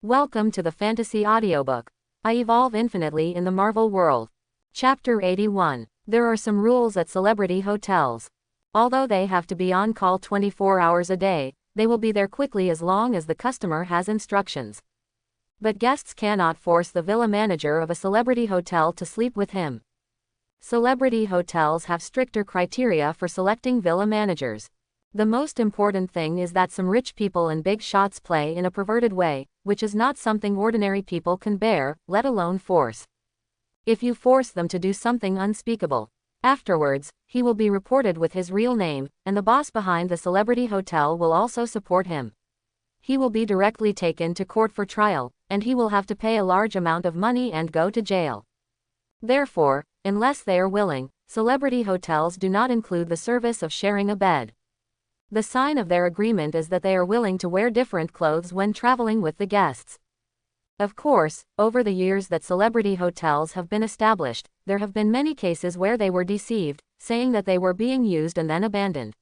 Welcome to the Fantasy Audiobook. I evolve infinitely in the Marvel world. Chapter 81. There are some rules at celebrity hotels. Although they have to be on call 24 hours a day, they will be there quickly as long as the customer has instructions. But guests cannot force the villa manager of a celebrity hotel to sleep with him. Celebrity hotels have stricter criteria for selecting villa managers. The most important thing is that some rich people and big shots play in a perverted way, which is not something ordinary people can bear, let alone force. If you force them to do something unspeakable, afterwards, he will be reported with his real name, and the boss behind the celebrity hotel will also support him. He will be directly taken to court for trial, and he will have to pay a large amount of money and go to jail. Therefore, unless they are willing, celebrity hotels do not include the service of sharing a bed. The sign of their agreement is that they are willing to wear different clothes when traveling with the guests. Of course, over the years that celebrity hotels have been established, there have been many cases where they were deceived, saying that they were being used and then abandoned.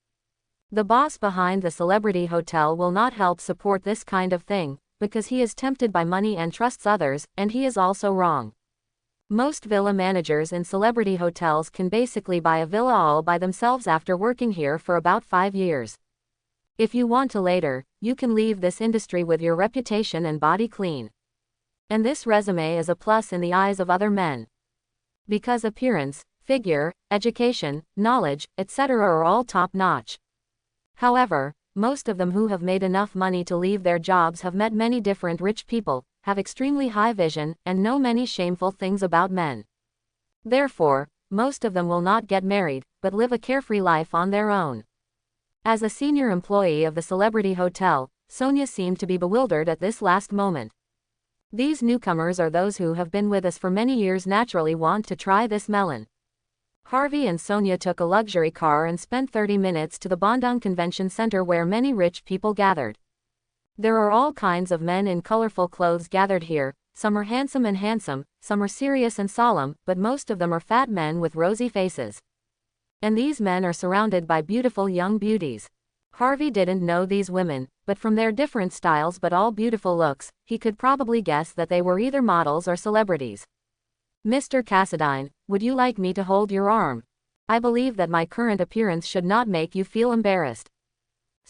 The boss behind the celebrity hotel will not help support this kind of thing, because he is tempted by money and trusts others, and he is also wrong. Most villa managers in celebrity hotels can basically buy a villa all by themselves after working here for about 5 years. If you want to later, you can leave this industry with your reputation and body clean. And this resume is a plus in the eyes of other men. Because appearance, figure, education, knowledge, etc. are all top-notch. However, most of them who have made enough money to leave their jobs have met many different rich people, have extremely high vision, and know many shameful things about men. Therefore, most of them will not get married, but live a carefree life on their own. As a senior employee of the celebrity hotel, Sonia seemed to be bewildered at this last moment. These newcomers are those who have been with us for many years naturally want to try this melon. Harvey and Sonia took a luxury car and spent 30 minutes to the Bandung Convention Center where many rich people gathered. There are all kinds of men in colorful clothes gathered here, some are handsome, some are serious and solemn, but most of them are fat men with rosy faces. And these men are surrounded by beautiful young beauties. Harvey didn't know these women, but from their different styles but all beautiful looks, he could probably guess that they were either models or celebrities. "Mr. Cassadine, would you like me to hold your arm? I believe that my current appearance should not make you feel embarrassed."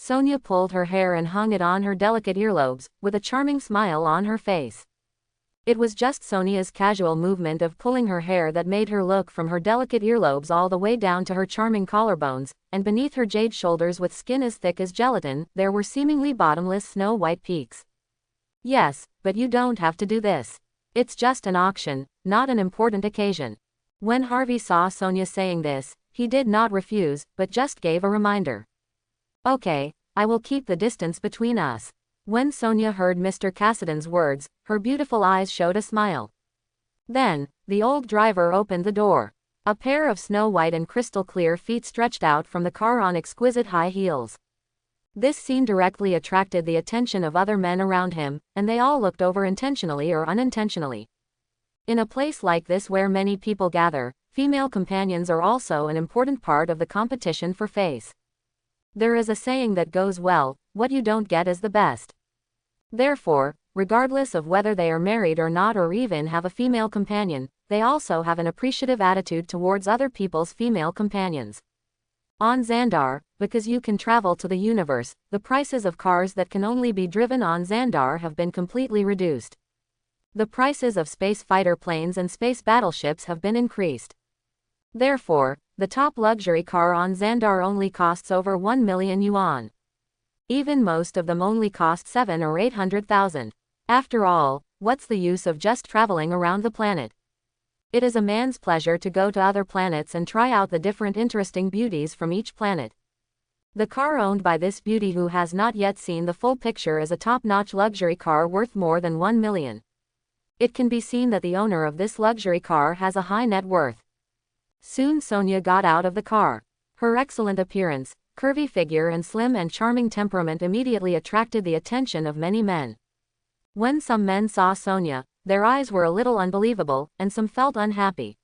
Sonia pulled her hair and hung it on her delicate earlobes, with a charming smile on her face. It was just Sonia's casual movement of pulling her hair that made her look from her delicate earlobes all the way down to her charming collarbones, and beneath her jade shoulders with skin as thick as gelatin, there were seemingly bottomless snow-white peaks. "Yes, but you don't have to do this. It's just an auction, not an important occasion." When Harvey saw Sonia saying this, he did not refuse, but just gave a reminder. "Okay, I will keep the distance between us." When Sonia heard Mr. Cassadine's words, her beautiful eyes showed a smile. Then, the old driver opened the door. A pair of snow-white and crystal-clear feet stretched out from the car on exquisite high heels. This scene directly attracted the attention of other men around him, and they all looked over intentionally or unintentionally. In a place like this where many people gather, female companions are also an important part of the competition for face. There is a saying that goes well, what you don't get is the best. Therefore, regardless of whether they are married or not or even have a female companion, they also have an appreciative attitude towards other people's female companions. On Xandar, because you can travel to the universe, the prices of cars that can only be driven on Xandar have been completely reduced. The prices of space fighter planes and space battleships have been increased. Therefore, the top luxury car on Xandar only costs over 1 million yuan. Even most of them only cost 7 or 800,000. After all, what's the use of just traveling around the planet? It is a man's pleasure to go to other planets and try out the different interesting beauties from each planet. The car owned by this beauty who has not yet seen the full picture is a top-notch luxury car worth more than 1 million. It can be seen that the owner of this luxury car has a high net worth. Soon Sonia got out of the car. Her excellent appearance, curvy figure and slim and charming temperament immediately attracted the attention of many men. When some men saw Sonia, their eyes were a little unbelievable, and some felt unhappy.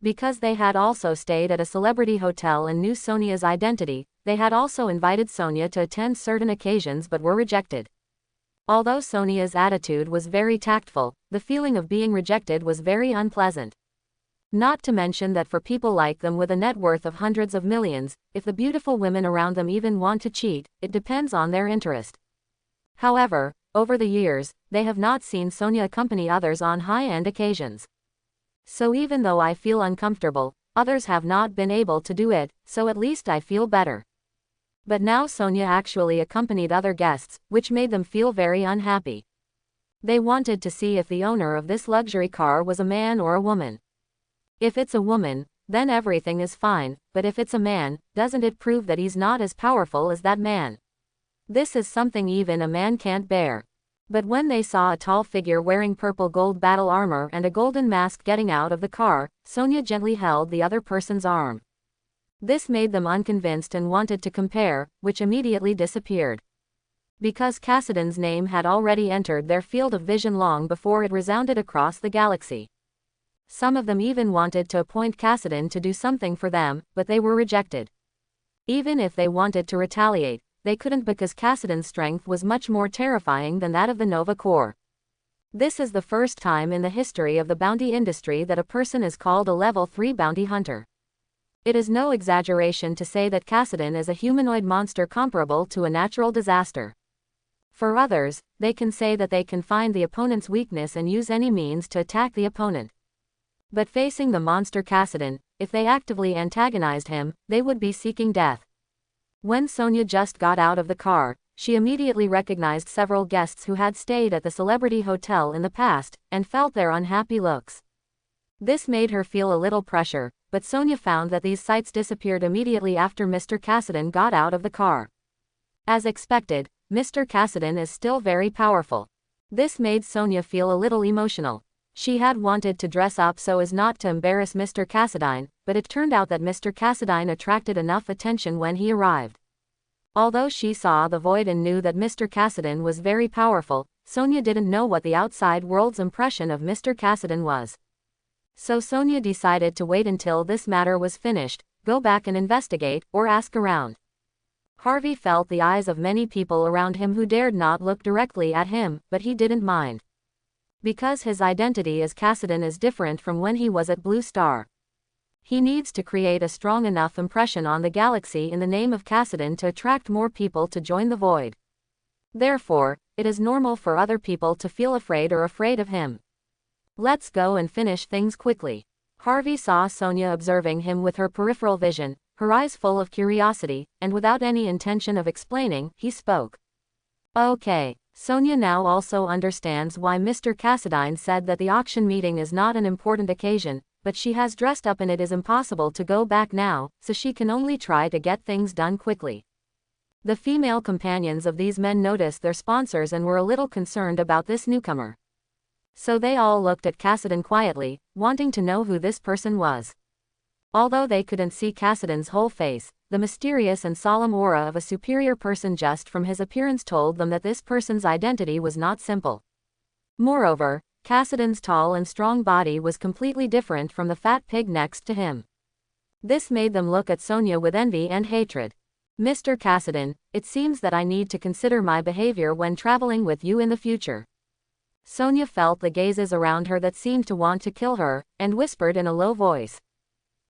Because they had also stayed at a celebrity hotel and knew Sonia's identity, they had also invited Sonia to attend certain occasions but were rejected. Although Sonia's attitude was very tactful, the feeling of being rejected was very unpleasant. Not to mention that for people like them with a net worth of hundreds of millions, if the beautiful women around them even want to cheat, it depends on their interest. However, over the years, they have not seen Sonia accompany others on high-end occasions. So even though I feel uncomfortable, others have not been able to do it, so at least I feel better. But now Sonia actually accompanied other guests, which made them feel very unhappy. They wanted to see if the owner of this luxury car was a man or a woman. If it's a woman, then everything is fine, but if it's a man, doesn't it prove that he's not as powerful as that man? This is something even a man can't bear. But when they saw a tall figure wearing purple gold battle armor and a golden mask getting out of the car, Sonia gently held the other person's arm. This made them unconvinced and wanted to compare, which immediately disappeared. Because Cassidy's name had already entered their field of vision long before it resounded across the galaxy. Some of them even wanted to appoint Cassidy to do something for them, but they were rejected. Even if they wanted to retaliate, they couldn't because Cassidy's strength was much more terrifying than that of the Nova Corps. This is the first time in the history of the bounty industry that a person is called a level 3 bounty hunter. It is no exaggeration to say that Cassidy is a humanoid monster comparable to a natural disaster. For others, they can say that they can find the opponent's weakness and use any means to attack the opponent. But facing the monster Cassidy, if they actively antagonized him, they would be seeking death. When Sonia just got out of the car, she immediately recognized several guests who had stayed at the celebrity hotel in the past, and felt their unhappy looks. This made her feel a little pressure, but Sonia found that these sights disappeared immediately after Mr. Cassidy got out of the car. As expected, Mr. Cassidy is still very powerful. This made Sonia feel a little emotional. She had wanted to dress up so as not to embarrass Mr. Cassidy, but it turned out that Mr. Cassidy attracted enough attention when he arrived. Although she saw the void and knew that Mr. Cassidy was very powerful, Sonia didn't know what the outside world's impression of Mr. Cassidy was. So Sonia decided to wait until this matter was finished, go back and investigate, or ask around. Harvey felt the eyes of many people around him who dared not look directly at him, but he didn't mind. Because his identity as Cassidy is different from when he was at Blue Star. He needs to create a strong enough impression on the galaxy in the name of Cassidy to attract more people to join the void. Therefore, it is normal for other people to feel afraid of him. Let's go and finish things quickly. Harvey saw Sonia observing him with her peripheral vision, her eyes full of curiosity, and without any intention of explaining, he spoke. Okay. Sonia now also understands why Mr. Cassidy said that the auction meeting is not an important occasion, but she has dressed up and it is impossible to go back now, so she can only try to get things done quickly. The female companions of these men noticed their sponsors and were a little concerned about this newcomer. So they all looked at Cassidy quietly, wanting to know who this person was. Although they couldn't see Cassidy's whole face, the mysterious and solemn aura of a superior person just from his appearance told them that this person's identity was not simple. Moreover, Cassidy's tall and strong body was completely different from the fat pig next to him. This made them look at Sonia with envy and hatred. Mr. Cassidy, it seems that I need to consider my behavior when traveling with you in the future. Sonia felt the gazes around her that seemed to want to kill her, and whispered in a low voice.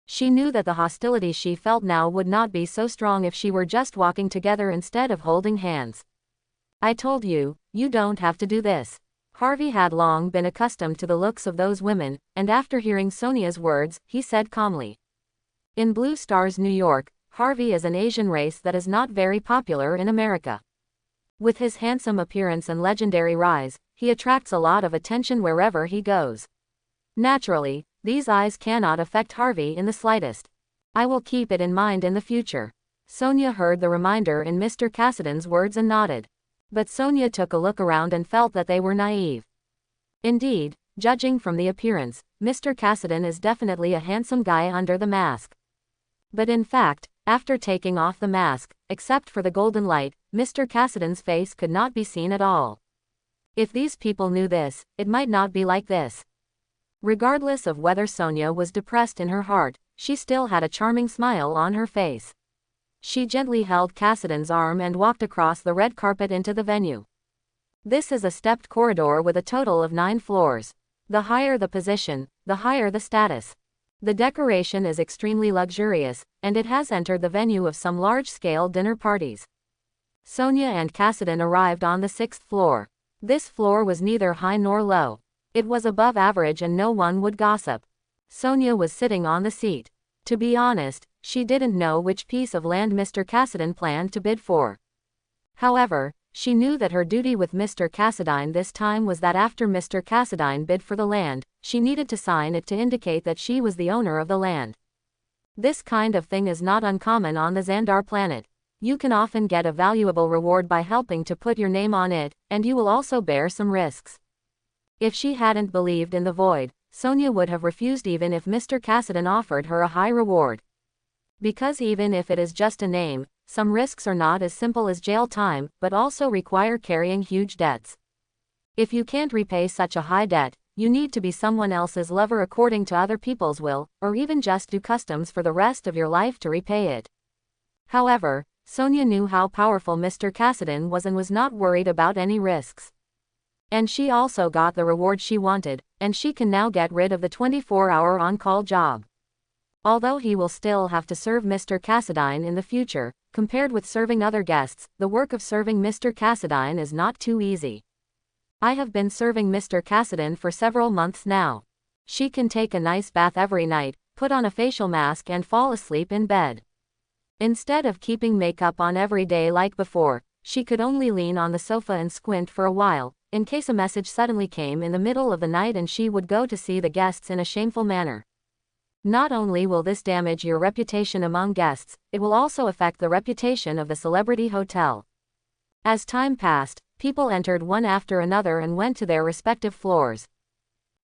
She knew that the hostility she felt now would not be so strong if she were just walking together instead of holding hands. I told you, you don't have to do this. Harvey had long been accustomed to the looks of those women, and after hearing Sonia's words, he said calmly. In Blue Star's New York, Harvey is an Asian race that is not very popular in America. With his handsome appearance and legendary rise, he attracts a lot of attention wherever he goes. Naturally, these eyes cannot affect Harvey in the slightest. I will keep it in mind in the future. Sonia heard the reminder in Mr. Cassidy's words and nodded. But Sonia took a look around and felt that they were naive. Indeed, judging from the appearance, Mr. Cassidy is definitely a handsome guy under the mask. But in fact, after taking off the mask, except for the golden light, Mr. Cassidy's face could not be seen at all. If these people knew this, it might not be like this. Regardless of whether Sonia was depressed in her heart, she still had a charming smile on her face. She gently held Cassidy's arm and walked across the red carpet into the venue. This is a stepped corridor with a total of 9 floors. The higher the position, the higher the status. The decoration is extremely luxurious, and it has entered the venue of some large-scale dinner parties. Sonia and Cassidy arrived on the 6th floor. This floor was neither high nor low. It was above average and no one would gossip. Sonia was sitting on the seat. To be honest, she didn't know which piece of land Mr. Cassidy planned to bid for. However, she knew that her duty with Mr. Cassidy this time was that after Mr. Cassidy bid for the land, she needed to sign it to indicate that she was the owner of the land. This kind of thing is not uncommon on the Xandar planet. You can often get a valuable reward by helping to put your name on it, and you will also bear some risks. If she hadn't believed in the void, Sonia would have refused even if Mr. Cassidy offered her a high reward. Because even if it is just a name, some risks are not as simple as jail time, but also require carrying huge debts. If you can't repay such a high debt, you need to be someone else's lover according to other people's will, or even just do customs for the rest of your life to repay it. However, Sonia knew how powerful Mr. Cassidy was and was not worried about any risks. And she also got the reward she wanted, and she can now get rid of the 24-hour on-call job. Although he will still have to serve Mr. Cassidy in the future, compared with serving other guests, the work of serving Mr. Cassidy is not too easy. I have been serving Mr. Cassidy for several months now. She can take a nice bath every night, put on a facial mask and fall asleep in bed. Instead of keeping makeup on every day like before, she could only lean on the sofa and squint for a while, in case a message suddenly came in the middle of the night and she would go to see the guests in a shameful manner. Not only will this damage your reputation among guests, it will also affect the reputation of the celebrity hotel. As time passed, people entered one after another and went to their respective floors.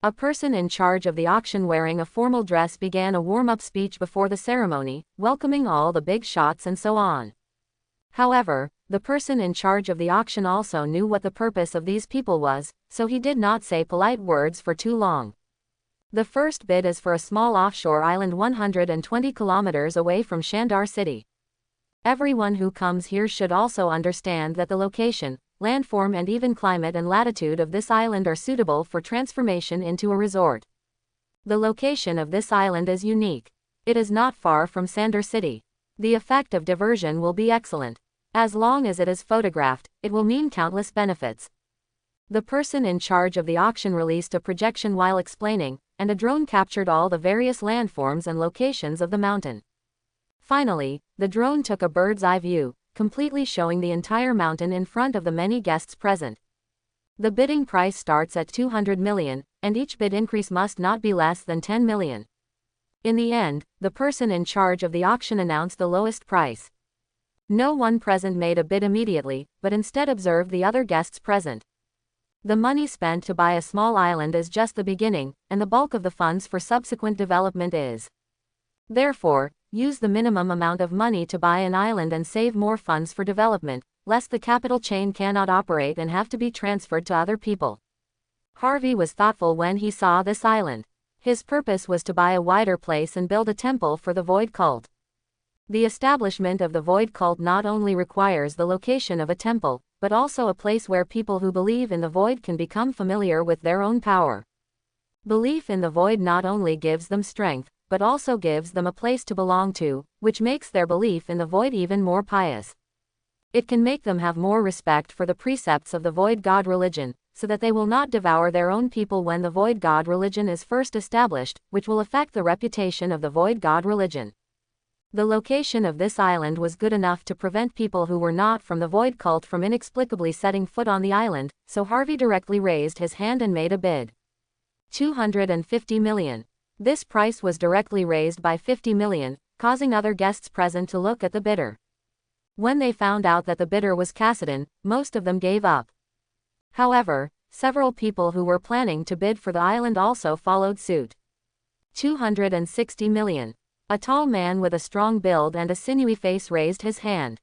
A person in charge of the auction wearing a formal dress began a warm-up speech before the ceremony, welcoming all the big shots and so on. However, the person in charge of the auction also knew what the purpose of these people was, so he did not say polite words for too long. The first bid is for a small offshore island 120 kilometers away from Xandar City. Everyone who comes here should also understand that the location, landform and even climate and latitude of this island are suitable for transformation into a resort. The location of this island is unique. It is not far from Xandar City. The effect of diversion will be excellent. As long as it is photographed, it will mean countless benefits. The person in charge of the auction released a projection while explaining, and a drone captured all the various landforms and locations of the mountain. Finally, the drone took a bird's eye view, completely showing the entire mountain in front of the many guests present. The bidding price starts at 200 million, and each bid increase must not be less than 10 million. In the end, the person in charge of the auction announced the lowest price. No one present made a bid immediately, but instead observed the other guests present. The money spent to buy a small island is just the beginning, and the bulk of the funds for subsequent development is. Therefore, use the minimum amount of money to buy an island and save more funds for development, lest the capital chain cannot operate and have to be transferred to other people. Harvey was thoughtful when he saw this island. His purpose was to buy a wider place and build a temple for the Void cult. The establishment of the Void cult not only requires the location of a temple, but also a place where people who believe in the Void can become familiar with their own power. Belief in the Void not only gives them strength, but also gives them a place to belong to, which makes their belief in the Void even more pious. It can make them have more respect for the precepts of the Void God religion, so that they will not devour their own people when the Void God religion is first established, which will affect the reputation of the Void God religion. The location of this island was good enough to prevent people who were not from the Void cult from inexplicably setting foot on the island, so Harvey directly raised his hand and made a bid. 250 million. This price was directly raised by 50 million, causing other guests present to look at the bidder. When they found out that the bidder was Cassidy, most of them gave up. However, several people who were planning to bid for the island also followed suit. 260 million. A tall man with a strong build and a sinewy face raised his hand.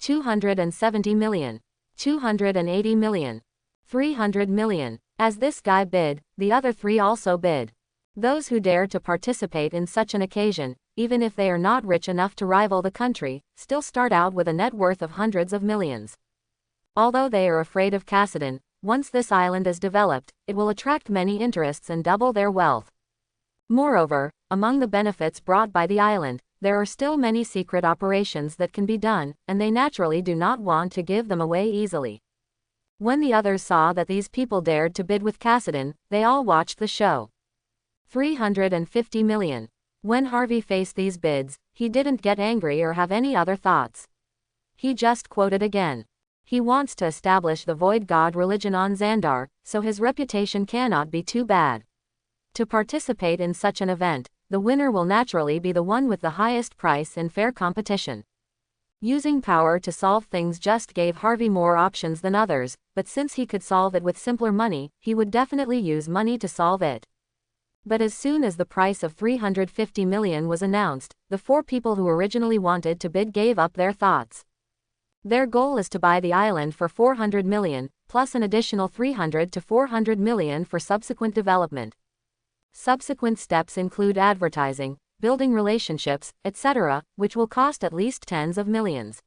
270 million. 280 million. 300 million. As this guy bid, the other three also bid. Those who dare to participate in such an occasion, even if they are not rich enough to rival the country, still start out with a net worth of hundreds of millions. Although they are afraid of Kassadin, once this island is developed, it will attract many interests and double their wealth. Moreover, among the benefits brought by the island, there are still many secret operations that can be done, and they naturally do not want to give them away easily. When the others saw that these people dared to bid with Kassadin, they all watched the show. 350 million. When Harvey faced these bids, he didn't get angry or have any other thoughts. He just quoted again. He wants to establish the void god religion on Xandar, so his reputation cannot be too bad. To participate in such an event, the winner will naturally be the one with the highest price in fair competition. Using power to solve things just gave Harvey more options than others, but since he could solve it with simpler money, he would definitely use money to solve it. But as soon as the price of 350 million was announced, the 4 people who originally wanted to bid gave up their thoughts. Their goal is to buy the island for 400 million, plus an additional 300 to 400 million for subsequent development. Subsequent steps include advertising, building relationships, etc., which will cost at least tens of millions.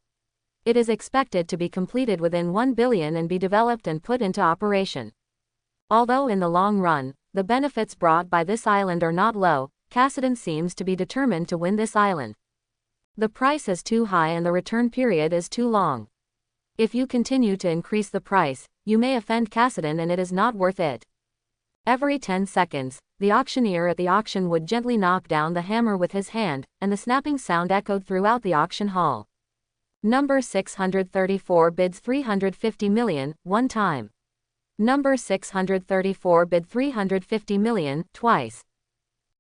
It is expected to be completed within 1 billion and be developed and put into operation. Although in the long run, the benefits brought by this island are not low, Kassadin seems to be determined to win this island. The price is too high and the return period is too long. If you continue to increase the price, you may offend Kassadin and it is not worth it. Every 10 seconds, the auctioneer at the auction would gently knock down the hammer with his hand, and the snapping sound echoed throughout the auction hall. Number 634 bids 350 million, one time. Number 634 bid 350 million, twice.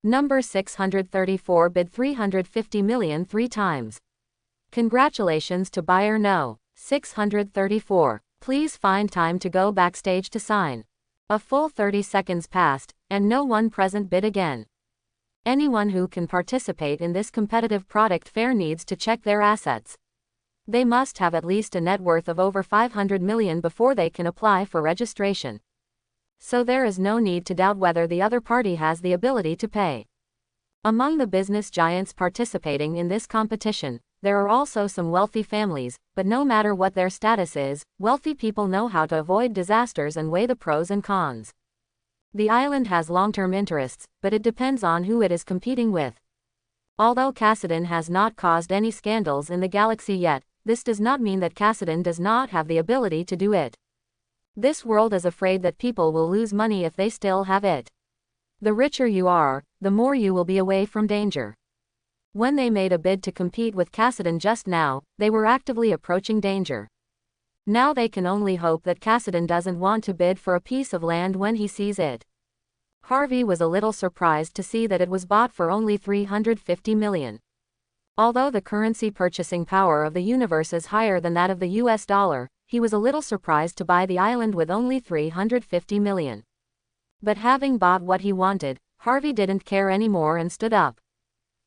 Number 634 bid 350 million 3 times. Congratulations to buyer no. 634. Please find time to go backstage to sign. A full 30 seconds passed, and no one present bid again. Anyone who can participate in this competitive product fair needs to check their assets. They must have at least a net worth of over 500 million before they can apply for registration. So there is no need to doubt whether the other party has the ability to pay. Among the business giants participating in this competition, there are also some wealthy families, but no matter what their status is, wealthy people know how to avoid disasters and weigh the pros and cons. The island has long-term interests, but it depends on who it is competing with. Although Kassadin has not caused any scandals in the galaxy yet, this does not mean that Kassadin does not have the ability to do it. This world is afraid that people will lose money if they still have it. The richer you are, the more you will be away from danger. When they made a bid to compete with Kassadin just now, they were actively approaching danger. Now they can only hope that Kassadin doesn't want to bid for a piece of land when he sees it. Harvey was a little surprised to see that it was bought for only 350 million. Although the currency purchasing power of the universe is higher than that of the US dollar, he was a little surprised to buy the island with only 350 million. But having bought what he wanted, Harvey didn't care anymore and stood up.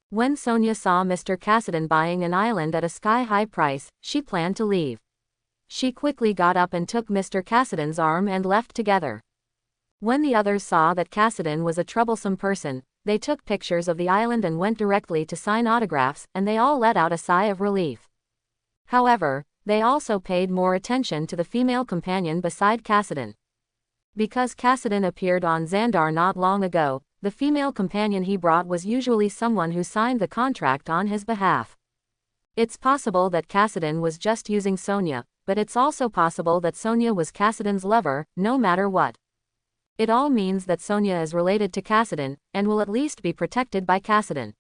When Sonia saw Mr. Kassadin buying an island at a sky-high price, she planned to leave. She quickly got up and took Mr. Kassadin's arm and left together. When the others saw that Kassadin was a troublesome person, they took pictures of the island and went directly to sign autographs, and they all let out a sigh of relief. However, they also paid more attention to the female companion beside Kassadin. Because Kassadin appeared on Xandar not long ago, the female companion he brought was usually someone who signed the contract on his behalf. It's possible that Kassadin was just using Sonia, but it's also possible that Sonia was Kassadin's lover, no matter what. It all means that Sonia is related to Kassadin, and will at least be protected by Kassadin.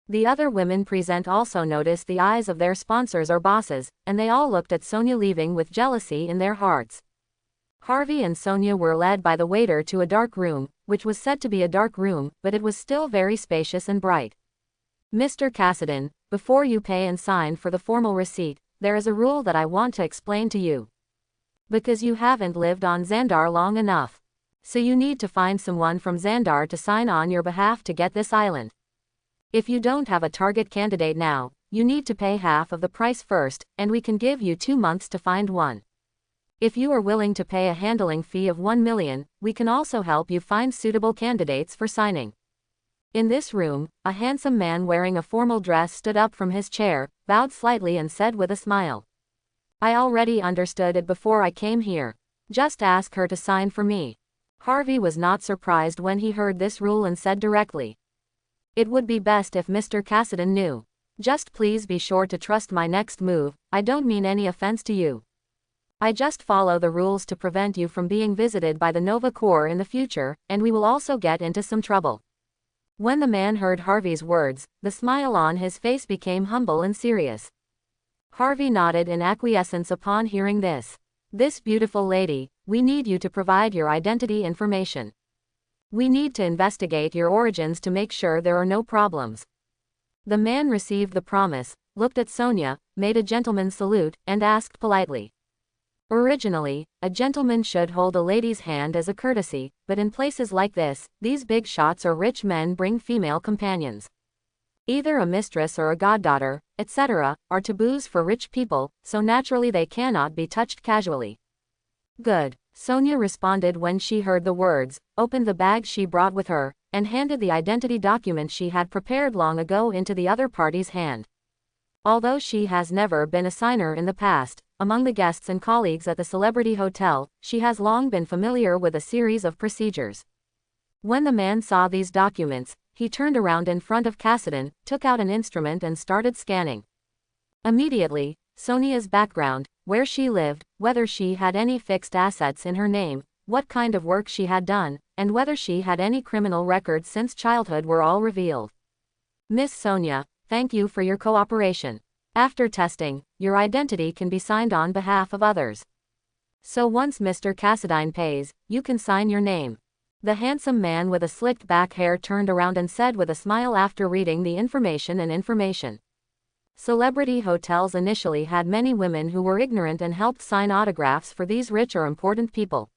The other women present also noticed the eyes of their sponsors or bosses, and they all looked at Sonia leaving with jealousy in their hearts. Harvey and Sonia were led by the waiter to a dark room, which was said to be a dark room, but it was still very spacious and bright. Mr. Kassadin, before you pay and sign for the formal receipt, there is a rule that I want to explain to you. Because you haven't lived on Xandar long enough. So you need to find someone from Xandar to sign on your behalf to get this island. If you don't have a target candidate now, you need to pay half of the price first, and we can give you 2 months to find one. If you are willing to pay a handling fee of 1 million, we can also help you find suitable candidates for signing. In this room, a handsome man wearing a formal dress stood up from his chair, bowed slightly and said with a smile. I already understood it before I came here. Just ask her to sign for me. Harvey was not surprised when he heard this rule and said directly. It would be best if Mr. Cassidy knew. Just please be sure to trust my next move. I don't mean any offense to you. I just follow the rules to prevent you from being visited by the Nova Corps in the future, and we will also get into some trouble. When the man heard Harvey's words, the smile on his face became humble and serious. Harvey nodded in acquiescence upon hearing this. This beautiful lady, we need you to provide your identity information. We need to investigate your origins to make sure there are no problems. The man received the promise, looked at Sonia, made a gentleman's salute, and asked politely. Originally, a gentleman should hold a lady's hand as a courtesy, but in places like this, these big shots or rich men bring female companions. Either a mistress or a goddaughter, etc., are taboos for rich people, so naturally they cannot be touched casually. Good, Sonia responded when she heard the words, opened the bag she brought with her, and handed the identity document she had prepared long ago into the other party's hand. Although she has never been a signer in the past, among the guests and colleagues at the Celebrity Hotel, she has long been familiar with a series of procedures. When the man saw these documents, he turned around in front of Cassidy, took out an instrument and started scanning. Immediately, Sonia's background, where she lived, whether she had any fixed assets in her name, what kind of work she had done, and whether she had any criminal records since childhood were all revealed. Miss Sonia, thank you for your cooperation. After testing, your identity can be signed on behalf of others. So once Mr. Cassidy pays, you can sign your name. The handsome man with a slicked back hair turned around and said with a smile after reading the information. Celebrity hotels initially had many women who were ignorant and helped sign autographs for these rich or important people.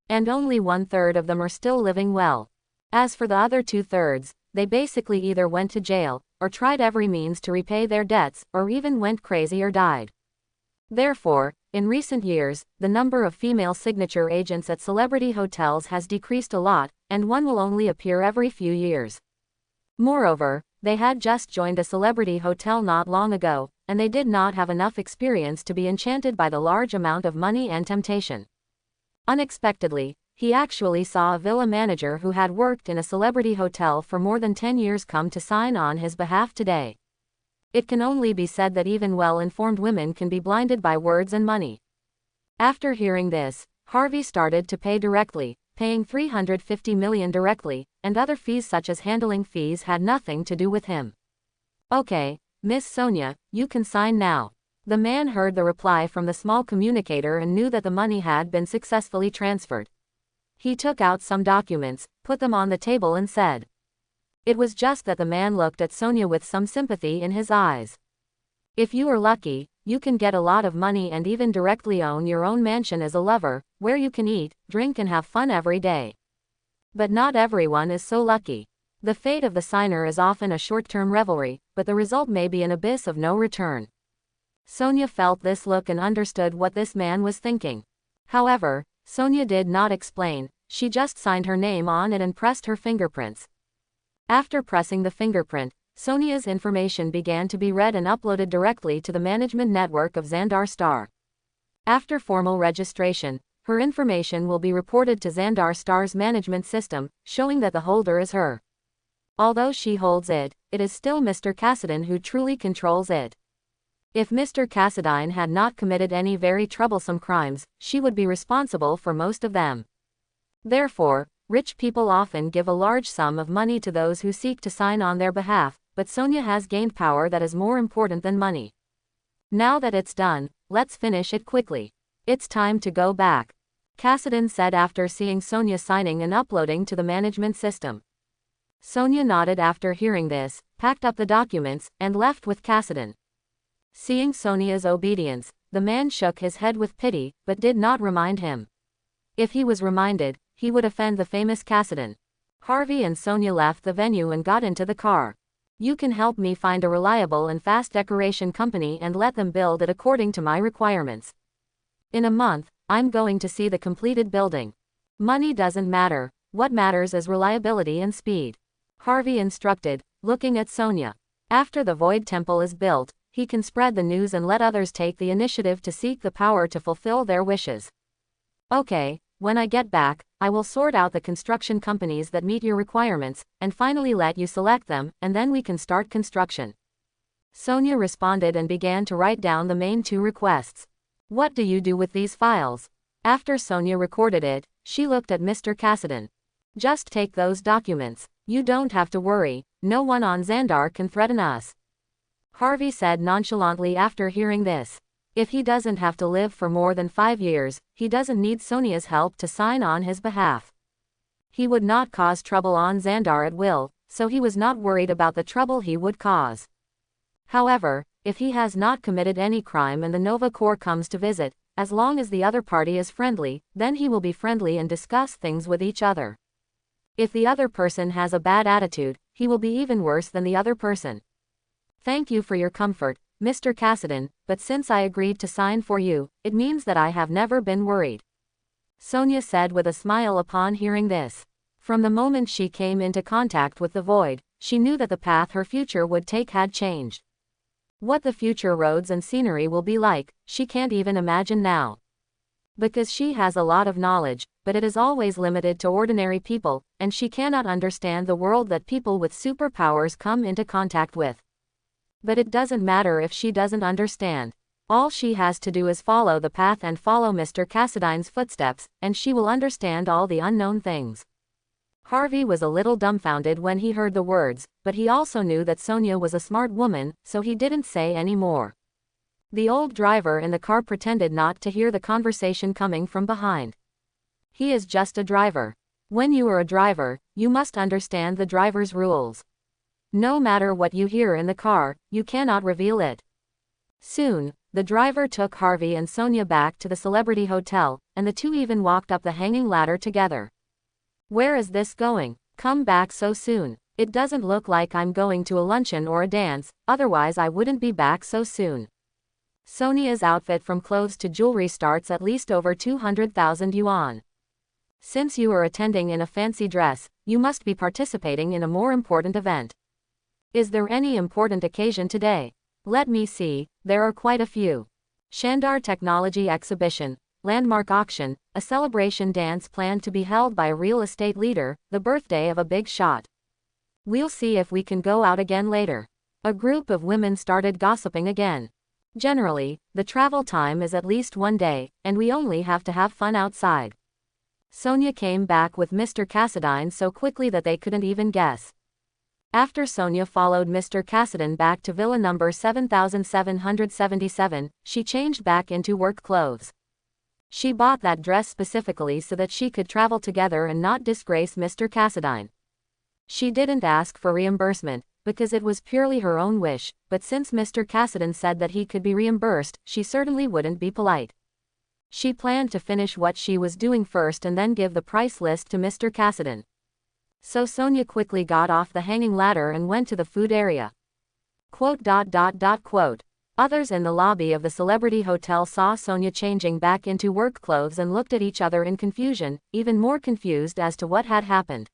And only 1/3 of them are still living well. As for the other 2/3, they basically either went to jail, or tried every means to repay their debts, or even went crazy or died. Therefore, in recent years, the number of female signature agents at celebrity hotels has decreased a lot, and one will only appear every few years. Moreover, they had just joined a celebrity hotel not long ago, and they did not have enough experience to be enchanted by the large amount of money and temptation. Unexpectedly, he actually saw a villa manager who had worked in a celebrity hotel for more than 10 years come to sign on his behalf today. It can only be said that even well-informed women can be blinded by words and money. After hearing this, Harvey started to pay directly, paying $350 million directly, and other fees such as handling fees had nothing to do with him. Okay, Miss Sonia, you can sign now. The man heard the reply from the small communicator and knew that the money had been successfully transferred. He took out some documents, put them on the table and said. It was just that the man looked at Sonia with some sympathy in his eyes. If you are lucky, you can get a lot of money and even directly own your own mansion as a lover, where you can eat, drink and have fun every day. But not everyone is so lucky. The fate of the signer is often a short-term revelry, but the result may be an abyss of no return. Sonia felt this look and understood what this man was thinking. However, Sonia did not explain, she just signed her name on it and pressed her fingerprints. After pressing the fingerprint, Sonia's information began to be read and uploaded directly to the management network of Xandar Star. After formal registration, her information will be reported to Xandar Star's management system, showing that the holder is her. Although she holds it, it is still Mr. Cassidy who truly controls it. If Mr. Cassidy had not committed any very troublesome crimes, she would be responsible for most of them. Therefore, rich people often give a large sum of money to those who seek to sign on their behalf, but Sonia has gained power that is more important than money. Now that it's done, let's finish it quickly. It's time to go back, Cassidy said after seeing Sonia signing and uploading to the management system. Sonia nodded after hearing this, packed up the documents, and left with Cassidy. Seeing Sonia's obedience, the man shook his head with pity, but did not remind him. If he was reminded, he would offend the famous Cassidy. Harvey and Sonia left the venue and got into the car. You can help me find a reliable and fast decoration company and let them build it according to my requirements. In a month, I'm going to see the completed building. Money doesn't matter, what matters is reliability and speed. Harvey instructed, looking at Sonia. After the Void Temple is built, he can spread the news and let others take the initiative to seek the power to fulfill their wishes. Okay, when I get back, I will sort out the construction companies that meet your requirements, and finally let you select them, and then we can start construction. Sonia responded and began to write down the main two requests. What do you do with these files? After Sonia recorded it, she looked at Mr. Cassidy. Just take those documents. You don't have to worry, no one on Xandar can threaten us. Harvey said nonchalantly after hearing this. If he doesn't have to live for more than 5 years, he doesn't need Sonia's help to sign on his behalf. He would not cause trouble on Xandar at will, so he was not worried about the trouble he would cause. However, if he has not committed any crime and the Nova Corps comes to visit, as long as the other party is friendly, then he will be friendly and discuss things with each other. If the other person has a bad attitude, he will be even worse than the other person. Thank you for your comfort, Mr. Cassidy, but since I agreed to sign for you, it means that I have never been worried. Sonia said with a smile upon hearing this. From the moment she came into contact with the void, she knew that the path her future would take had changed. What the future roads and scenery will be like, she can't even imagine now. Because she has a lot of knowledge, but it is always limited to ordinary people, and she cannot understand the world that people with superpowers come into contact with. But it doesn't matter if she doesn't understand. All she has to do is follow the path and follow Mr. Cassidy's footsteps, and she will understand all the unknown things. Harvey was a little dumbfounded when he heard the words, but he also knew that Sonia was a smart woman, so he didn't say any more. The old driver in the car pretended not to hear the conversation coming from behind. He is just a driver. When you are a driver, you must understand the driver's rules. No matter what you hear in the car, you cannot reveal it. Soon, the driver took Harvey and Sonia back to the celebrity hotel, and the two even walked up the hanging ladder together. Where is this going? Come back so soon. It doesn't look like I'm going to a luncheon or a dance, otherwise I wouldn't be back so soon. Sonia's outfit from clothes to jewelry starts at least over 200,000 yuan. Since you are attending in a fancy dress, you must be participating in a more important event. Is there any important occasion today? Let me see, there are quite a few. Xandar Technology Exhibition, Landmark Auction, a celebration dance planned to be held by a real estate leader, the birthday of a big shot. We'll see if we can go out again later. A group of women started gossiping again. Generally, the travel time is at least 1 day, and we only have to have fun outside. Sonia came back with Mr. Cassidy so quickly that they couldn't even guess. After Sonia followed Mr. Cassidy back to villa number 7777, she changed back into work clothes. She bought that dress specifically so that she could travel together and not disgrace Mr. Cassidy. She didn't ask for reimbursement, because it was purely her own wish, but since Mr. Cassidy said that he could be reimbursed, she certainly wouldn't be polite. She planned to finish what she was doing first and then give the price list to Mr. Cassidy. So Sonia quickly got off the hanging ladder and went to the food area. Others in the lobby of the celebrity hotel saw Sonia changing back into work clothes and looked at each other in confusion, even more confused as to what had happened.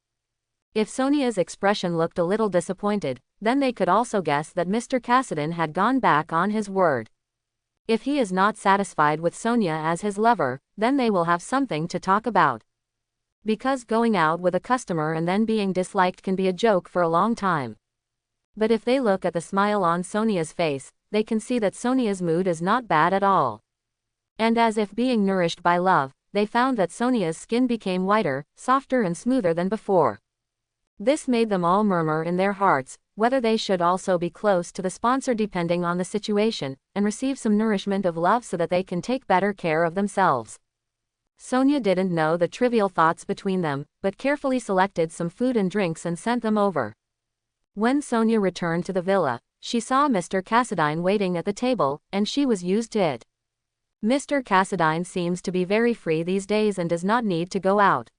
If Sonia's expression looked a little disappointed, then they could also guess that Mr. Cassidy had gone back on his word. If he is not satisfied with Sonia as his lover, then they will have something to talk about. Because going out with a customer and then being disliked can be a joke for a long time. But if they look at the smile on Sonia's face, they can see that Sonia's mood is not bad at all. And as if being nourished by love, they found that Sonia's skin became whiter, softer and smoother than before. This made them all murmur in their hearts, whether they should also be close to the sponsor depending on the situation, and receive some nourishment of love so that they can take better care of themselves. Sonia didn't know the trivial thoughts between them, but carefully selected some food and drinks and sent them over. When Sonia returned to the villa, she saw Mr. Cassidy waiting at the table, and she was used to it. Mr. Cassidy seems to be very free these days and does not need to go out.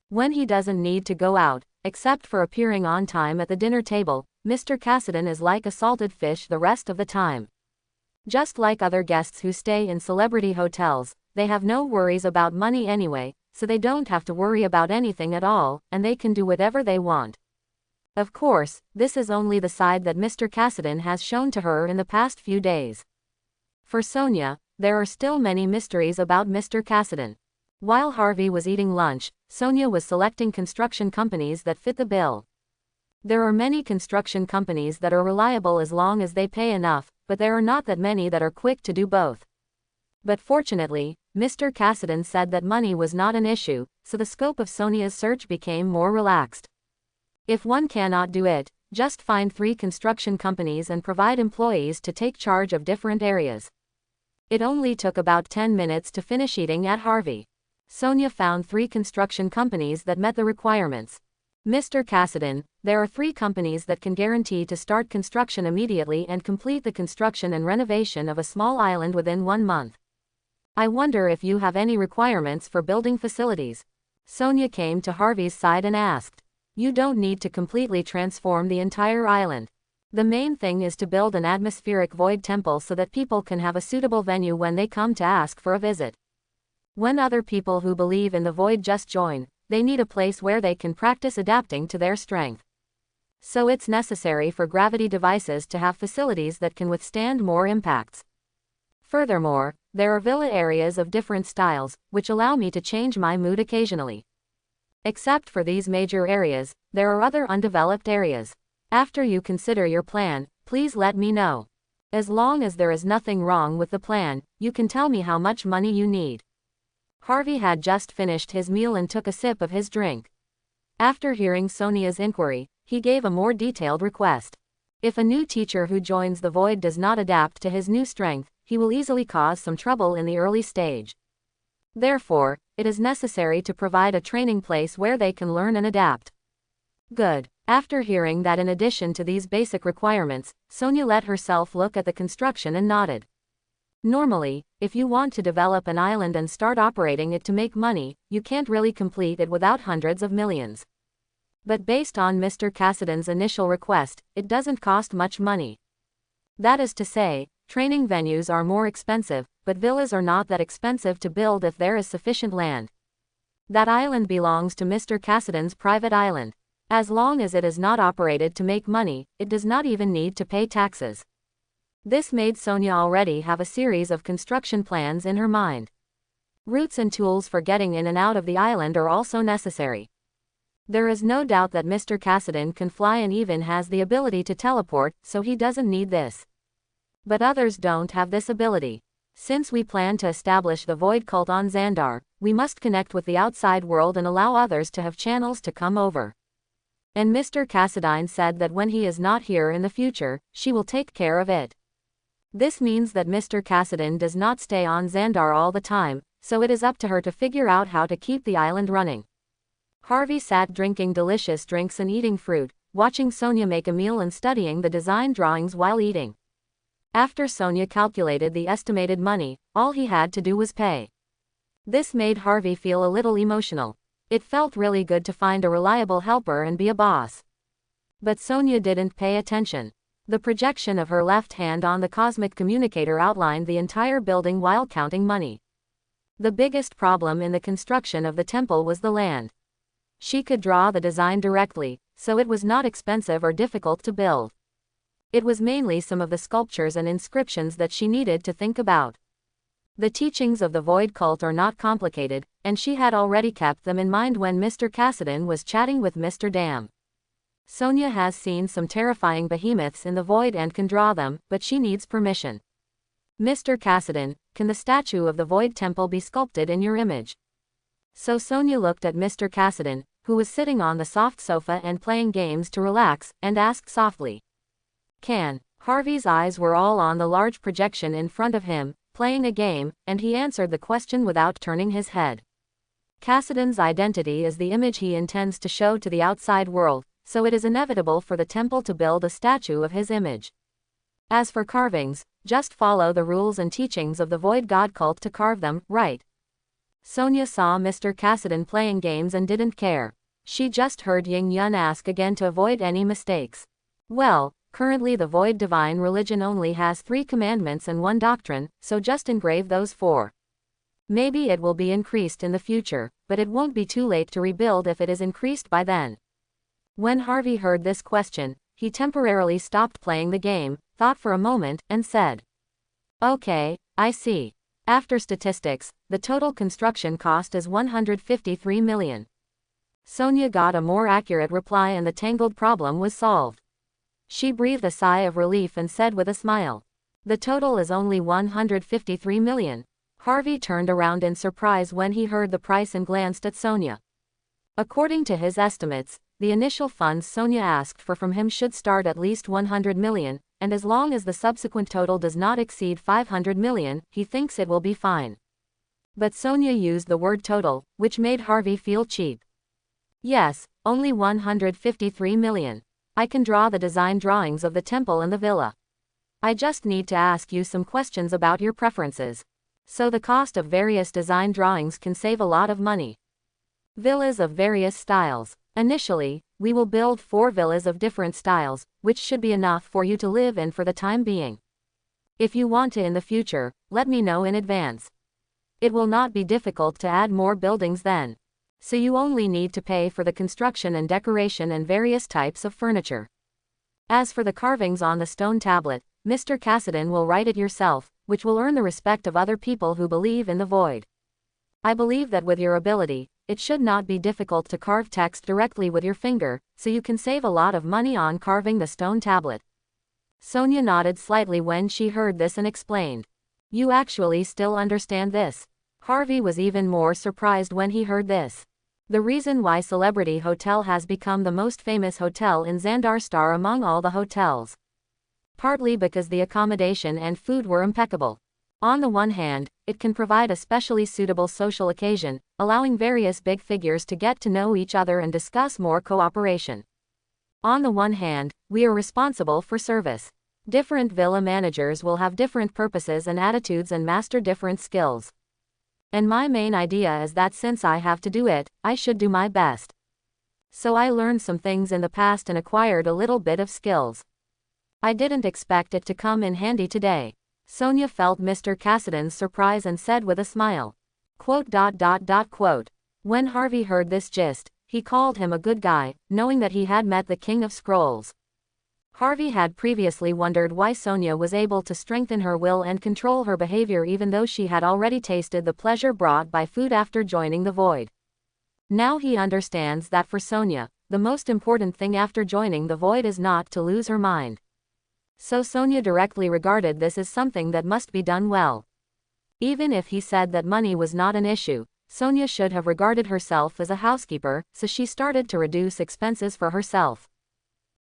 When he doesn't need to go out, except for appearing on time at the dinner table, Mr. Cassidy is like a salted fish the rest of the time. Just like other guests who stay in celebrity hotels, they have no worries about money anyway, so they don't have to worry about anything at all, and they can do whatever they want. Of course, this is only the side that Mr. Cassidy has shown to her in the past few days. For Sonia, there are still many mysteries about Mr. Cassidy. While Harvey was eating lunch, Sonia was selecting construction companies that fit the bill. There are many construction companies that are reliable as long as they pay enough, but there are not that many that are quick to do both. But fortunately, Mr. Cassidy said that money was not an issue, so the scope of Sonia's search became more relaxed. If one cannot do it, just find 3 construction companies and provide employees to take charge of different areas. It only took about 10 minutes to finish eating at Harvey. Sonia found 3 construction companies that met the requirements. Mr. Cassidy, there are 3 companies that can guarantee to start construction immediately and complete the construction and renovation of a small island within 1 month. I wonder if you have any requirements for building facilities. Sonia came to Harvey's side and asked. You don't need to completely transform the entire island. The main thing is to build an atmospheric void temple so that people can have a suitable venue when they come to ask for a visit. When other people who believe in the void just join, they need a place where they can practice adapting to their strength. So it's necessary for gravity devices to have facilities that can withstand more impacts. Furthermore, there are villa areas of different styles, which allow me to change my mood occasionally. Except for these major areas, there are other undeveloped areas. After you consider your plan, please let me know. As long as there is nothing wrong with the plan, you can tell me how much money you need. Harvey had just finished his meal and took a sip of his drink. After hearing Sonia's inquiry, he gave a more detailed request. If a new teacher who joins the void does not adapt to his new strength, he will easily cause some trouble in the early stage. Therefore, it is necessary to provide a training place where they can learn and adapt. Good. After hearing that in addition to these basic requirements, Sonia let herself look at the construction and nodded. Normally, if you want to develop an island and start operating it to make money, you can't really complete it without hundreds of millions. But based on Mr. Cassidy's initial request, it doesn't cost much money. That is to say, training venues are more expensive, but villas are not that expensive to build if there is sufficient land. That island belongs to Mr. Cassidy's private island. As long as it is not operated to make money, it does not even need to pay taxes. This made Sonia already have a series of construction plans in her mind. Routes and tools for getting in and out of the island are also necessary. There is no doubt that Mr. Cassidy can fly and even has the ability to teleport, so he doesn't need this. But others don't have this ability. Since we plan to establish the void cult on Xandar, we must connect with the outside world and allow others to have channels to come over. And Mr. Cassidy said that when he is not here in the future, she will take care of it. This means that Mr. Cassidy does not stay on Xandar all the time, so it is up to her to figure out how to keep the island running. Harvey sat drinking delicious drinks and eating fruit, watching Sonia make a meal and studying the design drawings while eating. After Sonia calculated the estimated money, all he had to do was pay. This made Harvey feel a little emotional. It felt really good to find a reliable helper and be a boss. But Sonia didn't pay attention. The projection of her left hand on the cosmic communicator outlined the entire building while counting money. The biggest problem in the construction of the temple was the land. She could draw the design directly, so it was not expensive or difficult to build. It was mainly some of the sculptures and inscriptions that she needed to think about. The teachings of the void cult are not complicated, and she had already kept them in mind when Mr. Cassidy was chatting with Mr. Dam. Sonia has seen some terrifying behemoths in the void and can draw them, but she needs permission. Mr. Cassidy, can the statue of the void temple be sculpted in your image? So Sonia looked at Mr. Cassidy, who was sitting on the soft sofa and playing games to relax, and asked softly. Can? Harvey's eyes were all on the large projection in front of him, playing a game, and he answered the question without turning his head. Cassidy's identity is the image he intends to show to the outside world, so it is inevitable for the temple to build a statue of his image. As for carvings, just follow the rules and teachings of the void god cult to carve them, right? Sonia saw Mr. Cassidy playing games and didn't care. She just heard Ying Yun ask again to avoid any mistakes. Well, currently the void divine religion only has 3 commandments and 1 doctrine, so just engrave those 4. Maybe it will be increased in the future, but it won't be too late to rebuild if it is increased by then. When Harvey heard this question, he temporarily stopped playing the game, thought for a moment, and said, "Okay, I see. After statistics, the total construction cost is 153 million. Sonia got a more accurate reply and the tangled problem was solved. She breathed a sigh of relief and said with a smile, "The total is only 153 million. Harvey turned around in surprise when he heard the price and glanced at Sonia. According to his estimates, the initial funds Sonia asked for from him should start at least 100 million, and as long as the subsequent total does not exceed 500 million, he thinks it will be fine. But Sonia used the word total, which made Harvey feel cheap. "Yes, only 153 million. I can draw the design drawings of the temple and the villa. I just need to ask you some questions about your preferences. So the cost of various design drawings can save a lot of money. Villas of various styles. Initially, we will build 4 villas of different styles, which should be enough for you to live in for the time being. If you want to in the future, let me know in advance. It will not be difficult to add more buildings then. So you only need to pay for the construction and decoration and various types of furniture. As for the carvings on the stone tablet, Mr. Cassidy will write it yourself, which will earn the respect of other people who believe in the void. I believe that with your ability, it should not be difficult to carve text directly with your finger, so you can save a lot of money on carving the stone tablet." Sonia nodded slightly when she heard this and explained, "You actually still understand this?" Harvey was even more surprised when he heard this. The reason why Celebrity Hotel has become the most famous hotel in Zandarstar among all the hotels. Partly because the accommodation and food were impeccable. On the one hand, it can provide a specially suitable social occasion, allowing various big figures to get to know each other and discuss more cooperation. On the one hand, we are responsible for service. Different villa managers will have different purposes and attitudes and master different skills. And my main idea is that since I have to do it, I should do my best. So I learned some things in the past and acquired a little bit of skills. I didn't expect it to come in handy today." Sonia felt Mr. Cassidy's surprise and said with a smile, "Quote. When Harvey heard this gist, he called him a good guy, knowing that he had met the King of Scrolls. Harvey had previously wondered why Sonia was able to strengthen her will and control her behavior even though she had already tasted the pleasure brought by food after joining the void. Now he understands that for Sonia, the most important thing after joining the void is not to lose her mind. So Sonia directly regarded this as something that must be done well. Even if he said that money was not an issue, Sonia should have regarded herself as a housekeeper, so she started to reduce expenses for herself.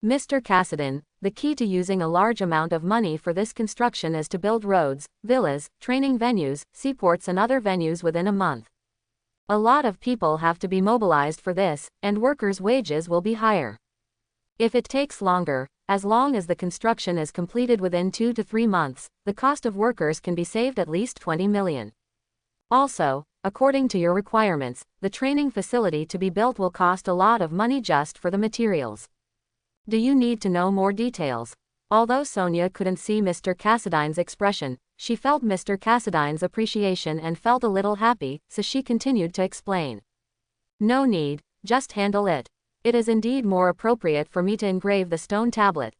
"Mr. Cassidy, the key to using a large amount of money for this construction is to build roads, villas, training venues, seaports and other venues within a month. A lot of people have to be mobilized for this, and workers' wages will be higher. If it takes longer, as long as the construction is completed within 2 to 3 months, the cost of workers can be saved at least 20 million. Also, according to your requirements, the training facility to be built will cost a lot of money just for the materials. Do you need to know more details?" Although Sonia couldn't see Mr. Cassidy's expression, she felt Mr. Cassidy's appreciation and felt a little happy, so she continued to explain. "No need, just handle it. It is indeed more appropriate for me to engrave the stone tablet.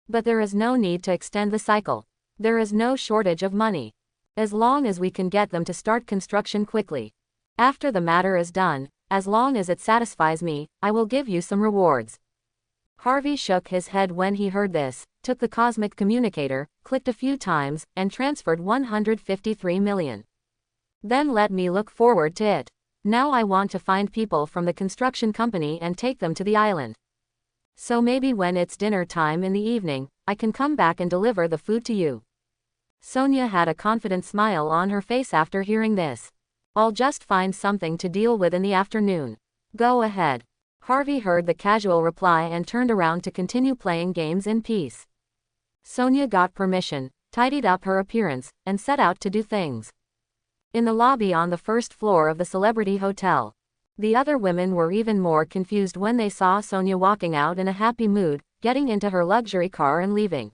But there is no need to extend the cycle. There is no shortage of money. As long as we can get them to start construction quickly. After the matter is done, as long as it satisfies me, I will give you some rewards." Harvey shook his head when he heard this, took the cosmic communicator, clicked a few times, and transferred 153 million. "Then let me look forward to it. Now I want to find people from the construction company and take them to the island. So maybe when it's dinner time in the evening, I can come back and deliver the food to you." Sonia had a confident smile on her face after hearing this. "I'll just find something to deal with in the afternoon. Go ahead." Harvey heard the casual reply and turned around to continue playing games in peace. Sonia got permission, tidied up her appearance, and set out to do things. In the lobby on the first floor of the Celebrity Hotel, the other women were even more confused when they saw Sonia walking out in a happy mood, getting into her luxury car and leaving.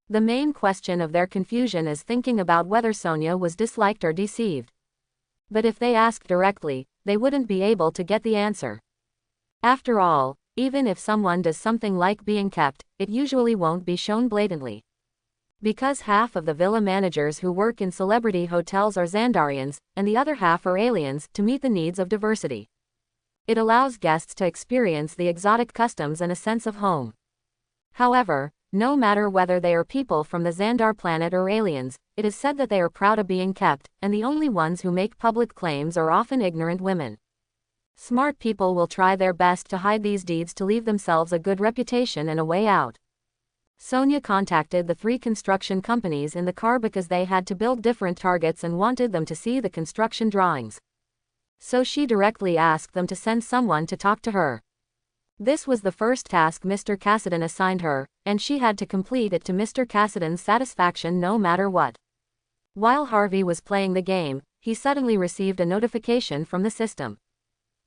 The main question of their confusion is thinking about whether Sonia was disliked or deceived. But if they asked directly, they wouldn't be able to get the answer. After all, Even if someone does something like being kept, it usually won't be shown blatantly. Because half of the villa managers who work in celebrity hotels are Xandarians, and the other half are aliens, to meet the needs of diversity. It allows guests to experience the exotic customs and a sense of home. However, no matter whether they are people from the Xandar planet or aliens, it is said that they are proud of being kept, and the only ones who make public claims are often ignorant women. Smart people will try their best to hide these deeds to leave themselves a good reputation and a way out. Sonia contacted the 3 construction companies in the car because they had to build different targets and wanted them to see the construction drawings. So she directly asked them to send someone to talk to her. This was the first task Mr. Cassidy assigned her, and she had to complete it to Mr. Cassidy's satisfaction no matter what. While Harvey was playing the game, he suddenly received a notification from the system.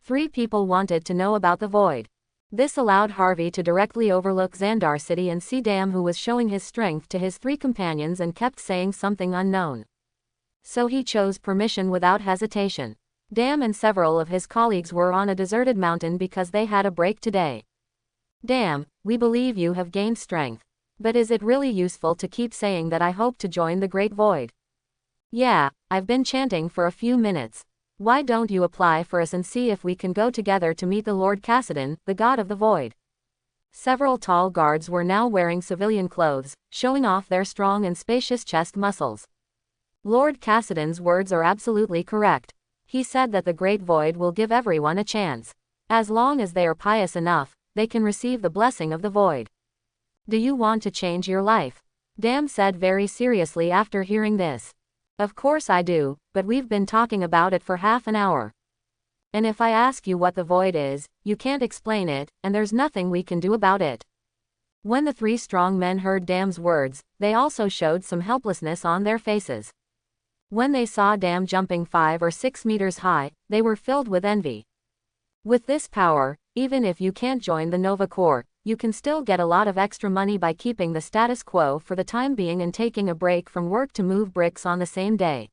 3 people wanted to know about the void. This allowed Harvey to directly overlook Xandar City and see Dam, who was showing his strength to his 3 companions and kept saying something unknown. So he chose permission without hesitation. Dam and several of his colleagues were on a deserted mountain because they had a break today. Dam, we believe you have gained strength. But is it really useful to keep saying that I hope to join the Great Void? Yeah, I've been chanting for a few minutes. Why don't you apply for us and see if we can go together to meet the Lord Cassidy, the god of the void? Several tall guards were now wearing civilian clothes, showing off their strong and spacious chest muscles. Lord Cassidy's words are absolutely correct. He said that the Great Void will give everyone a chance. As long as they are pious enough, they can receive the blessing of the void. Do you want to change your life? Dam said very seriously after hearing this. Of course I do, but we've been talking about it for half an hour. And if I ask you what the void is, you can't explain it, and there's nothing we can do about it. When the 3 strong men heard Dam's words, they also showed some helplessness on their faces. When they saw Dam jumping 5 or 6 meters high, they were filled with envy. With this power, even if you can't join the Nova Corps, you can still get a lot of extra money by keeping the status quo for the time being and taking a break from work to move bricks on the same day.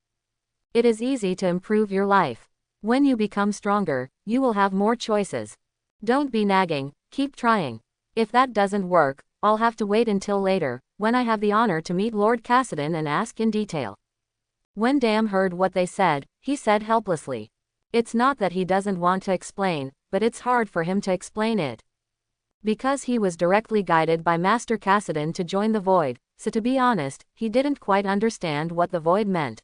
It is easy to improve your life. When you become stronger, you will have more choices. Don't be nagging, keep trying. If that doesn't work, I'll have to wait until later, when I have the honor to meet Lord Cassidy and ask in detail. When Dam heard what they said, he said helplessly. It's not that he doesn't want to explain, but it's hard for him to explain it. Because he was directly guided by Master Cassidy to join the void, so to be honest, he didn't quite understand what the void meant.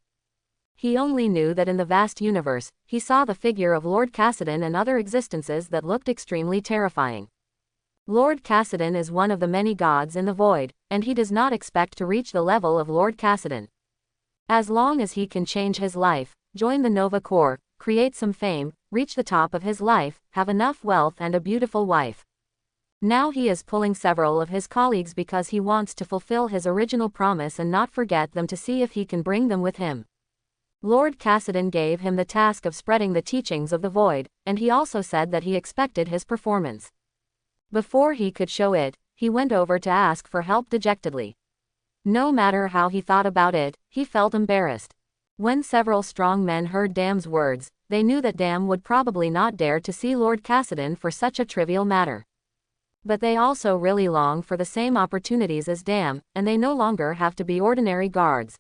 He only knew that in the vast universe, he saw the figure of Lord Cassidy and other existences that looked extremely terrifying. Lord Cassidy is one of the many gods in the void, and he does not expect to reach the level of Lord Cassidy. As long as he can change his life, join the Nova Corps, create some fame, reach the top of his life, have enough wealth and a beautiful wife. Now he is pulling several of his colleagues because he wants to fulfill his original promise and not forget them to see if he can bring them with him. Lord Cassidy gave him the task of spreading the teachings of the void, and he also said that he expected his performance. Before he could show it, he went over to ask for help dejectedly. No matter how he thought about it, he felt embarrassed. When several strong men heard Dam's words, they knew that Dam would probably not dare to see Lord Cassidy for such a trivial matter. But they also really long for the same opportunities as Dam, and they no longer have to be ordinary guards.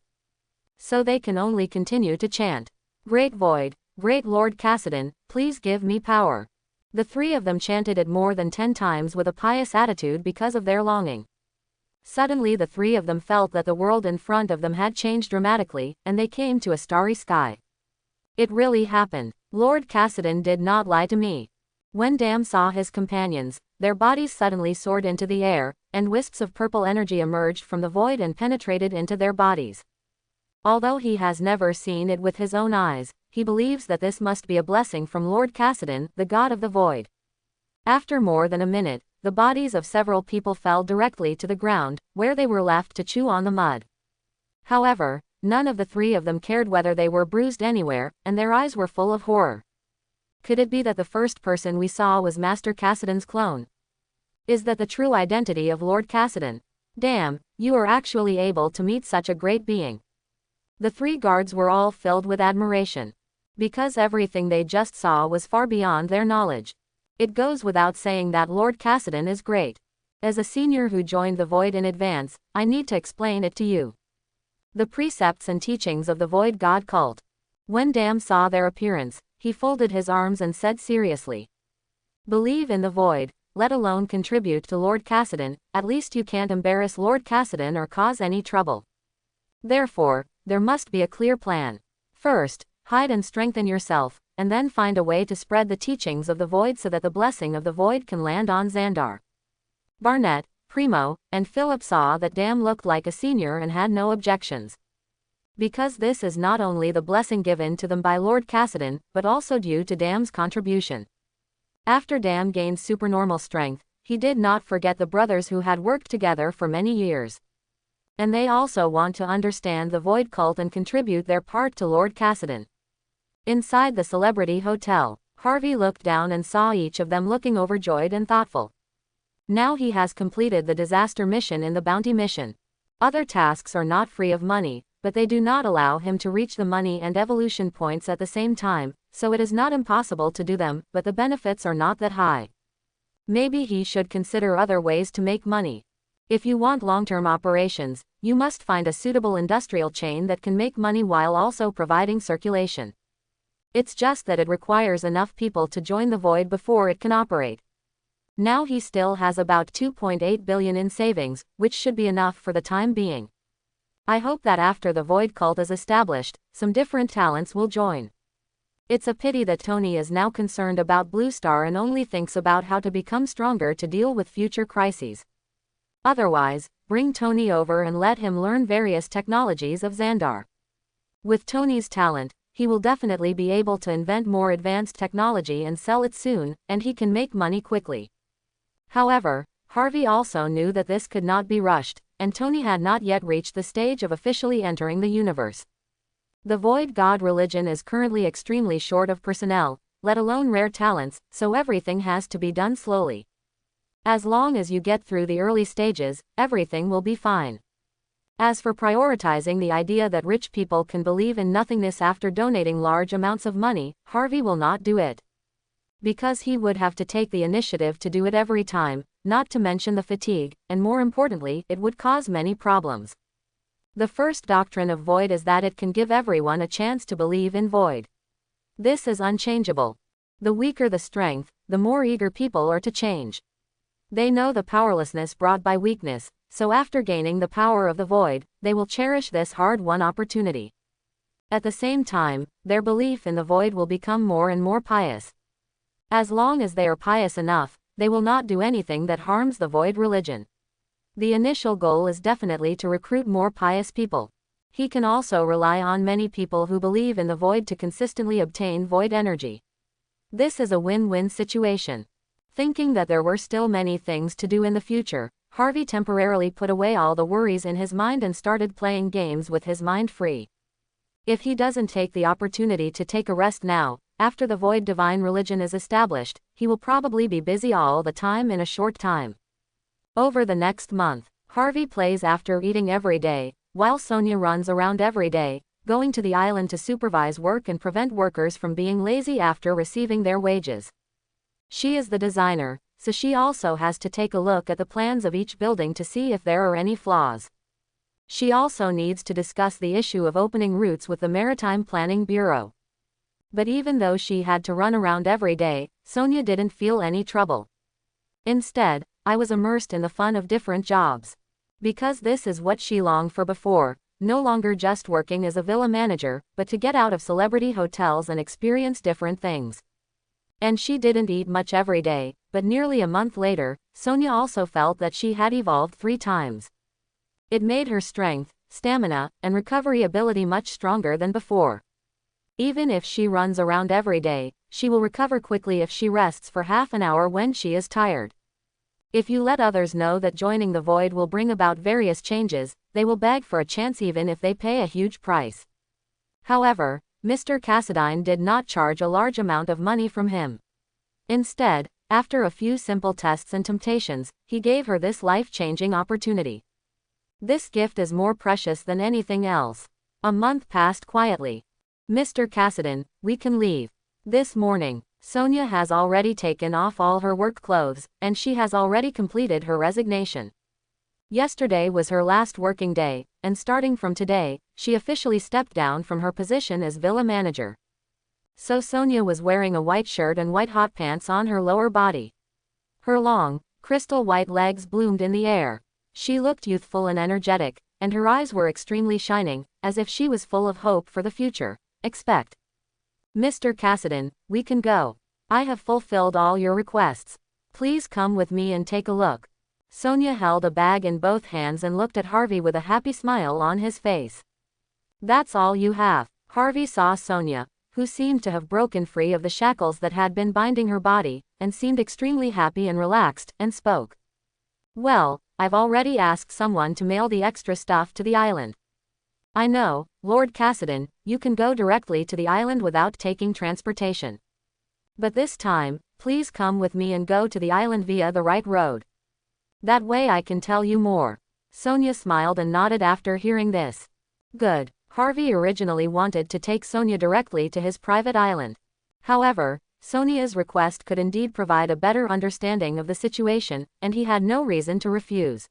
So they can only continue to chant, "Great Void, Great Lord Cassidy, please give me power." The 3 of them chanted it more than 10 times with a pious attitude because of their longing. Suddenly the 3 of them felt that the world in front of them had changed dramatically, and they came to a starry sky. It really happened. Lord Cassidy did not lie to me. When Dam saw his companions, their bodies suddenly soared into the air, and wisps of purple energy emerged from the void and penetrated into their bodies. Although he has never seen it with his own eyes, he believes that this must be a blessing from Lord Cassidy, the god of the void. After more than a minute, the bodies of several people fell directly to the ground, where they were left to chew on the mud. However, none of the 3 of them cared whether they were bruised anywhere, and their eyes were full of horror. Could it be that the first person we saw was Master Cassidy's clone? Is that the true identity of Lord Cassidy? Damn, you are actually able to meet such a great being. The 3 guards were all filled with admiration. Because everything they just saw was far beyond their knowledge. It goes without saying that Lord Cassidan is great. As a senior who joined the Void in advance, I need to explain it to you. The precepts and teachings of the Void God cult. When Dam saw their appearance, he folded his arms and said seriously, "Believe in the Void, let alone contribute to Lord Cassidan, at least you can't embarrass Lord Cassidan or cause any trouble. Therefore, there must be a clear plan. First, hide and strengthen yourself, and then find a way to spread the teachings of the Void so that the blessing of the Void can land on Xandar." Barnett, Primo, and Philip saw that Dam looked like a senior and had no objections. Because this is not only the blessing given to them by Lord Cassidan, but also due to Dam's contribution. After Dam gained supernormal strength, he did not forget the brothers who had worked together for many years. And they also want to understand the Void cult and contribute their part to Lord Cassidan. Inside the Celebrity Hotel, Harvey looked down and saw each of them looking overjoyed and thoughtful. Now he has completed the disaster mission in the bounty mission. Other tasks are not free of money, but they do not allow him to reach the money and evolution points at the same time, so it is not impossible to do them, but the benefits are not that high. Maybe he should consider other ways to make money. If you want long-term operations, you must find a suitable industrial chain that can make money while also providing circulation. It's just that it requires enough people to join the Void before it can operate. Now he still has about 2.8 billion in savings, which should be enough for the time being. I hope that after the Void cult is established, some different talents will join. It's a pity that Tony is now concerned about Blue Star and only thinks about how to become stronger to deal with future crises. Otherwise, bring Tony over and let him learn various technologies of Xandar. With Tony's talent, he will definitely be able to invent more advanced technology and sell it soon, and he can make money quickly. However, Harvey also knew that this could not be rushed, and Tony had not yet reached the stage of officially entering the universe. The Void God religion is currently extremely short of personnel, let alone rare talents, so everything has to be done slowly. As long as you get through the early stages, everything will be fine. As for prioritizing the idea that rich people can believe in nothingness after donating large amounts of money, Harvey will not do it. Because he would have to take the initiative to do it every time, not to mention the fatigue, and more importantly, it would cause many problems. The first doctrine of Void is that it can give everyone a chance to believe in Void. This is unchangeable. The weaker the strength, the more eager people are to change. They know the powerlessness brought by weakness, so after gaining the power of the Void, they will cherish this hard-won opportunity. At the same time, their belief in the Void will become more and more pious. As long as they are pious enough, they will not do anything that harms the Void religion. The initial goal is definitely to recruit more pious people. He can also rely on many people who believe in the Void to consistently obtain Void energy. This is a win-win situation. Thinking that there were still many things to do in the future, Harvey temporarily put away all the worries in his mind and started playing games with his mind free. If he doesn't take the opportunity to take a rest now, after the Void divine religion is established, he will probably be busy all the time in a short time. Over the next month, Harvey plays after eating every day, while Sonia runs around every day, going to the island to supervise work and prevent workers from being lazy after receiving their wages. She is the designer, so she also has to take a look at the plans of each building to see if there are any flaws. She also needs to discuss the issue of opening routes with the Maritime Planning Bureau. But even though she had to run around every day, Sonia didn't feel any trouble. Instead, I was immersed in the fun of different jobs. Because this is what she longed for before, no longer just working as a villa manager, but to get out of celebrity hotels and experience different things. And she didn't eat much every day, but nearly a month later, Sonia also felt that she had evolved 3 times. It made her strength, stamina, and recovery ability much stronger than before. Even if she runs around every day, she will recover quickly if she rests for half an hour when she is tired. If you let others know that joining the Void will bring about various changes, they will beg for a chance even if they pay a huge price. However, Mr. Cassidy did not charge a large amount of money from him. Instead, after a few simple tests and temptations, he gave her this life-changing opportunity. This gift is more precious than anything else. A month passed quietly. Mr. Cassidy, we can leave. This morning, Sonia has already taken off all her work clothes, and she has already completed her resignation. Yesterday was her last working day, and starting from today, she officially stepped down from her position as villa manager. So Sonia was wearing a white shirt and white hot pants on her lower body. Her long, crystal white legs bloomed in the air. She looked youthful and energetic, and her eyes were extremely shining, as if she was full of hope for the future. Expect. Mr. Cassidy, we can go. I have fulfilled all your requests. Please come with me and take a look. Sonia held a bag in both hands and looked at Harvey with a happy smile on his face. That's all you have. Harvey saw Sonia, who seemed to have broken free of the shackles that had been binding her body, and seemed extremely happy and relaxed, and spoke. Well, I've already asked someone to mail the extra stuff to the island. I know, Lord Cassidy, you can go directly to the island without taking transportation. But this time, please come with me and go to the island via the right road. That way I can tell you more. Sonia smiled and nodded after hearing this. Good. Harvey originally wanted to take Sonia directly to his private island. However, Sonia's request could indeed provide a better understanding of the situation, and he had no reason to refuse.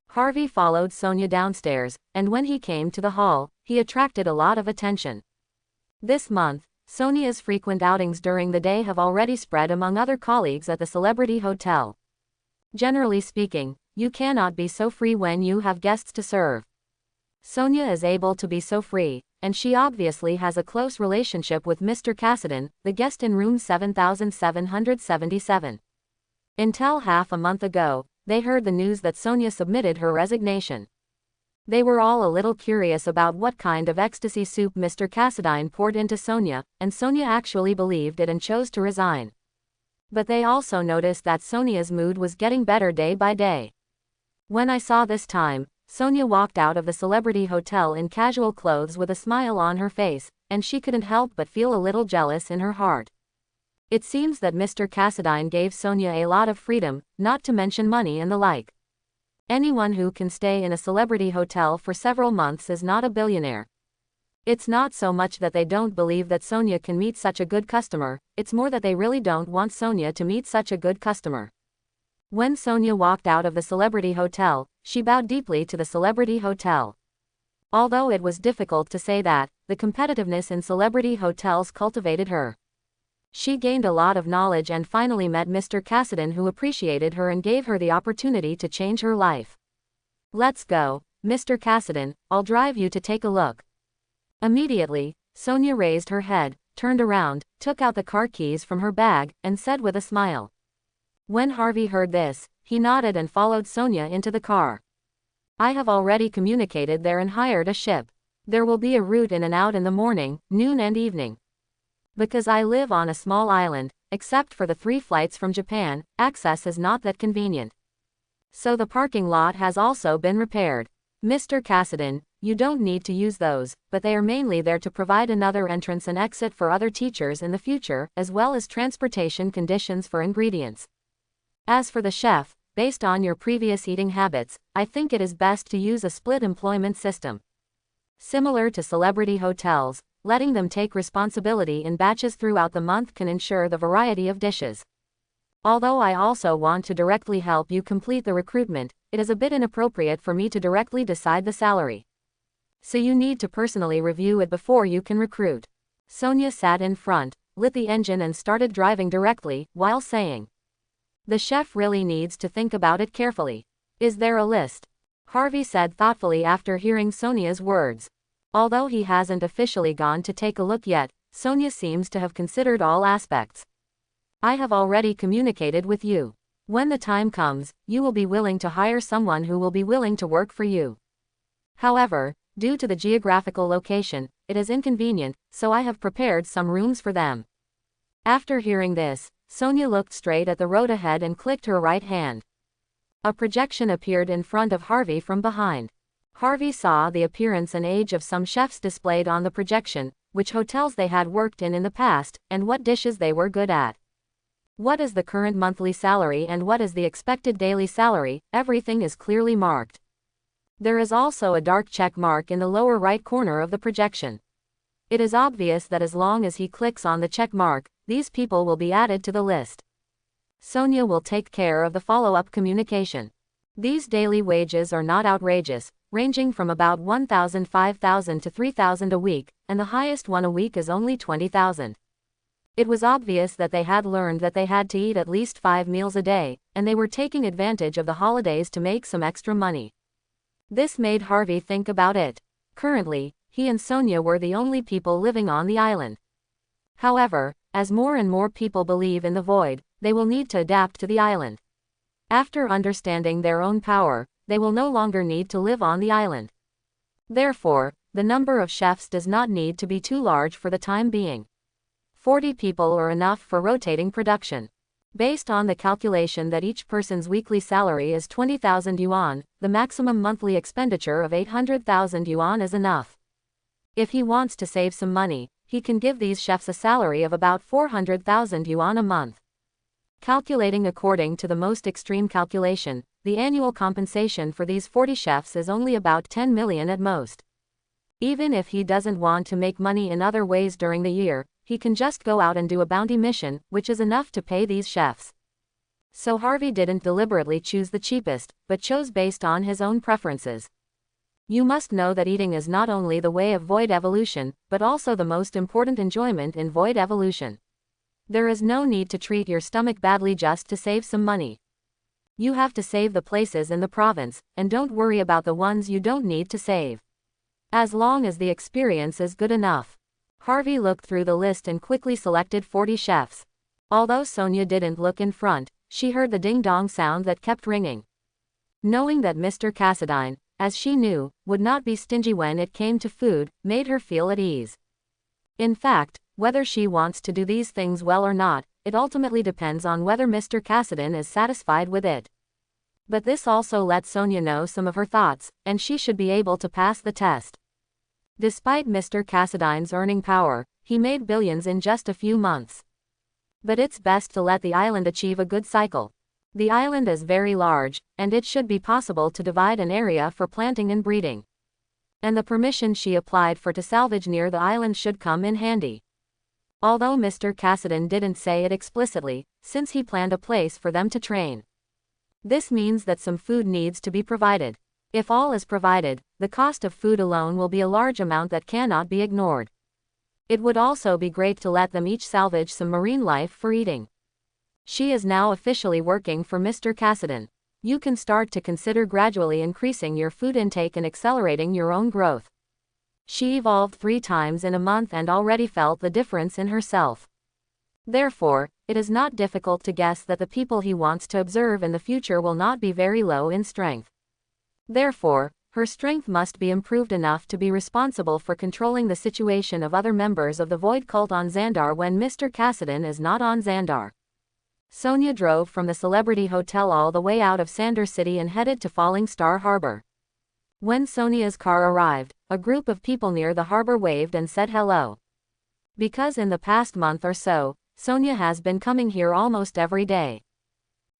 Harvey followed Sonia downstairs, and when he came to the hall, he attracted a lot of attention. This month, Sonia's frequent outings during the day have already spread among other colleagues at the Celebrity Hotel. Generally speaking, you cannot be so free when you have guests to serve. Sonia is able to be so free, and she obviously has a close relationship with Mr. Cassidy, the guest in room 7777. Until half a month ago, they heard the news that Sonia submitted her resignation. They were all a little curious about what kind of ecstasy soup Mr. Cassidy poured into Sonia, and Sonia actually believed it and chose to resign. But they also noticed that Sonia's mood was getting better day by day. When I saw this time, Sonia walked out of the Celebrity Hotel in casual clothes with a smile on her face, and she couldn't help but feel a little jealous in her heart. It seems that Mr. Cassidy gave Sonia a lot of freedom, not to mention money and the like. Anyone who can stay in a celebrity hotel for several months is not a billionaire. It's not so much that they don't believe that Sonia can meet such a good customer, it's more that they really don't want Sonia to meet such a good customer. When Sonia walked out of the Celebrity Hotel, she bowed deeply to the Celebrity Hotel. Although it was difficult to say that, the competitiveness in celebrity hotels cultivated her. She gained a lot of knowledge and finally met Mr. Cassidy, who appreciated her and gave her the opportunity to change her life. Let's go, Mr. Cassidy, I'll drive you to take a look. Immediately, Sonia raised her head, turned around, took out the car keys from her bag, and said with a smile. When Harvey heard this, he nodded and followed Sonia into the car. I have already communicated there and hired a ship. There will be a route in and out in the morning, noon and evening. Because I live on a small island, except for the 3 flights from Japan, access is not that convenient. So the parking lot has also been repaired. Mr. Cassidy, you don't need to use those, but they are mainly there to provide another entrance and exit for other teachers in the future, as well as transportation conditions for ingredients. As for the chef, based on your previous eating habits, I think it is best to use a split employment system. Similar to celebrity hotels, letting them take responsibility in batches throughout the month can ensure the variety of dishes. Although I also want to directly help you complete the recruitment, it is a bit inappropriate for me to directly decide the salary. So you need to personally review it before you can recruit. Sonia sat in front, lit the engine and started driving directly, while saying, the chef really needs to think about it carefully. Is there a list? Harvey said thoughtfully after hearing Sonia's words. Although he hasn't officially gone to take a look yet, Sonia seems to have considered all aspects. I have already communicated with you. When the time comes, you will be willing to hire someone who will be willing to work for you. However, due to the geographical location, it is inconvenient, so I have prepared some rooms for them. After hearing this, Sonia looked straight at the road ahead and clicked her right hand. A projection appeared in front of Harvey from behind. Harvey saw the appearance and age of some chefs displayed on the projection, which hotels they had worked in the past, and what dishes they were good at. What is the current monthly salary and what is the expected daily salary, everything is clearly marked. There is also a dark check mark in the lower right corner of the projection. It is obvious that as long as he clicks on the check mark, these people will be added to the list. Sonia will take care of the follow-up communication. These daily wages are not outrageous, ranging from about 1,000, 5,000 to 3,000 a week, and the highest one a week is only 20,000. It was obvious that they had learned that they had to eat at least 5 meals a day, and they were taking advantage of the holidays to make some extra money. This made Harvey think about it. Currently, he and Sonia were the only people living on the island. However, as more and more people believe in the void, they will need to adapt to the island. After understanding their own power, they will no longer need to live on the island. Therefore, the number of chefs does not need to be too large for the time being. 40 people are enough for rotating production. Based on the calculation that each person's weekly salary is 20,000 yuan, the maximum monthly expenditure of 800,000 yuan is enough. If he wants to save some money, he can give these chefs a salary of about 400,000 yuan a month. Calculating according to the most extreme calculation, the annual compensation for these 40 chefs is only about 10 million at most. Even if he doesn't want to make money in other ways during the year, he can just go out and do a bounty mission, which is enough to pay these chefs. So Harvey didn't deliberately choose the cheapest, but chose based on his own preferences. You must know that eating is not only the way of void evolution, but also the most important enjoyment in void evolution. There is no need to treat your stomach badly just to save some money. You have to save the places in the province, and don't worry about the ones you don't need to save. As long as the experience is good enough. Harvey looked through the list and quickly selected 40 chefs. Although Sonia didn't look in front, she heard the ding-dong sound that kept ringing. Knowing that Mr. Cassadine, as she knew, would not be stingy when it came to food, made her feel at ease. In fact, whether she wants to do these things well or not, it ultimately depends on whether Mr. Cassadine is satisfied with it. But this also lets Sonia know some of her thoughts, and she should be able to pass the test. Despite Mr. Cassadine's earning power, he made billions in just a few months. But it's best to let the island achieve a good cycle. The island is very large, and it should be possible to divide an area for planting and breeding. And the permission she applied for to salvage near the island should come in handy. Although Mr. Cassadine didn't say it explicitly, since he planned a place for them to train. This means that some food needs to be provided. If all is provided, the cost of food alone will be a large amount that cannot be ignored. It would also be great to let them each salvage some marine life for eating. She is now officially working for Mr. Cassadine. You can start to consider gradually increasing your food intake and accelerating your own growth. She evolved 3 times in a month and already felt the difference in herself. Therefore, it is not difficult to guess that the people he wants to observe in the future will not be very low in strength. Therefore, her strength must be improved enough to be responsible for controlling the situation of other members of the Void Cult on Xandar when Mr. Cassadine is not on Xandar. Sonia drove from the Celebrity Hotel all the way out of Sandar City and headed to Falling Star Harbor. When Sonia's car arrived, a group of people near the harbor waved and said hello. Because in the past month or so, Sonia has been coming here almost every day.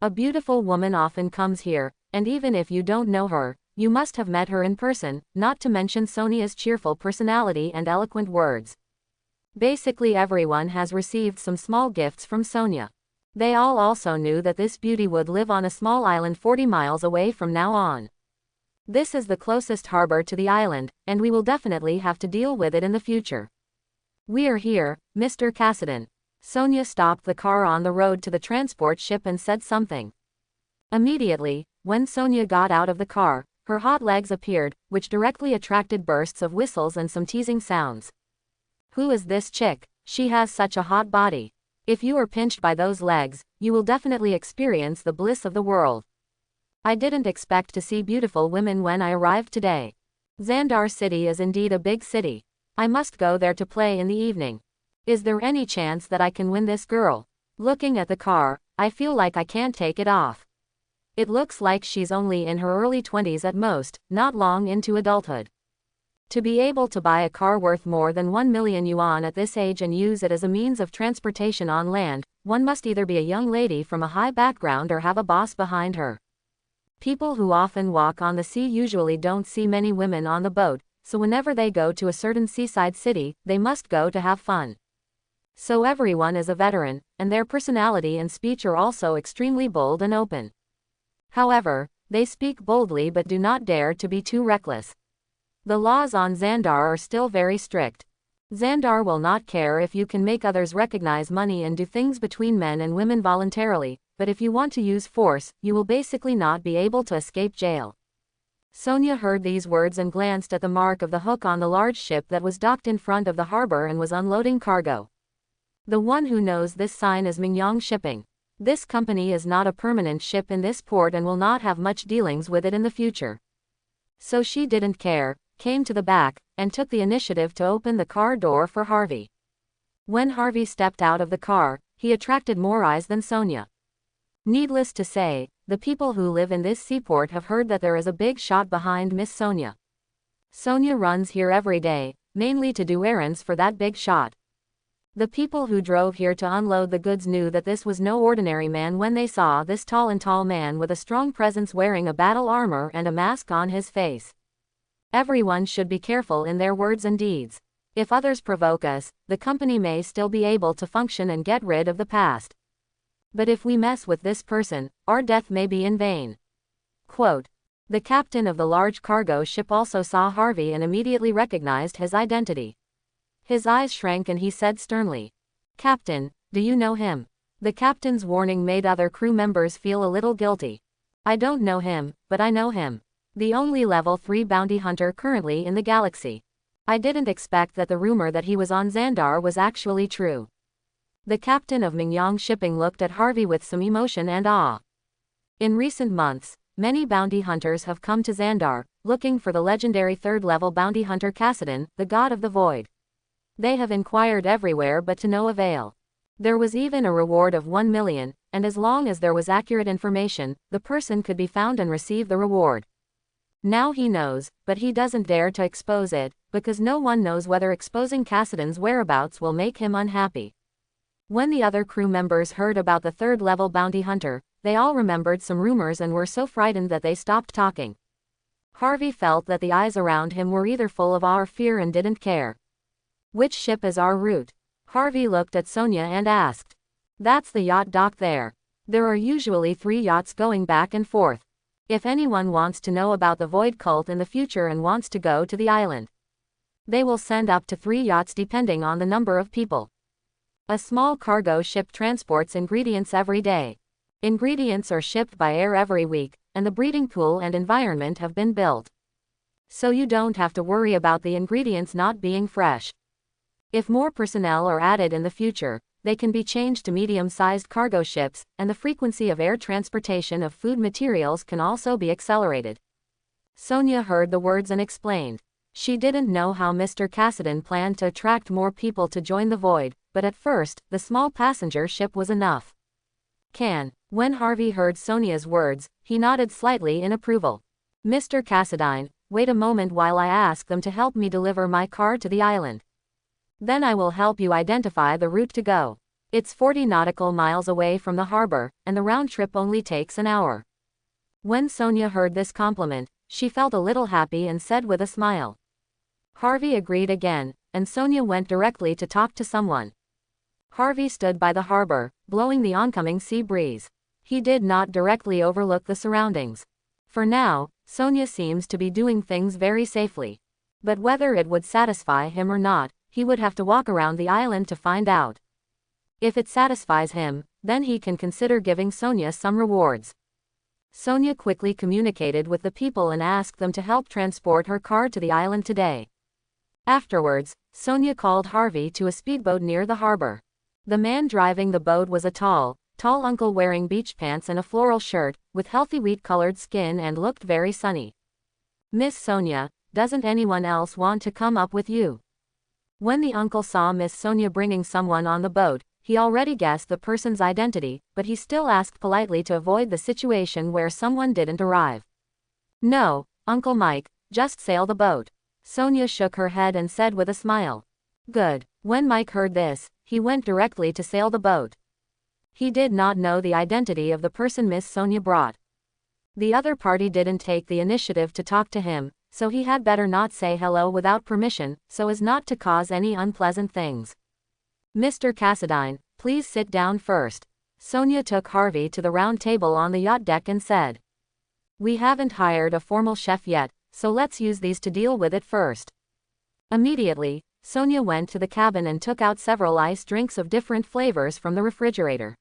A beautiful woman often comes here, and even if you don't know her, you must have met her in person, not to mention Sonia's cheerful personality and eloquent words. Basically everyone has received some small gifts from Sonia. They all also knew that this beauty would live on a small island 40 miles away from now on. This is the closest harbor to the island, and we will definitely have to deal with it in the future. We are here, Mr. Cassadine. Sonia stopped the car on the road to the transport ship and said something. Immediately, when Sonia got out of the car, her hot legs appeared, which directly attracted bursts of whistles and some teasing sounds. Who is this chick? She has such a hot body. If you are pinched by those legs, you will definitely experience the bliss of the world. I didn't expect to see beautiful women when I arrived today. Xandar City is indeed a big city. I must go there to play in the evening. Is there any chance that I can win this girl? Looking at the car, I feel like I can't take it off. It looks like she's only in her early 20s at most, not long into adulthood. To be able to buy a car worth more than 1 million yuan at this age and use it as a means of transportation on land, one must either be a young lady from a high background or have a boss behind her. People who often walk on the sea usually don't see many women on the boat, so whenever they go to a certain seaside city, they must go to have fun. So everyone is a veteran, and their personality and speech are also extremely bold and open. However, they speak boldly but do not dare to be too reckless. The laws on Xandar are still very strict. Xandar will not care if you can make others recognize money and do things between men and women voluntarily, but if you want to use force, you will basically not be able to escape jail. Sonia heard these words and glanced at the mark of the hook on the large ship that was docked in front of the harbor and was unloading cargo. The one who knows this sign is Mingyang Shipping. This company is not a permanent ship in this port and will not have much dealings with it in the future. So she didn't care, came to the back, and took the initiative to open the car door for Harvey. When Harvey stepped out of the car, he attracted more eyes than Sonia. Needless to say, the people who live in this seaport have heard that there is a big shot behind Miss Sonia. Sonia runs here every day, mainly to do errands for that big shot. The people who drove here to unload the goods knew that this was no ordinary man when they saw this tall man with a strong presence wearing a battle armor and a mask on his face. Everyone should be careful in their words and deeds. If others provoke us, the company may still be able to function and get rid of the past. But if we mess with this person, our death may be in vain. Quote. The captain of the large cargo ship also saw Harvey and immediately recognized his identity. His eyes shrank and he said sternly, "Captain, do you know him?" The captain's warning made other crew members feel a little guilty. "I don't know him, but I know him. The only level 3 bounty hunter currently in the galaxy. I didn't expect that the rumor that he was on Xandar was actually true." The captain of Mingyang Shipping looked at Harvey with some emotion and awe. In recent months, many bounty hunters have come to Xandar, looking for the legendary third-level bounty hunter Kassadin, the god of the void. They have inquired everywhere but to no avail. There was even a reward of 1 million, and as long as there was accurate information, the person could be found and receive the reward. Now he knows, but he doesn't dare to expose it, because no one knows whether exposing Kassadin's whereabouts will make him unhappy. When the other crew members heard about the third-level bounty hunter, they all remembered some rumors and were so frightened that they stopped talking. Harvey felt that the eyes around him were either full of awe or fear and didn't care. "Which ship is our route?" Harvey looked at Sonia and asked. "That's the yacht dock there. There are usually 3 yachts going back and forth. If anyone wants to know about the Void Cult in the future and wants to go to the island, they will send up to 3 yachts depending on the number of people. A small cargo ship transports ingredients every day. Ingredients are shipped by air every week, and the breeding pool and environment have been built. So you don't have to worry about the ingredients not being fresh. If more personnel are added in the future, they can be changed to medium-sized cargo ships, and the frequency of air transportation of food materials can also be accelerated." Sonia heard the words and explained. She didn't know how Mr. Kassadin planned to attract more people to join the Void, but at first, the small passenger ship was enough. When Harvey heard Sonia's words, he nodded slightly in approval. "Mr. Kassadin, wait a moment while I ask them to help me deliver my car to the island. Then I will help you identify the route to go. It's 40 nautical miles away from the harbor, and the round trip only takes an hour." When Sonia heard this compliment, she felt a little happy and said with a smile. Harvey agreed again, and Sonia went directly to talk to someone. Harvey stood by the harbor, blowing the oncoming sea breeze. He did not directly overlook the surroundings. For now, Sonia seems to be doing things very safely. But whether it would satisfy him or not, he would have to walk around the island to find out. If it satisfies him, then he can consider giving Sonia some rewards. Sonia quickly communicated with the people and asked them to help transport her car to the island today. Afterwards, Sonia called Harvey to a speedboat near the harbor. The man driving the boat was a tall uncle wearing beach pants and a floral shirt, with healthy wheat-colored skin and looked very sunny. "Miss Sonia, doesn't anyone else want to come up with you?" When the uncle saw Miss Sonia bringing someone on the boat, he already guessed the person's identity, but he still asked politely to avoid the situation where someone didn't arrive. "No, Uncle Mike, just sail the boat." Sonia shook her head and said with a smile. "Good." When Mike heard this, he went directly to sail the boat. He did not know the identity of the person Miss Sonia brought. The other party didn't take the initiative to talk to him, so he had better not say hello without permission, so as not to cause any unpleasant things. Mr. Cassadine, please sit down first. Sonia took Harvey to the round table on the yacht deck and said, "We haven't hired a formal chef yet, so let's use these to deal with it first." Immediately, Sonia went to the cabin and took out several iced drinks of different flavors from the refrigerator.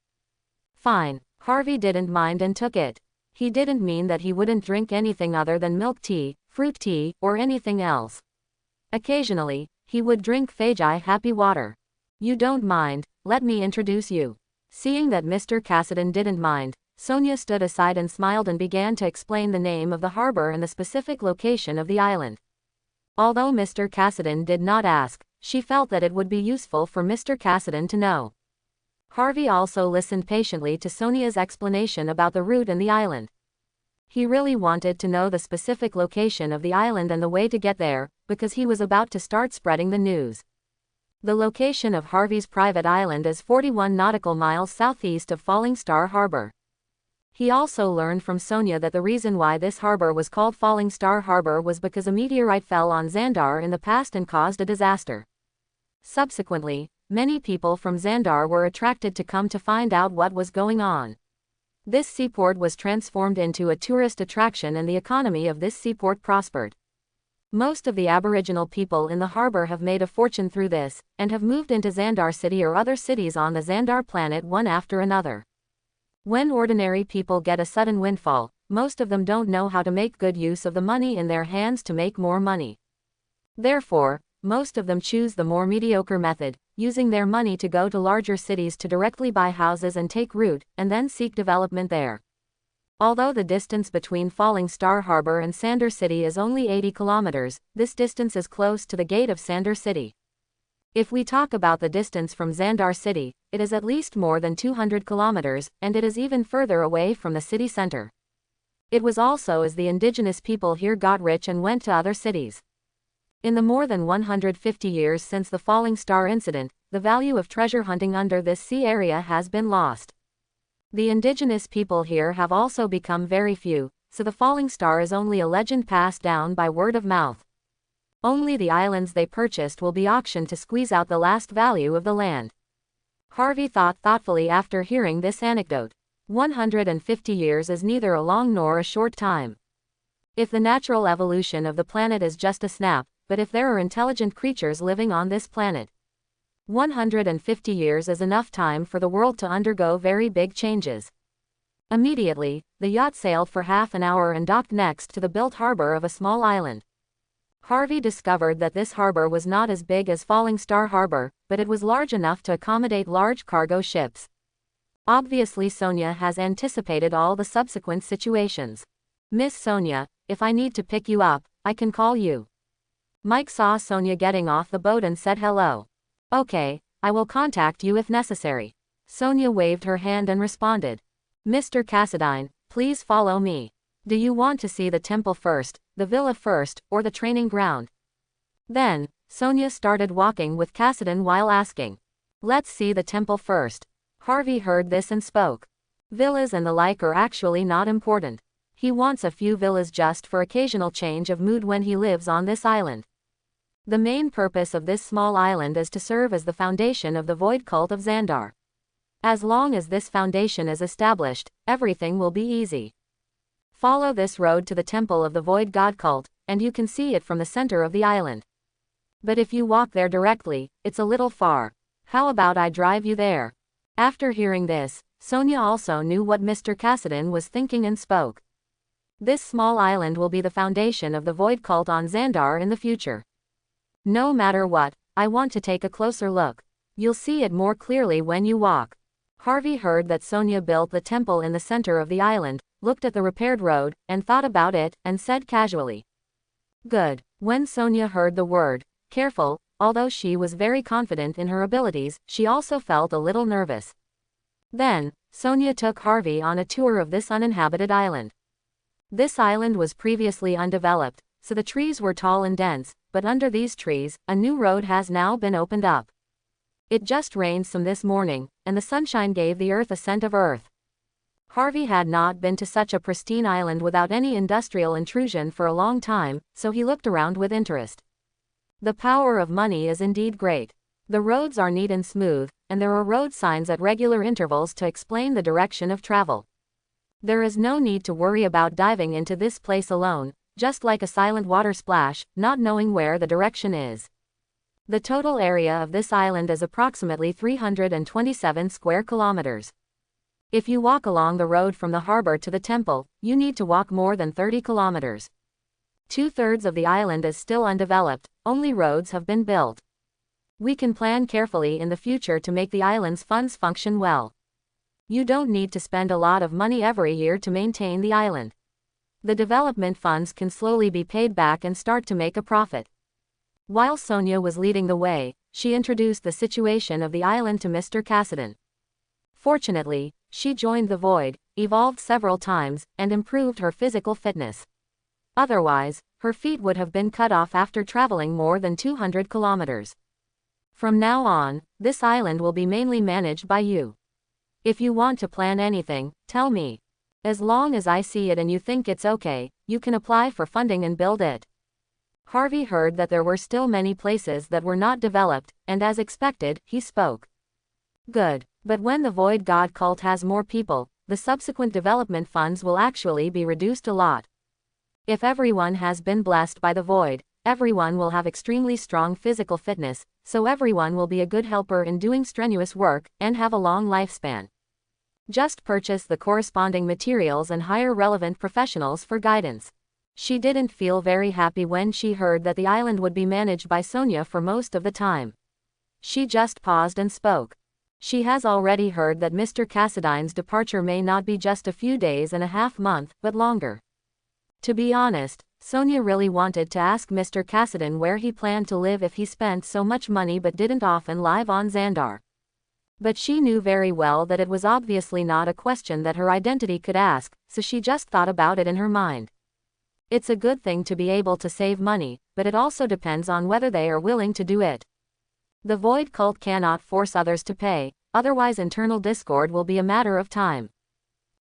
Fine. Harvey didn't mind and took it. He didn't mean that he wouldn't drink anything other than milk tea, fruit tea, or anything else. Occasionally, he would drink Fagi happy water. "You don't mind, let me introduce you." Seeing that Mr. Cassadine didn't mind, Sonia stood aside and smiled and began to explain the name of the harbor and the specific location of the island. Although Mr. Cassadine did not ask, she felt that it would be useful for Mr. Cassadine to know. Harvey also listened patiently to Sonia's explanation about the route and the island. He really wanted to know the specific location of the island and the way to get there, because he was about to start spreading the news. The location of Harvey's private island is 41 nautical miles southeast of Falling Star Harbor. He also learned from Sonia that the reason why this harbor was called Falling Star Harbor was because a meteorite fell on Xandar in the past and caused a disaster. Subsequently, many people from Xandar were attracted to come to find out what was going on. This seaport was transformed into a tourist attraction and the economy of this seaport prospered. Most of the Aboriginal people in the harbor have made a fortune through this, and have moved into Xandar City or other cities on the Xandar planet one after another. When ordinary people get a sudden windfall, most of them don't know how to make good use of the money in their hands to make more money. Therefore, most of them choose the more mediocre method, using their money to go to larger cities to directly buy houses and take root, and then seek development there. Although the distance between Falling Star Harbor and Xandar City is only 80 kilometers, this distance is close to the gate of Xandar City. If we talk about the distance from Xandar City, it is at least more than 200 kilometers, and it is even further away from the city center. It was also as the indigenous people here got rich and went to other cities. In the more than 150 years since the Falling Star incident, the value of treasure hunting under this sea area has been lost. The indigenous people here have also become very few, so the Falling Star is only a legend passed down by word of mouth. Only the islands they purchased will be auctioned to squeeze out the last value of the land. Harvey thought thoughtfully after hearing this anecdote. 150 years is neither a long nor a short time. If the natural evolution of the planet is just a snap, but if there are intelligent creatures living on this planet, 150 years is enough time for the world to undergo very big changes. Immediately, the yacht sailed for half an hour and docked next to the built harbor of a small island. Harvey discovered that this harbor was not as big as Falling Star Harbor, but it was large enough to accommodate large cargo ships. Obviously Sonia has anticipated all the subsequent situations. "Miss Sonia, if I need to pick you up, I can call you." Mike saw Sonia getting off the boat and said hello. "Okay, I will contact you if necessary." Sonia waved her hand and responded, "Mr. Cassadine, please follow me. Do you want to see the temple first, the villa first, or the training ground?" Then, Sonia started walking with Cassadine while asking, "Let's see the temple first." Harvey heard this and spoke. Villas and the like are actually not important. He wants a few villas just for occasional change of mood when he lives on this island. The main purpose of this small island is to serve as the foundation of the void cult of Xandar. As long as this foundation is established, everything will be easy. Follow this road to the temple of the void god cult, and you can see it from the center of the island. But if you walk there directly, it's a little far. How about I drive you there? After hearing this, Sonia also knew what Mr. Cassadine was thinking and spoke. This small island will be the foundation of the void cult on Xandar in the future. No matter what, I want to take a closer look. You'll see it more clearly when you walk. Harvey heard that Sonia built the temple in the center of the island, looked at the repaired road, and thought about it, and said casually, "Good." When Sonia heard the word careful, although she was very confident in her abilities, she also felt a little nervous. Then, Sonia took Harvey on a tour of this uninhabited island. This island was previously undeveloped, so the trees were tall and dense, but under these trees, a new road has now been opened up. It just rained some this morning, and the sunshine gave the earth a scent of earth. Harvey had not been to such a pristine island without any industrial intrusion for a long time, so he looked around with interest. The power of money is indeed great. The roads are neat and smooth, and there are road signs at regular intervals to explain the direction of travel. There is no need to worry about diving into this place alone, just like a silent water splash, not knowing where the direction is. The total area of this island is approximately 327 square kilometers. If you walk along the road from the harbor to the temple, you need to walk more than 30 kilometers. 2/3 of the island is still undeveloped, only roads have been built. We can plan carefully in the future to make the island's funds function well. You don't need to spend a lot of money every year to maintain the island. The development funds can slowly be paid back and start to make a profit. While Sonia was leading the way, she introduced the situation of the island to Mr. Cassidy. Fortunately, she joined the void, evolved several times, and improved her physical fitness. Otherwise, her feet would have been cut off after traveling more than 200 kilometers. From now on, this island will be mainly managed by you. If you want to plan anything, tell me. As long as I see it and you think it's okay, you can apply for funding and build it. Harvey heard that there were still many places that were not developed, and as expected, he spoke. Good. But when the Void God cult has more people, the subsequent development funds will actually be reduced a lot. If everyone has been blessed by the Void, everyone will have extremely strong physical fitness, so everyone will be a good helper in doing strenuous work, and have a long lifespan. Just purchase the corresponding materials and hire relevant professionals for guidance. She didn't feel very happy when she heard that the island would be managed by Sonia for most of the time. She just paused and spoke. She has already heard that Mr. Cassidy's departure may not be just a few days and a half month, but longer. To be honest, Sonia really wanted to ask Mr. Cassidy where he planned to live if he spent so much money but didn't often live on Xandar. But she knew very well that it was obviously not a question that her identity could ask, so she just thought about it in her mind. It's a good thing to be able to save money, but it also depends on whether they are willing to do it. The Void Cult cannot force others to pay, otherwise internal discord will be a matter of time.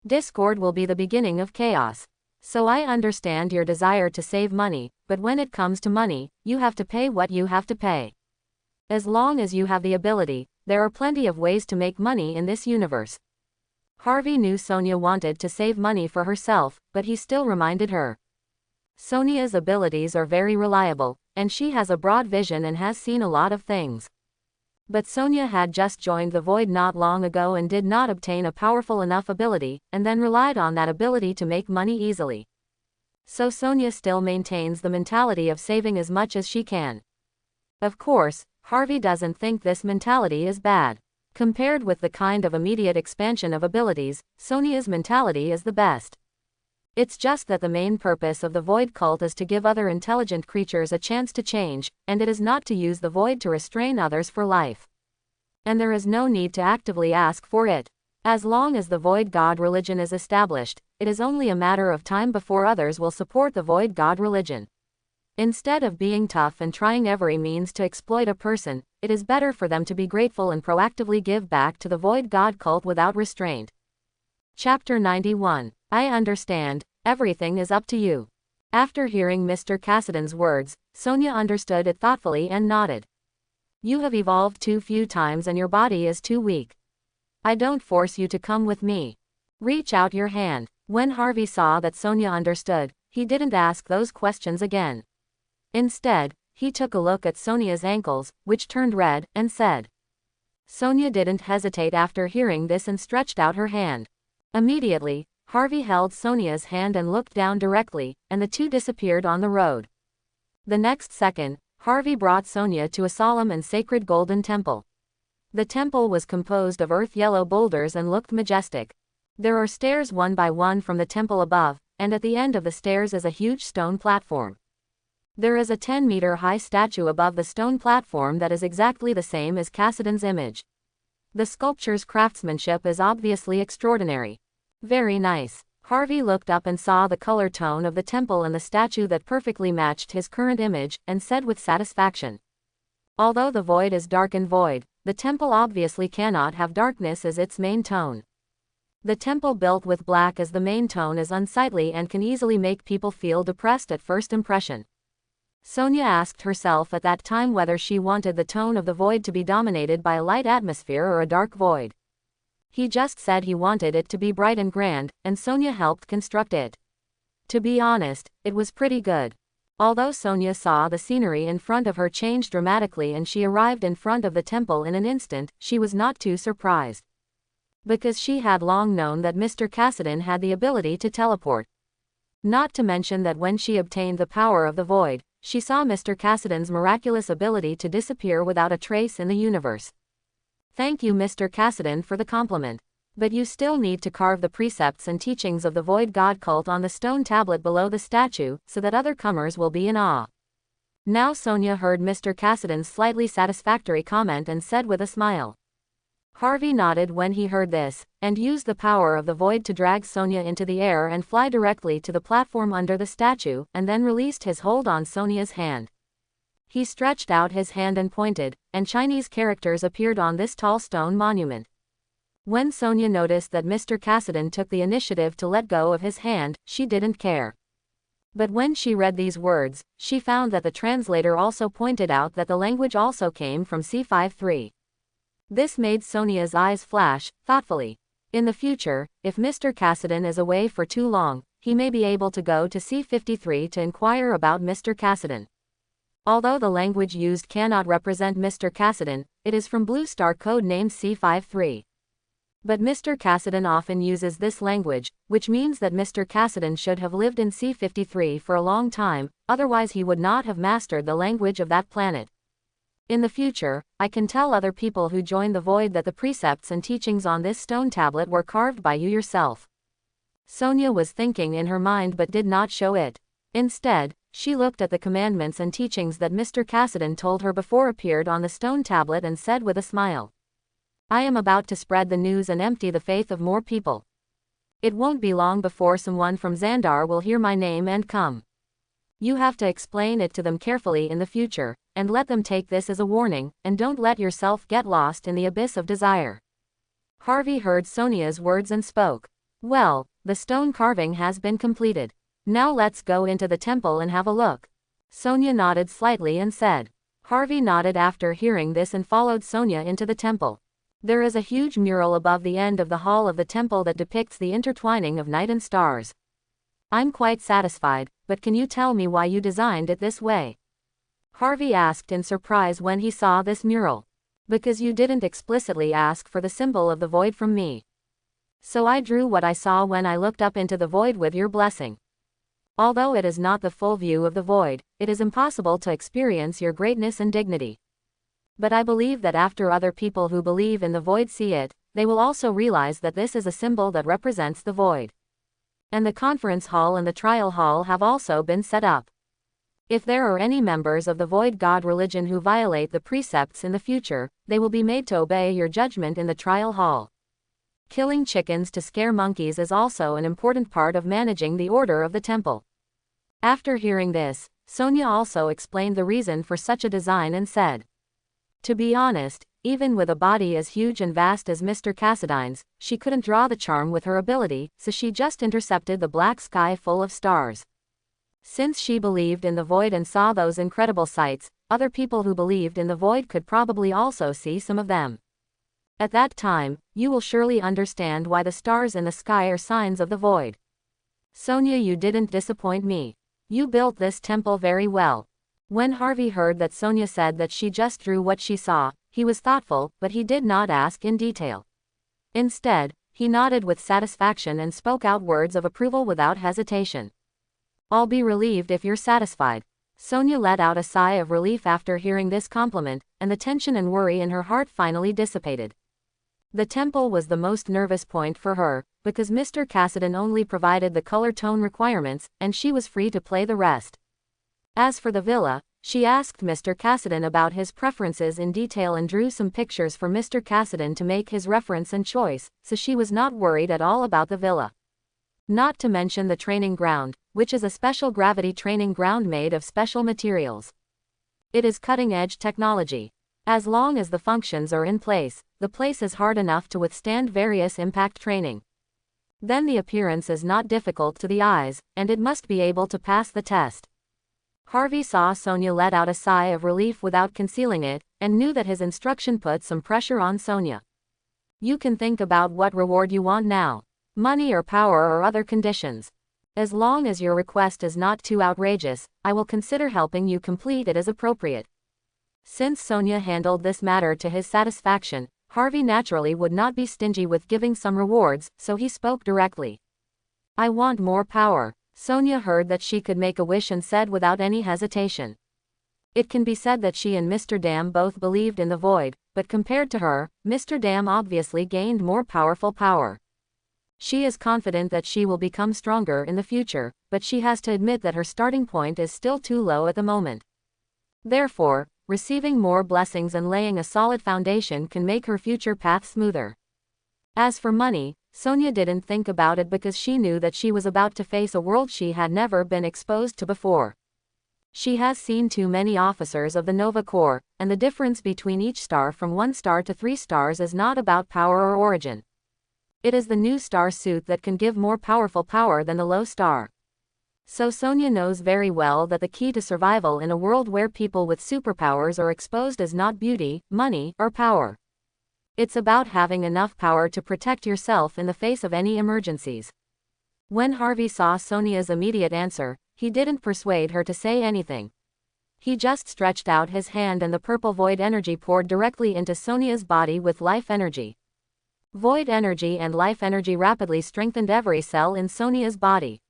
Discord will be the beginning of chaos. So I understand your desire to save money, but when it comes to money, you have to pay what you have to pay. As long as you have the ability, there are plenty of ways to make money in this universe. Harvey knew Sonia wanted to save money for herself, but he still reminded her. Sonia's abilities are very reliable, and she has a broad vision and has seen a lot of things. But Sonia had just joined the Void not long ago and did not obtain a powerful enough ability, and then relied on that ability to make money easily. So Sonia still maintains the mentality of saving as much as she can. Of course, Harvey doesn't think this mentality is bad. Compared with the kind of immediate expansion of abilities, Sonia's mentality is the best. It's just that the main purpose of the Void Cult is to give other intelligent creatures a chance to change, and it is not to use the Void to restrain others for life. And there is no need to actively ask for it. As long as the Void God religion is established, it is only a matter of time before others will support the Void God religion. Instead of being tough and trying every means to exploit a person, it is better for them to be grateful and proactively give back to the Void God cult without restraint. Chapter 91. I understand, everything is up to you. After hearing Mr. Cassidy's words, Sonia understood it thoughtfully and nodded. You have evolved too few times and your body is too weak. I don't force you to come with me. Reach out your hand. When Harvey saw that Sonia understood, he didn't ask those questions again. Instead, he took a look at Sonia's ankles, which turned red, and said. Sonia didn't hesitate after hearing this and stretched out her hand. Immediately, Harvey held Sonia's hand and looked down directly, and the two disappeared on the road. The next second, Harvey brought Sonia to a solemn and sacred golden temple. The temple was composed of earth-yellow boulders and looked majestic. There are stairs one by one from the temple above, and at the end of the stairs is a huge stone platform. There is a 10-meter-high statue above the stone platform that is exactly the same as Cassidy's image. The sculpture's craftsmanship is obviously extraordinary. Very nice. Harvey looked up and saw the color tone of the temple and the statue that perfectly matched his current image, and said with satisfaction. Although the void is dark and void, the temple obviously cannot have darkness as its main tone. The temple built with black as the main tone is unsightly and can easily make people feel depressed at first impression. Sonia asked herself at that time whether she wanted the tone of the void to be dominated by a light atmosphere or a dark void. He just said he wanted it to be bright and grand, and Sonia helped construct it. To be honest, it was pretty good. Although Sonia saw the scenery in front of her change dramatically and she arrived in front of the temple in an instant, she was not too surprised. Because she had long known that Mr. Cassidon had the ability to teleport. Not to mention that when she obtained the power of the void, she saw Mr. Cassidon's miraculous ability to disappear without a trace in the universe. Thank you, Mr. Cassidon, for the compliment. But you still need to carve the precepts and teachings of the Void God cult on the stone tablet below the statue, so that other comers will be in awe. Now Sonia heard Mr. Cassidon's slightly satisfactory comment and said with a smile. Harvey nodded when he heard this, and used the power of the void to drag Sonia into the air and fly directly to the platform under the statue, and then released his hold on Sonia's hand. He stretched out his hand and pointed, and Chinese characters appeared on this tall stone monument. When Sonia noticed that Mr. Cassidon took the initiative to let go of his hand, she didn't care. But when she read these words, she found that the translator also pointed out that the language also came from C53. This made Sonia's eyes flash, thoughtfully. In the future, if Mr. Cassidon is away for too long, he may be able to go to C53 to inquire about Mr. Cassidon. Although the language used cannot represent Mr. Cassidon, it is from Blue Star code named C53. But Mr. Cassidon often uses this language, which means that Mr. Cassidon should have lived in C53 for a long time, otherwise he would not have mastered the language of that planet. In the future, I can tell other people who join the void that the precepts and teachings on this stone tablet were carved by you yourself. Sonia was thinking in her mind but did not show it. Instead, she looked at the commandments and teachings that Mr. Cassidon told her before appeared on the stone tablet and said with a smile. I am about to spread the news and empty the faith of more people. It won't be long before someone from Xandar will hear my name and come. You have to explain it to them carefully in the future, and let them take this as a warning, and don't let yourself get lost in the abyss of desire. Harvey heard Sonia's words and spoke. Well, the stone carving has been completed. Now let's go into the temple and have a look. Sonia nodded slightly and said. Harvey nodded after hearing this and followed Sonia into the temple. There is a huge mural above the end of the hall of the temple that depicts the intertwining of night and stars. I'm quite satisfied, but can you tell me why you designed it this way? Harvey asked in surprise when he saw this mural. Because you didn't explicitly ask for the symbol of the void from me. So I drew what I saw when I looked up into the void with your blessing. Although it is not the full view of the void, it is impossible to experience your greatness and dignity. But I believe that after other people who believe in the void see it, they will also realize that this is a symbol that represents the void. And the conference hall and the trial hall have also been set up. If there are any members of the Void God religion who violate the precepts in the future, they will be made to obey your judgment in the trial hall. Killing chickens to scare monkeys is also an important part of managing the order of the temple. After hearing this, Sonia also explained the reason for such a design and said. To be honest, even with a body as huge and vast as Mr. Cassidon's, she couldn't draw the charm with her ability, so she just intercepted the black sky full of stars. Since she believed in the void and saw those incredible sights, other people who believed in the void could probably also see some of them. At that time, you will surely understand why the stars in the sky are signs of the void. Sonia, you didn't disappoint me. You built this temple very well. When Harvey heard that Sonia said that she just drew what she saw, he was thoughtful, but he did not ask in detail. Instead, he nodded with satisfaction and spoke out words of approval without hesitation. I'll be relieved if you're satisfied. Sonia let out a sigh of relief after hearing this compliment, and the tension and worry in her heart finally dissipated. The temple was the most nervous point for her, because Mr. Cassidon only provided the color tone requirements, and she was free to play the rest. As for the villa, she asked Mr. Cassidon about his preferences in detail and drew some pictures for Mr. Cassidon to make his reference and choice, so she was not worried at all about the villa. Not to mention the training ground, which is a special gravity training ground made of special materials. It is cutting-edge technology. As long as the functions are in place, the place is hard enough to withstand various impact training. Then the appearance is not difficult to the eyes, and it must be able to pass the test. Harvey saw Sonia let out a sigh of relief without concealing it, and knew that his instruction put some pressure on Sonia. You can think about what reward you want now. Money or power or other conditions. As long as your request is not too outrageous, I will consider helping you complete it as appropriate. Since Sonia handled this matter to his satisfaction, Harvey naturally would not be stingy with giving some rewards, so he spoke directly. I want more power. Sonia heard that she could make a wish and said without any hesitation. It can be said that she and Mr. Dam both believed in the void, but compared to her, Mr. Dam obviously gained more powerful power. She is confident that she will become stronger in the future, but she has to admit that her starting point is still too low at the moment. Therefore, receiving more blessings and laying a solid foundation can make her future path smoother. As for money, Sonia didn't think about it because she knew that she was about to face a world she had never been exposed to before. She has seen too many officers of the Nova Corps, and the difference between each star from 1 star to 3 stars is not about power or origin. It is the new star suit that can give more powerful power than the low star. So Sonia knows very well that the key to survival in a world where people with superpowers are exposed is not beauty, money, or power. It's about having enough power to protect yourself in the face of any emergencies. When Harvey saw Sonia's immediate answer, he didn't persuade her to say anything. He just stretched out his hand and the purple void energy poured directly into Sonia's body with life energy. Void energy and life energy rapidly strengthened every cell in Sonia's body.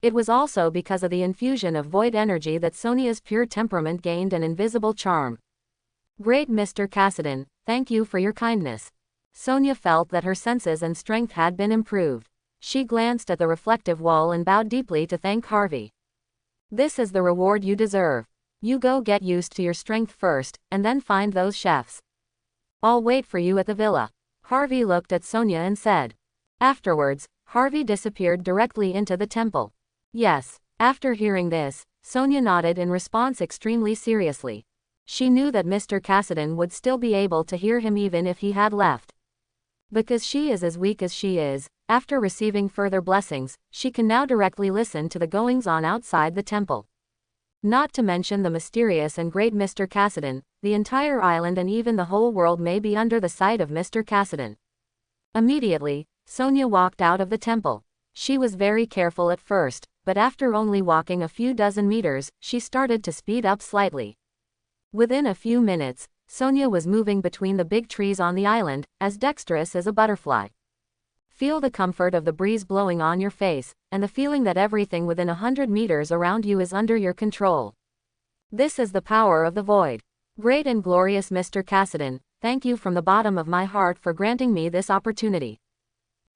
It was also because of the infusion of void energy that Sonia's pure temperament gained an invisible charm. Great Mr. Cassidy, thank you for your kindness. Sonia felt that her senses and strength had been improved. She glanced at the reflective wall and bowed deeply to thank Harvey. This is the reward you deserve. You go get used to your strength first, and then find those chefs. I'll wait for you at the villa. Harvey looked at Sonia and said. Afterwards, Harvey disappeared directly into the temple. Yes. After hearing this, Sonia nodded in response extremely seriously. She knew that Mr. Cassidy would still be able to hear him even if he had left. Because she is as weak as she is, after receiving further blessings, she can now directly listen to the goings-on outside the temple. Not to mention the mysterious and great Mr. Cassidy, the entire island and even the whole world may be under the sight of Mr. Cassidy. Immediately, Sonia walked out of the temple. She was very careful at first, but after only walking a few dozen meters, she started to speed up slightly. Within a few minutes, Sonia was moving between the big trees on the island, as dexterous as a butterfly. Feel the comfort of the breeze blowing on your face, and the feeling that everything within 100 meters around you is under your control. This is the power of the void. Great and glorious Mr. Cassidy, thank you from the bottom of my heart for granting me this opportunity.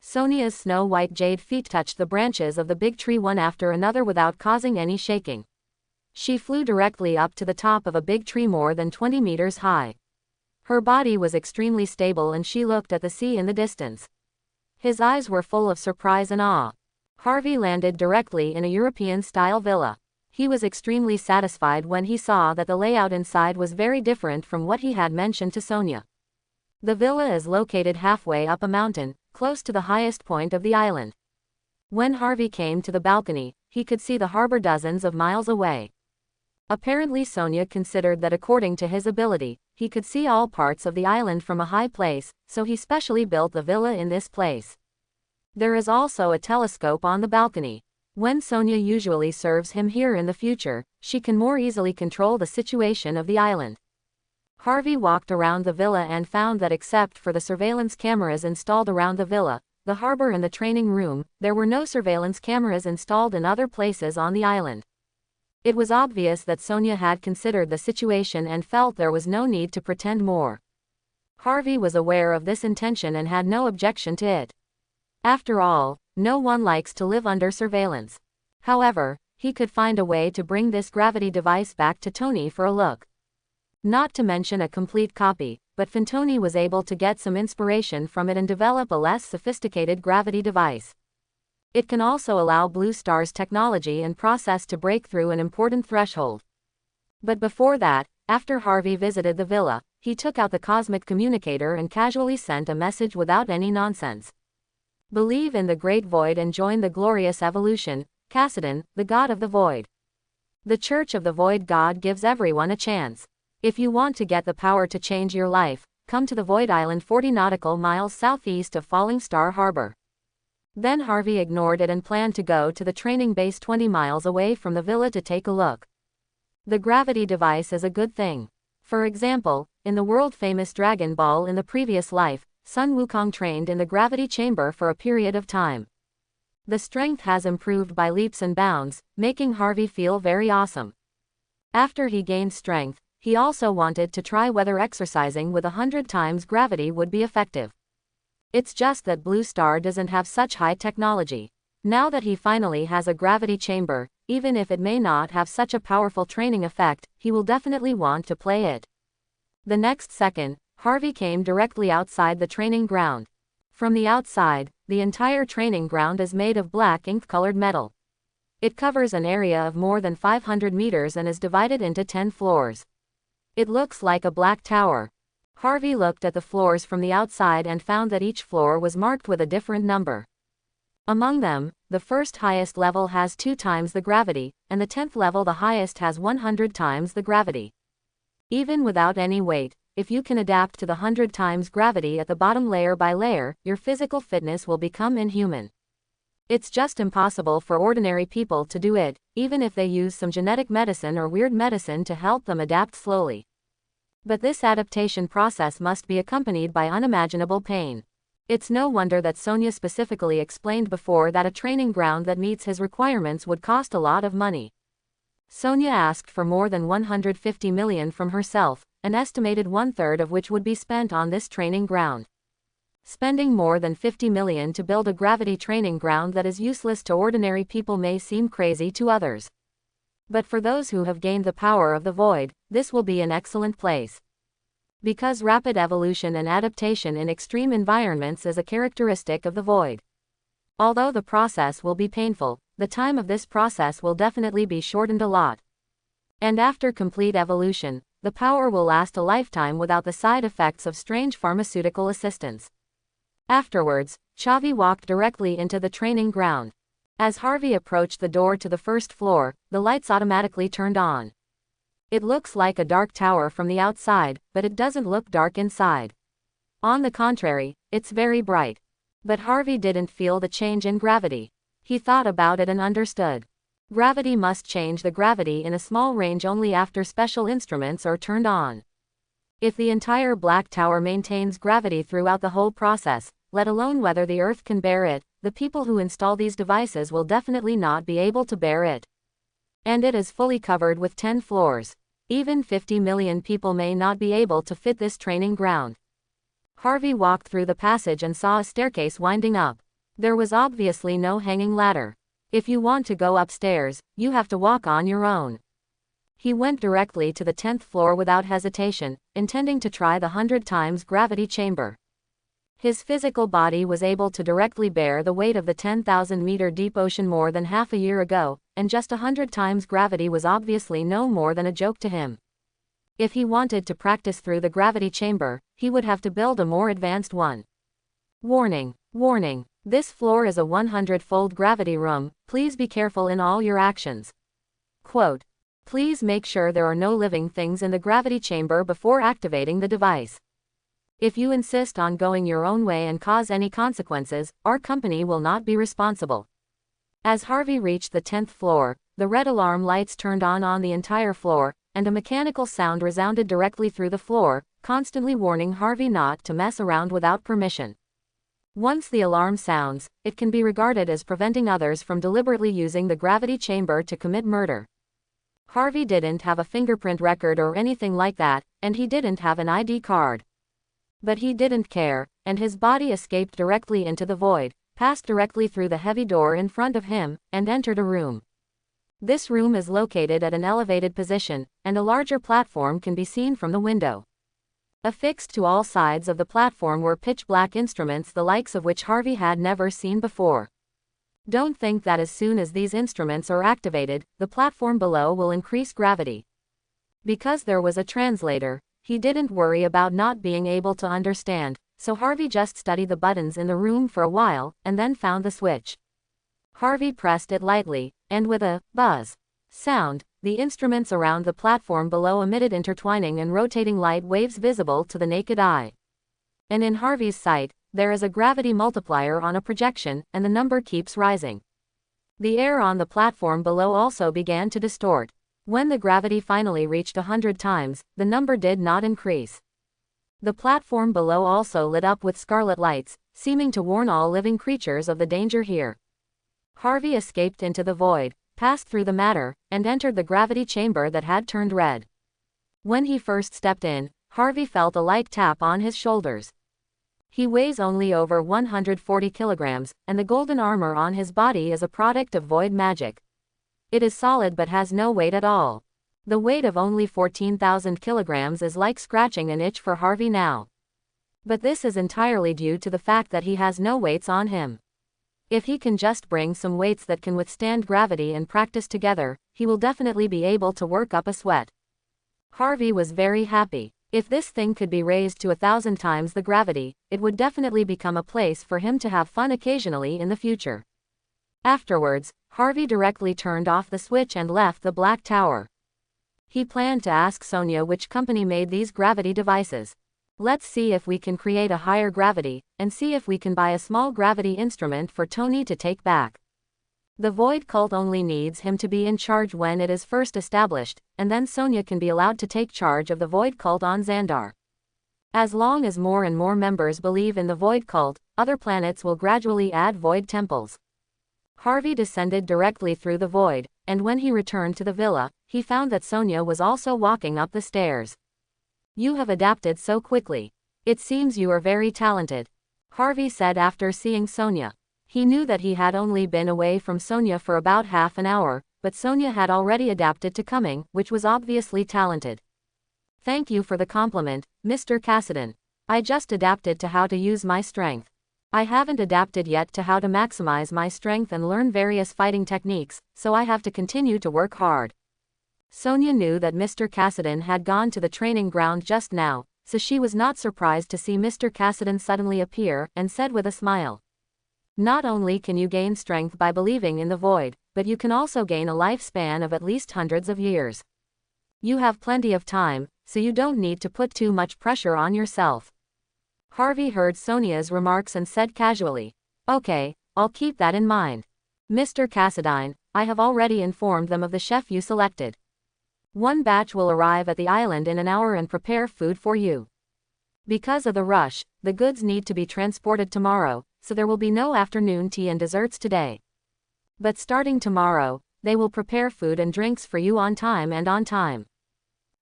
Sonia's snow-white jade feet touched the branches of the big tree one after another without causing any shaking. She flew directly up to the top of a big tree more than 20 meters high. Her body was extremely stable and she looked at the sea in the distance. His eyes were full of surprise and awe. Harvey landed directly in a European-style villa. He was extremely satisfied when he saw that the layout inside was very different from what he had mentioned to Sonia. The villa is located halfway up a mountain, close to the highest point of the island. When Harvey came to the balcony, he could see the harbor dozens of miles away. Apparently Sonia considered that according to his ability, he could see all parts of the island from a high place, so he specially built the villa in this place. There is also a telescope on the balcony. When Sonia usually serves him here in the future, she can more easily control the situation of the island. Harvey walked around the villa and found that except for the surveillance cameras installed around the villa, the harbor and the training room, there were no surveillance cameras installed in other places on the island. It was obvious that Sonia had considered the situation and felt there was no need to pretend more. Harvey was aware of this intention and had no objection to it. After all, no one likes to live under surveillance. However, he could find a way to bring this gravity device back to Tony for a look. Not to mention a complete copy, but Fintoni was able to get some inspiration from it and develop a less sophisticated gravity device. It can also allow Blue Star's technology and process to break through an important threshold. But before that, after Harvey visited the villa, he took out the cosmic communicator and casually sent a message without any nonsense. Believe in the great void and join the glorious evolution. Cassidon, the god of the void. The Church of the Void God gives everyone a chance. If you want to get the power to change your life, come to the Void Island 40 nautical miles southeast of Falling Star Harbor. Then Harvey ignored it and planned to go to the training base 20 miles away from the villa to take a look. The gravity device is a good thing. For example, in the world-famous Dragon Ball in the previous life, Sun Wukong trained in the gravity chamber for a period of time. The strength has improved by leaps and bounds, making Harvey feel very awesome. After he gained strength, he also wanted to try whether exercising with 100 times gravity would be effective. It's just that Blue Star doesn't have such high technology. Now that he finally has a gravity chamber, even if it may not have such a powerful training effect, he will definitely want to play it. The next second, Harvey came directly outside the training ground. From the outside, the entire training ground is made of black ink-colored metal. It covers an area of more than 500 meters and is divided into 10 floors. It looks like a black tower. Harvey looked at the floors from the outside and found that each floor was marked with a different number. Among them, the first highest level has 2 times the gravity, and the 10th level the highest has 100 times the gravity. Even without any weight, if you can adapt to the 100 times gravity at the bottom layer by layer, your physical fitness will become inhuman. It's just impossible for ordinary people to do it, even if they use some genetic medicine or weird medicine to help them adapt slowly. But this adaptation process must be accompanied by unimaginable pain. It's no wonder that Sonia specifically explained before that a training ground that meets his requirements would cost a lot of money. Sonia asked for more than 150 million from herself, an estimated 1/3 of which would be spent on this training ground. Spending more than 50 million to build a gravity training ground that is useless to ordinary people may seem crazy to others. But for those who have gained the power of the void, this will be an excellent place. Because rapid evolution and adaptation in extreme environments is a characteristic of the void. Although the process will be painful, the time of this process will definitely be shortened a lot. And after complete evolution, the power will last a lifetime without the side effects of strange pharmaceutical assistance. Afterwards, Chavi walked directly into the training ground. As Harvey approached the door to the first floor, the lights automatically turned on. It looks like a dark tower from the outside, but it doesn't look dark inside. On the contrary, it's very bright. But Harvey didn't feel the change in gravity. He thought about it and understood. Gravity must change the gravity in a small range only after special instruments are turned on. If the entire black tower maintains gravity throughout the whole process, let alone whether the Earth can bear it, the people who install these devices will definitely not be able to bear it. And it is fully covered with 10 floors. Even 50 million people may not be able to fit this training ground. Harvey walked through the passage and saw a staircase winding up. There was obviously no hanging ladder. If you want to go upstairs, you have to walk on your own. He went directly to the 10th floor without hesitation, intending to try the 100 times gravity chamber. His physical body was able to directly bear the weight of the 10,000-meter deep ocean more than half a year ago, and just 100 times gravity was obviously no more than a joke to him. If he wanted to practice through the gravity chamber, he would have to build a more advanced one. Warning! Warning! This floor is a 100-fold gravity room, please be careful in all your actions. Quote. Please make sure there are no living things in the gravity chamber before activating the device. If you insist on going your own way and cause any consequences, our company will not be responsible. As Harvey reached the 10th floor, the red alarm lights turned on the entire floor, and a mechanical sound resounded directly through the floor, constantly warning Harvey not to mess around without permission. Once the alarm sounds, it can be regarded as preventing others from deliberately using the gravity chamber to commit murder. Harvey didn't have a fingerprint record or anything like that, and he didn't have an ID card. But he didn't care, and his body escaped directly into the void, passed directly through the heavy door in front of him, and entered a room. This room is located at an elevated position, and a larger platform can be seen from the window. Affixed to all sides of the platform were pitch-black instruments the likes of which Harvey had never seen before. Don't think that as soon as these instruments are activated, the platform below will increase gravity. Because there was a translator, he didn't worry about not being able to understand, so Harvey just studied the buttons in the room for a while, and then found the switch. Harvey pressed it lightly, and with a buzz sound, the instruments around the platform below emitted intertwining and rotating light waves visible to the naked eye. And in Harvey's sight, there is a gravity multiplier on a projection, and the number keeps rising. The air on the platform below also began to distort. When the gravity finally reached 100 times, the number did not increase. The platform below also lit up with scarlet lights, seeming to warn all living creatures of the danger here. Harvey escaped into the void, passed through the matter, and entered the gravity chamber that had turned red. When he first stepped in, Harvey felt a light tap on his shoulders. He weighs only over 140 kilograms, and the golden armor on his body is a product of void magic. It is solid but has no weight at all. The weight of only 14,000 kilograms is like scratching an itch for Harvey now. But this is entirely due to the fact that he has no weights on him. If he can just bring some weights that can withstand gravity and practice together, he will definitely be able to work up a sweat. Harvey was very happy. If this thing could be raised to 1,000 times the gravity, it would definitely become a place for him to have fun occasionally in the future. Afterwards, Harvey directly turned off the switch and left the Black Tower. He planned to ask Sonia which company made these gravity devices. Let's see if we can create a higher gravity, and see if we can buy a small gravity instrument for Tony to take back. The Void Cult only needs him to be in charge when it is first established, and then Sonia can be allowed to take charge of the Void Cult on Xandar. As long as more and more members believe in the Void Cult, other planets will gradually add Void Temples. Harvey descended directly through the void, and when he returned to the villa, he found that Sonia was also walking up the stairs. "You have adapted so quickly. It seems you are very talented," Harvey said after seeing Sonia. He knew that he had only been away from Sonia for about half an hour, but Sonia had already adapted to coming, which was obviously talented. "Thank you for the compliment, Mr. Cassidy. I just adapted to how to use my strength. I haven't adapted yet to how to maximize my strength and learn various fighting techniques, so I have to continue to work hard." Sonia knew that Mr. Cassidy had gone to the training ground just now, so she was not surprised to see Mr. Cassidy suddenly appear, and said with a smile, "Not only can you gain strength by believing in the void, but you can also gain a lifespan of at least hundreds of years. You have plenty of time, so you don't need to put too much pressure on yourself." Harvey heard Sonia's remarks and said casually, "Okay, I'll keep that in mind. Mr. Cassidy, I have already informed them of the chef you selected. One batch will arrive at the island in an hour and prepare food for you. Because of the rush, the goods need to be transported tomorrow, so there will be no afternoon tea and desserts today. But starting tomorrow, they will prepare food and drinks for you on time and on time.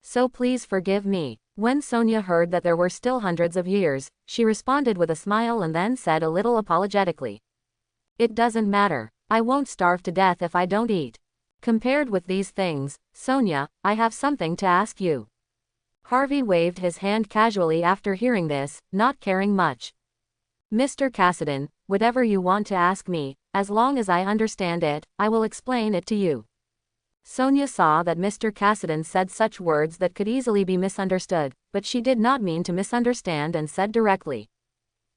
So please forgive me." When Sonia heard that there were still hundreds of years, she responded with a smile and then said a little apologetically, "It doesn't matter. I won't starve to death if I don't eat. Compared with these things, Sonia, I have something to ask you." Harvey waved his hand casually after hearing this, not caring much. "Mr. Cassidy, whatever you want to ask me, as long as I understand it, I will explain it to you." Sonia saw that Mr. Cassidy said such words that could easily be misunderstood, but she did not mean to misunderstand and said directly.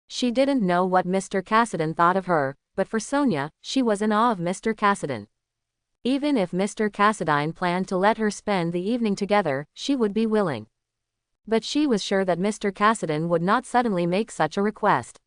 She didn't know what Mr. Cassidy thought of her, but for Sonia, she was in awe of Mr. Cassidy. Even if Mr. Cassidy planned to let her spend the evening together, she would be willing. But she was sure that Mr. Cassidy would not suddenly make such a request.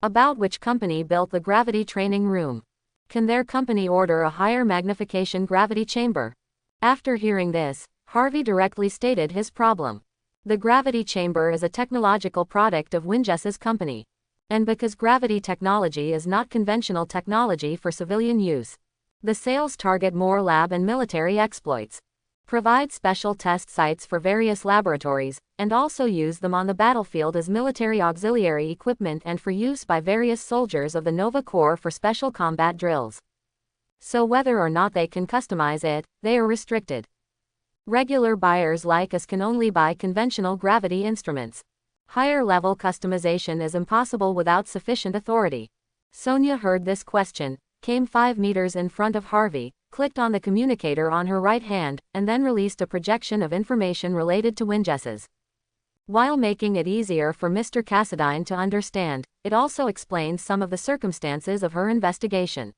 "About which company built the gravity training room? Can their company order a higher magnification gravity chamber?" After hearing this, Harvey directly stated his problem. The gravity chamber is a technological product of Winjess's company. And because gravity technology is not conventional technology for civilian use, the sales target more lab and military exploits, provide special test sites for various laboratories, and also use them on the battlefield as military auxiliary equipment and for use by various soldiers of the Nova Corps for special combat drills. So whether or not they can customize it, they are restricted. Regular buyers like us can only buy conventional gravity instruments. Higher level customization is impossible without sufficient authority. Sonia heard this question, came 5 meters in front of Harvey, clicked on the communicator on her right hand, and then released a projection of information related to Winjess's While making it easier for Mr. Cassadine to understand, it also explains some of the circumstances of her investigation.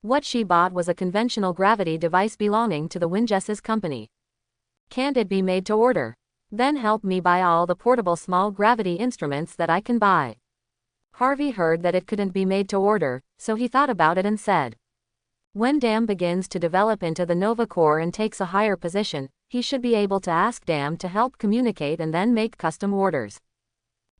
What she bought was a conventional gravity device belonging to the Winges's company. Can't it be made to order? Then help me buy all the portable small gravity instruments that I can buy. Harvey heard that it couldn't be made to order, so he thought about it and said, when Dam begins to develop into the Nova Corps and takes a higher position, he should be able to ask Dam to help communicate and then make custom orders.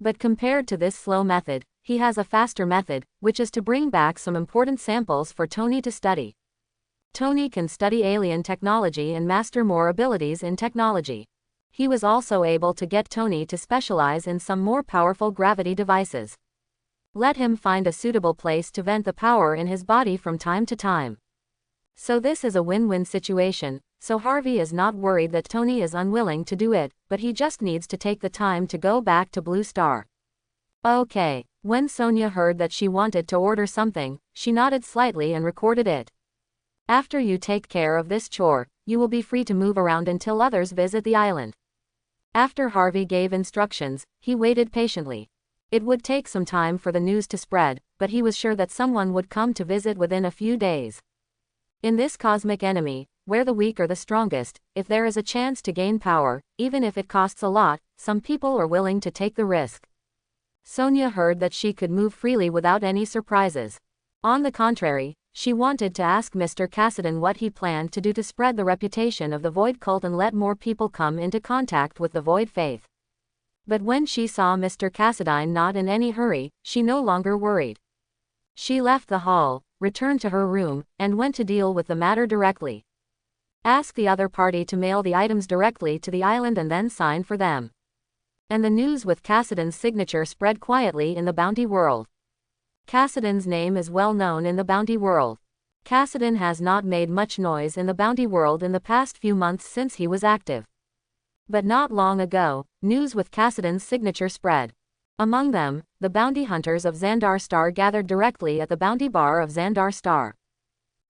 But compared to this slow method, he has a faster method, which is to bring back some important samples for Tony to study. Tony can study alien technology and master more abilities in technology. He was also able to get Tony to specialize in some more powerful gravity devices. Let him find a suitable place to vent the power in his body from time to time. So this is a win-win situation, so Harvey is not worried that Tony is unwilling to do it, but he just needs to take the time to go back to Blue Star. Okay. When Sonia heard that she wanted to order something, she nodded slightly and recorded it. After you take care of this chore, you will be free to move around until others visit the island. After Harvey gave instructions, he waited patiently. It would take some time for the news to spread, but he was sure that someone would come to visit within a few days. In this cosmic enemy, where the weak are the strongest, if there is a chance to gain power, even if it costs a lot, some people are willing to take the risk. Sonia heard that she could move freely without any surprises. On the contrary, she wanted to ask Mr. Cassadine what he planned to do to spread the reputation of the Void cult and let more people come into contact with the Void faith. But when she saw Mr. Cassadine not in any hurry, she no longer worried. She left the hall, returned to her room, and went to deal with the matter directly. Ask the other party to mail the items directly to the island and then sign for them. And the news with Cassadine's signature spread quietly in the Bounty world. Cassadine's name is well known in the Bounty world. Cassadine has not made much noise in the Bounty world in the past few months since he was active. But not long ago, news with Cassadine's signature spread. Among them, the bounty hunters of Xandar Star gathered directly at the bounty bar of Xandar Star.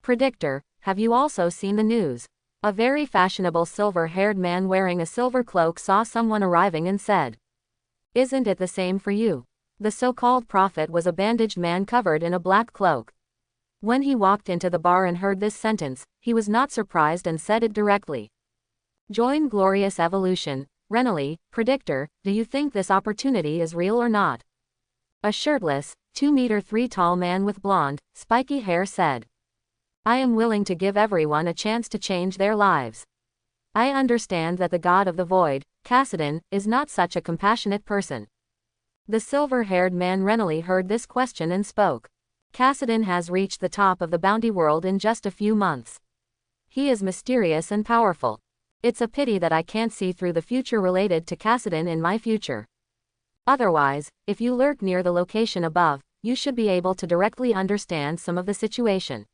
Predictor, have you also seen the news? A very fashionable silver-haired man wearing a silver cloak saw someone arriving and said, isn't it the same for you? The so-called prophet was a bandaged man covered in a black cloak. When he walked into the bar and heard this sentence, he was not surprised and said it directly. Join Glorious Evolution. Renly, Predictor, do you think this opportunity is real or not? A shirtless, 2'3" tall man with blonde, spiky hair said. I am willing to give everyone a chance to change their lives. I understand that the god of the void, Cassadine, is not such a compassionate person. The silver-haired man Renly heard this question and spoke. Cassadine has reached the top of the bounty world in just a few months. He is mysterious and powerful. It's a pity that I can't see through the future related to Cassadine in my future. Otherwise, if you lurk near the location above, you should be able to directly understand some of the situation.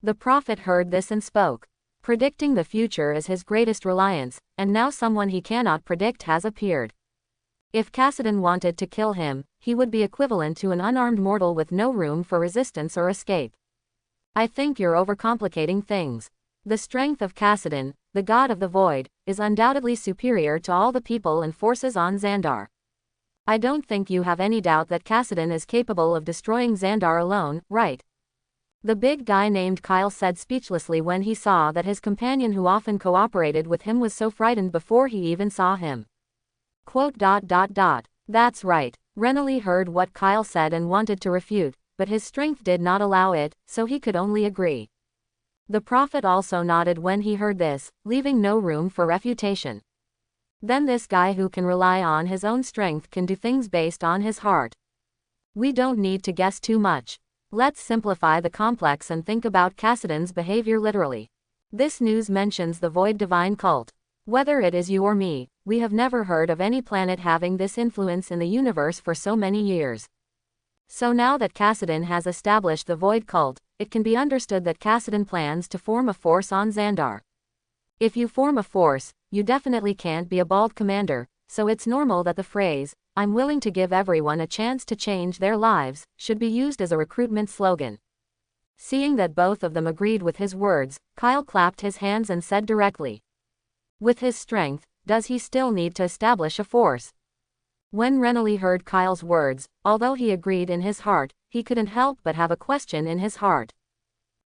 The prophet heard this and spoke. Predicting the future is his greatest reliance, and now someone he cannot predict has appeared. If Cassadine wanted to kill him, he would be equivalent to an unarmed mortal with no room for resistance or escape. I think you're overcomplicating things. The strength of Cassadine, the god of the void, is undoubtedly superior to all the people and forces on Xandar. I don't think you have any doubt that Cassadine is capable of destroying Xandar alone, right? The big guy named Kyle said speechlessly when he saw that his companion who often cooperated with him was so frightened before he even saw him. Quote. That's right. Renly heard what Kyle said and wanted to refute, but his strength did not allow it, so he could only agree. The prophet also nodded when he heard this, leaving no room for refutation. Then this guy who can rely on his own strength can do things based on his heart. We don't need to guess too much. Let's simplify the complex and think about Cassadine's behavior literally. This news mentions the Void Divine cult. Whether it is you or me, we have never heard of any planet having this influence in the universe for so many years. So now that Cassadine has established the Void cult, it can be understood that Cassadine plans to form a force on Xandar. If you form a force, you definitely can't be a bald commander, so it's normal that the phrase, I'm willing to give everyone a chance to change their lives, should be used as a recruitment slogan. Seeing that both of them agreed with his words, Kyle clapped his hands and said directly. With his strength, does he still need to establish a force? When Renly heard Kyle's words, although he agreed in his heart, he couldn't help but have a question in his heart.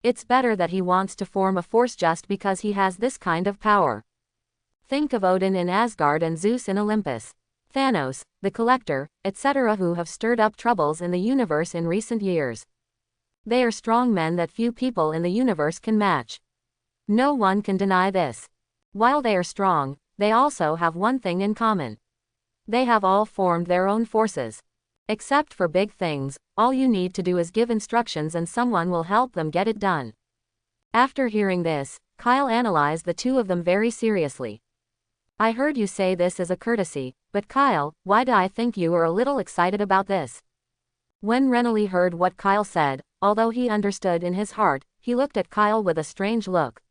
It's better that he wants to form a force just because he has this kind of power. Think of Odin in Asgard and Zeus in Olympus. Thanos, the Collector, etc., who have stirred up troubles in the universe in recent years. They are strong men that few people in the universe can match. No one can deny this. While they are strong, they also have one thing in common. They have all formed their own forces. Except for big things, all you need to do is give instructions and someone will help them get it done. After hearing this, Kyle analyzed the two of them very seriously. I heard you say this as a courtesy, but Kyle, why do I think you are a little excited about this? When Renly heard what Kyle said, although he understood in his heart, he looked at Kyle with a strange look.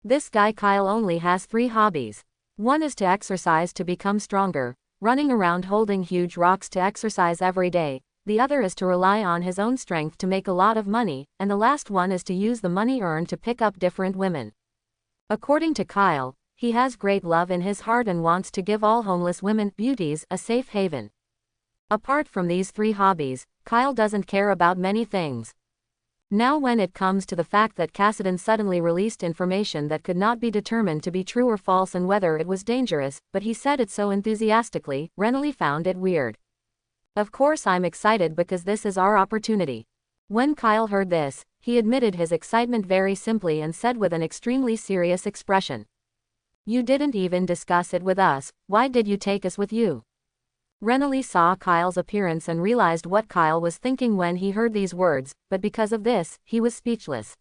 This guy Kyle only has 3 hobbies. One is to exercise to become stronger, running around holding huge rocks to exercise every day. The other is to rely on his own strength to make a lot of money, and the last one is to use the money earned to pick up different women. According to Kyle, he has great love in his heart and wants to give all homeless women, beauties, a safe haven. Apart from these 3 hobbies, Kyle doesn't care about many things. Now when it comes to the fact that Kassadin suddenly released information that could not be determined to be true or false and whether it was dangerous, but he said it so enthusiastically, Renly found it weird. Of course I'm excited because this is our opportunity. When Kyle heard this, he admitted his excitement very simply and said with an extremely serious expression. You didn't even discuss it with us, why did you take us with you? Renly saw Kyle's appearance and realized what Kyle was thinking when he heard these words, but because of this, he was speechless.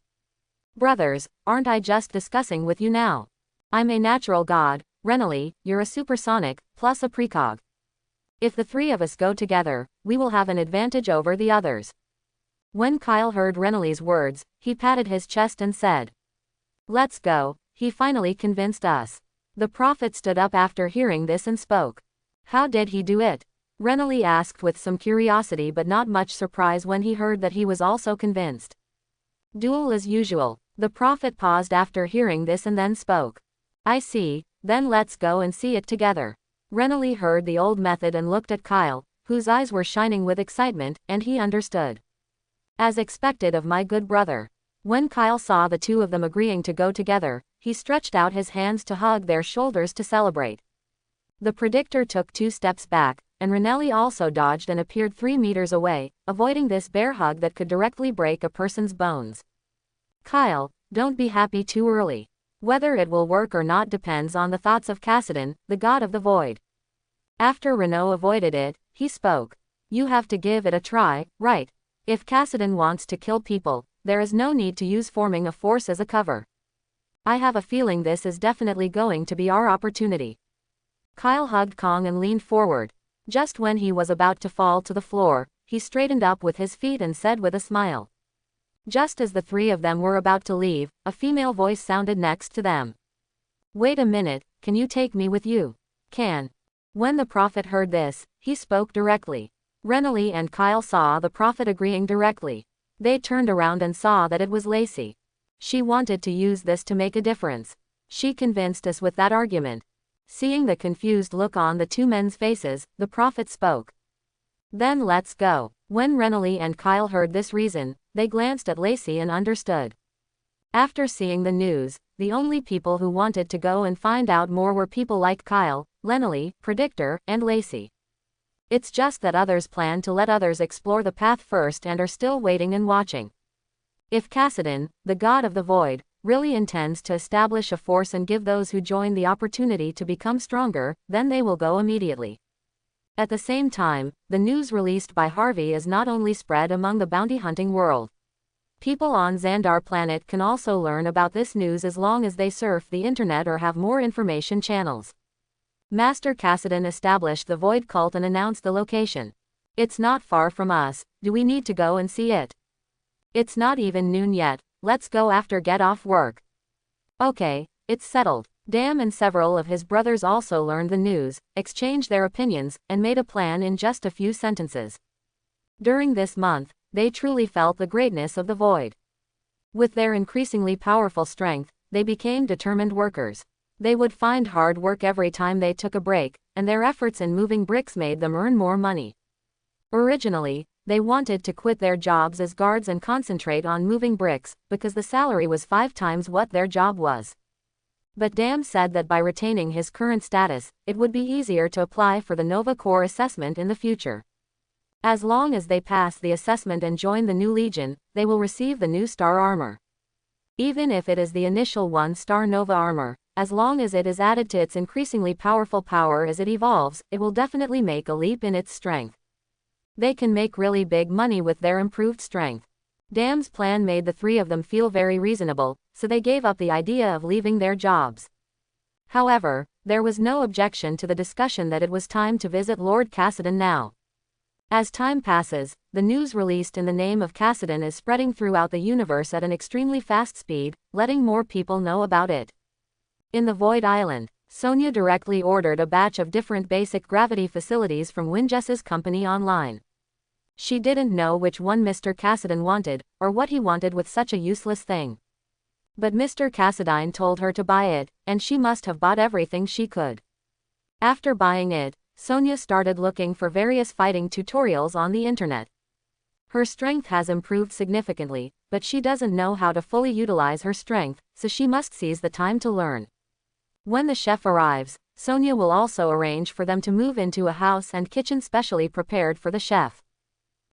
Brothers, aren't I just discussing with you now? I'm a natural god, Renly, you're a supersonic, plus a precog. If the 3 of us go together, we will have an advantage over the others. When Kyle heard Renly's words, he patted his chest and said, let's go, he finally convinced us. The prophet stood up after hearing this and spoke. How did he do it? Renly asked with some curiosity but not much surprise when he heard that he was also convinced. Duel as usual. The prophet paused after hearing this and then spoke. I see, then let's go and see it together. Renly heard the old method and looked at Kyle, whose eyes were shining with excitement, and he understood. As expected of my good brother. When Kyle saw the 2 of them agreeing to go together, he stretched out his hands to hug their shoulders to celebrate. The predictor took 2 steps back, and Renly also dodged and appeared 3 meters away, avoiding this bear hug that could directly break a person's bones. Kyle, don't be happy too early. Whether it will work or not depends on the thoughts of Kassadin, the god of the void. After Renault avoided it, he spoke. You have to give it a try, right? If Kassadin wants to kill people, there is no need to use forming a force as a cover. I have a feeling this is definitely going to be our opportunity. Kyle hugged Kong and leaned forward. Just when he was about to fall to the floor, he straightened up with his feet and said with a smile. Just as the 3 of them were about to leave, a female voice sounded next to them. Wait a minute, can you take me with you? Can. When the prophet heard this, he spoke directly. Renly and Kyle saw the prophet agreeing directly. They turned around and saw that it was Lacey. She wanted to use this to make a difference. She convinced us with that argument. Seeing the confused look on the 2 men's faces, the prophet spoke. Then let's go. When Renly and Kyle heard this reason, they glanced at Lacey and understood. After seeing the news, the only people who wanted to go and find out more were people like Kyle, Renly, Predictor, and Lacey. It's just that others plan to let others explore the path first and are still waiting and watching. If Kassadin, the god of the void, really intends to establish a force and give those who join the opportunity to become stronger, then they will go immediately. At the same time, the news released by Harvey is not only spread among the bounty hunting world. People on Xandar planet can also learn about this news as long as they surf the internet or have more information channels. Master Kassadin established the Void Cult and announced the location. It's not far from us, do we need to go and see it? It's not even noon yet, let's go after get off work. Okay, it's settled. Dam and several of his brothers also learned the news, exchanged their opinions, and made a plan in just a few sentences. During this month, they truly felt the greatness of the Void. With their increasingly powerful strength, they became determined workers. They would find hard work every time they took a break, and their efforts in moving bricks made them earn more money. Originally, they wanted to quit their jobs as guards and concentrate on moving bricks, because the salary was 5 times what their job was. But Dam said that by retaining his current status, it would be easier to apply for the Nova Corps assessment in the future. As long as they pass the assessment and join the new Legion, they will receive the new Star Armor. Even if it is the initial 1-star Nova Armor, as long as it is added to its increasingly powerful power as it evolves, it will definitely make a leap in its strength. They can make really big money with their improved strength. Dam's plan made the 3 of them feel very reasonable, so they gave up the idea of leaving their jobs. However, there was no objection to the discussion that it was time to visit Lord Cassidan now. As time passes, the news released in the name of Cassidan is spreading throughout the universe at an extremely fast speed, letting more people know about it. In the Void Island, Sonia directly ordered a batch of different basic gravity facilities from Wingess's company online. She didn't know which one Mr. Cassidan wanted, or what he wanted with such a useless thing. But Mr. Cassidan told her to buy it, and she must have bought everything she could. After buying it, Sonia started looking for various fighting tutorials on the internet. Her strength has improved significantly, but she doesn't know how to fully utilize her strength, so she must seize the time to learn. When the chef arrives, Sonia will also arrange for them to move into a house and kitchen specially prepared for the chef.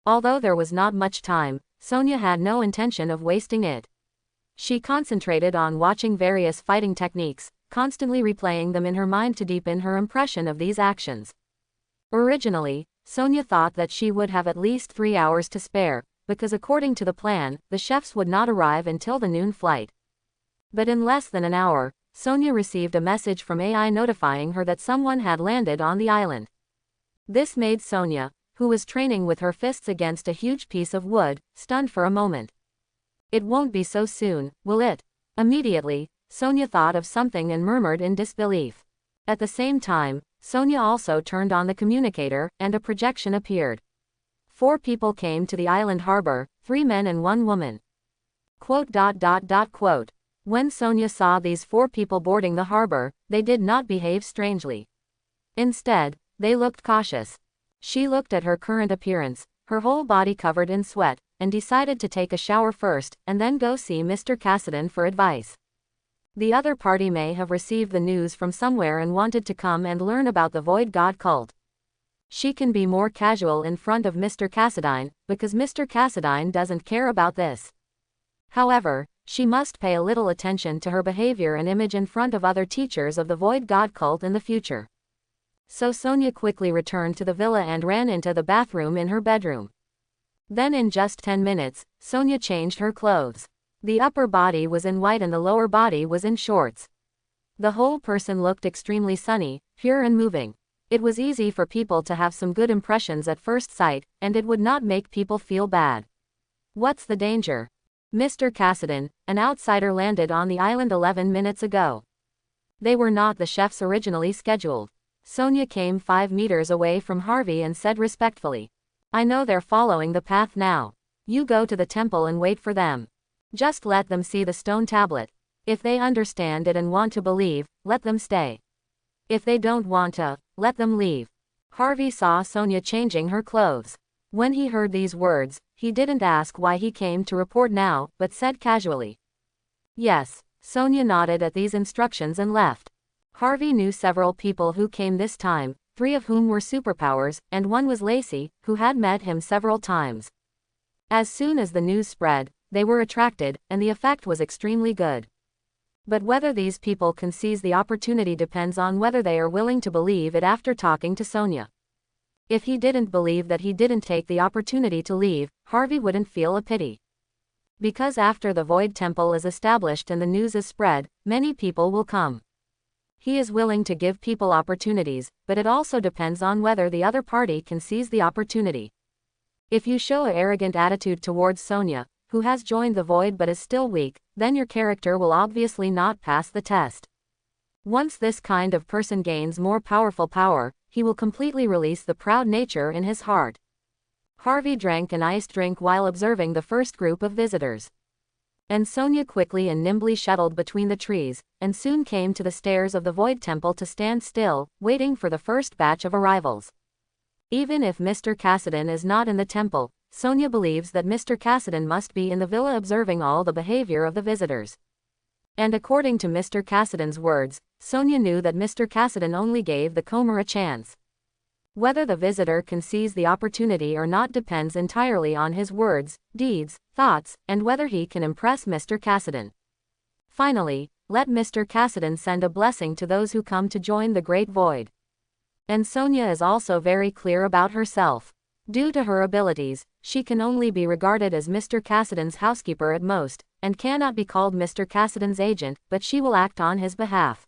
Although there was not much time, Sonia had no intention of wasting it. She concentrated on watching various fighting techniques, constantly replaying them in her mind to deepen her impression of these actions. Originally, Sonia thought that she would have at least 3 hours to spare, because according to the plan, the chefs would not arrive until the noon flight. But in less than an hour, Sonia received a message from AI notifying her that someone had landed on the island. This made Sonia, who was training with her fists against a huge piece of wood, stunned for a moment. It won't be so soon, will it? Immediately, Sonia thought of something and murmured in disbelief. At the same time, Sonia also turned on the communicator, and a projection appeared. 4 people came to the island harbor, 3 men and 1 woman. Quote. When Sonia saw these 4 people boarding the harbor, they did not behave strangely. Instead, they looked cautious. She looked at her current appearance, her whole body covered in sweat, and decided to take a shower first, and then go see Mr. Cassidan for advice. The other party may have received the news from somewhere and wanted to come and learn about the Void God cult. She can be more casual in front of Mr. Cassidan, because Mr. Cassidan doesn't care about this. However, she must pay a little attention to her behavior and image in front of other teachers of the Void God cult in the future. So Sonia quickly returned to the villa and ran into the bathroom in her bedroom. Then in just 10 minutes, Sonia changed her clothes. The upper body was in white and the lower body was in shorts. The whole person looked extremely sunny, pure and moving. It was easy for people to have some good impressions at first sight, and it would not make people feel bad. What's the danger? Mr. Cassidan, an outsider, landed on the island 11 minutes ago. They were not the chefs originally scheduled. Sonia came 5 meters away from Harvey and said respectfully, "I know they're following the path now. You go to the temple and wait for them. Just let them see the stone tablet. If they understand it and want to believe, let them stay. If they don't want to, let them leave." Harvey saw Sonia changing her clothes. When he heard these words, he didn't ask why he came to report now, but said casually, "Yes." Sonia nodded at these instructions and left. Harvey knew several people who came this time, 3 of whom were superpowers, and 1 was Lacey, who had met him several times. As soon as the news spread, they were attracted, and the effect was extremely good. But whether these people can seize the opportunity depends on whether they are willing to believe it after talking to Sonia. If he didn't believe that he didn't take the opportunity to leave, Harvey wouldn't feel a pity. Because after the Void Temple is established and the news is spread, many people will come. He is willing to give people opportunities, but it also depends on whether the other party can seize the opportunity. If you show an arrogant attitude towards Sonia, who has joined the Void but is still weak, then your character will obviously not pass the test. Once this kind of person gains more powerful power, he will completely release the proud nature in his heart. Harvey drank an iced drink while observing the first group of visitors. And Sonia quickly and nimbly shuttled between the trees, and soon came to the stairs of the Void Temple to stand still, waiting for the first batch of arrivals. Even if Mr. Cassidy is not in the temple, Sonia believes that Mr. Cassidy must be in the villa observing all the behavior of the visitors. And according to Mr. Cassidy's words, Sonia knew that Mr. Cassidy only gave the comer a chance. Whether the visitor can seize the opportunity or not depends entirely on his words, deeds, thoughts, and whether he can impress Mr. Cassidy. Finally, let Mr. Cassidy send a blessing to those who come to join the Great Void. And Sonia is also very clear about herself. Due to her abilities, she can only be regarded as Mr. Cassidy's housekeeper at most, and cannot be called Mr. Cassidy's agent, but she will act on his behalf.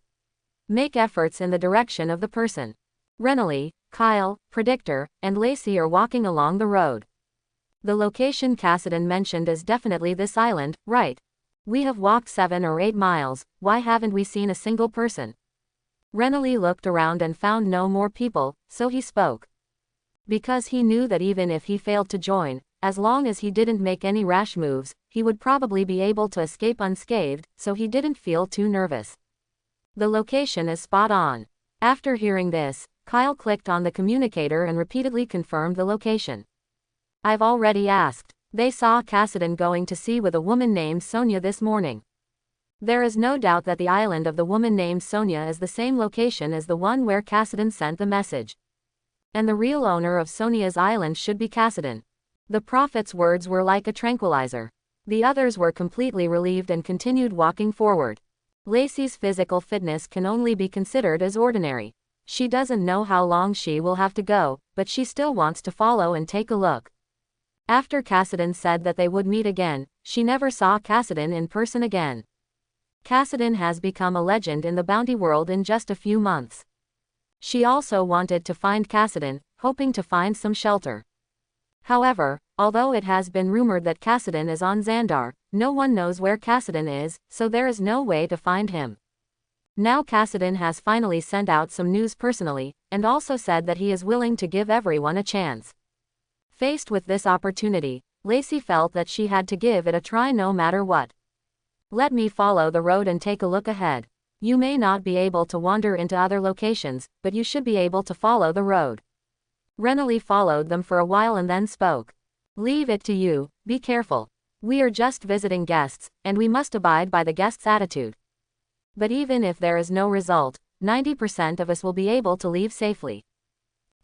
Make efforts in the direction of the person. Renly, Kyle, Predictor, and Lacey are walking along the road. The location Cassidy mentioned is definitely this island, right? We have walked 7 or 8 miles, why haven't we seen a single person? Renly looked around and found no more people, so he spoke. Because he knew that even if he failed to join, as long as he didn't make any rash moves, he would probably be able to escape unscathed, so he didn't feel too nervous. The location is spot on. After hearing this, Kyle clicked on the communicator and repeatedly confirmed the location. I've already asked. They saw Cassidy going to sea with a woman named Sonia this morning. There is no doubt that the island of the woman named Sonia is the same location as the one where Cassidy sent the message. And the real owner of Sonia's island should be Cassidy. The prophet's words were like a tranquilizer. The others were completely relieved and continued walking forward. Lacey's physical fitness can only be considered as ordinary. She doesn't know how long she will have to go, but she still wants to follow and take a look. After Cassidy said that they would meet again, she never saw Cassidy in person again. Cassidy has become a legend in the bounty world in just a few months. She also wanted to find Cassidy, hoping to find some shelter. However, although it has been rumored that Cassidy is on Xandar, no one knows where Cassidy is, so there is no way to find him. Now Cassidy has finally sent out some news personally, and also said that he is willing to give everyone a chance. Faced with this opportunity, Lacey felt that she had to give it a try no matter what. Let me follow the road and take a look ahead. You may not be able to wander into other locations, but you should be able to follow the road. Renly followed them for a while and then spoke. Leave it to you, be careful. We are just visiting guests, and we must abide by the guest's attitude. But even if there is no result, 90% of us will be able to leave safely.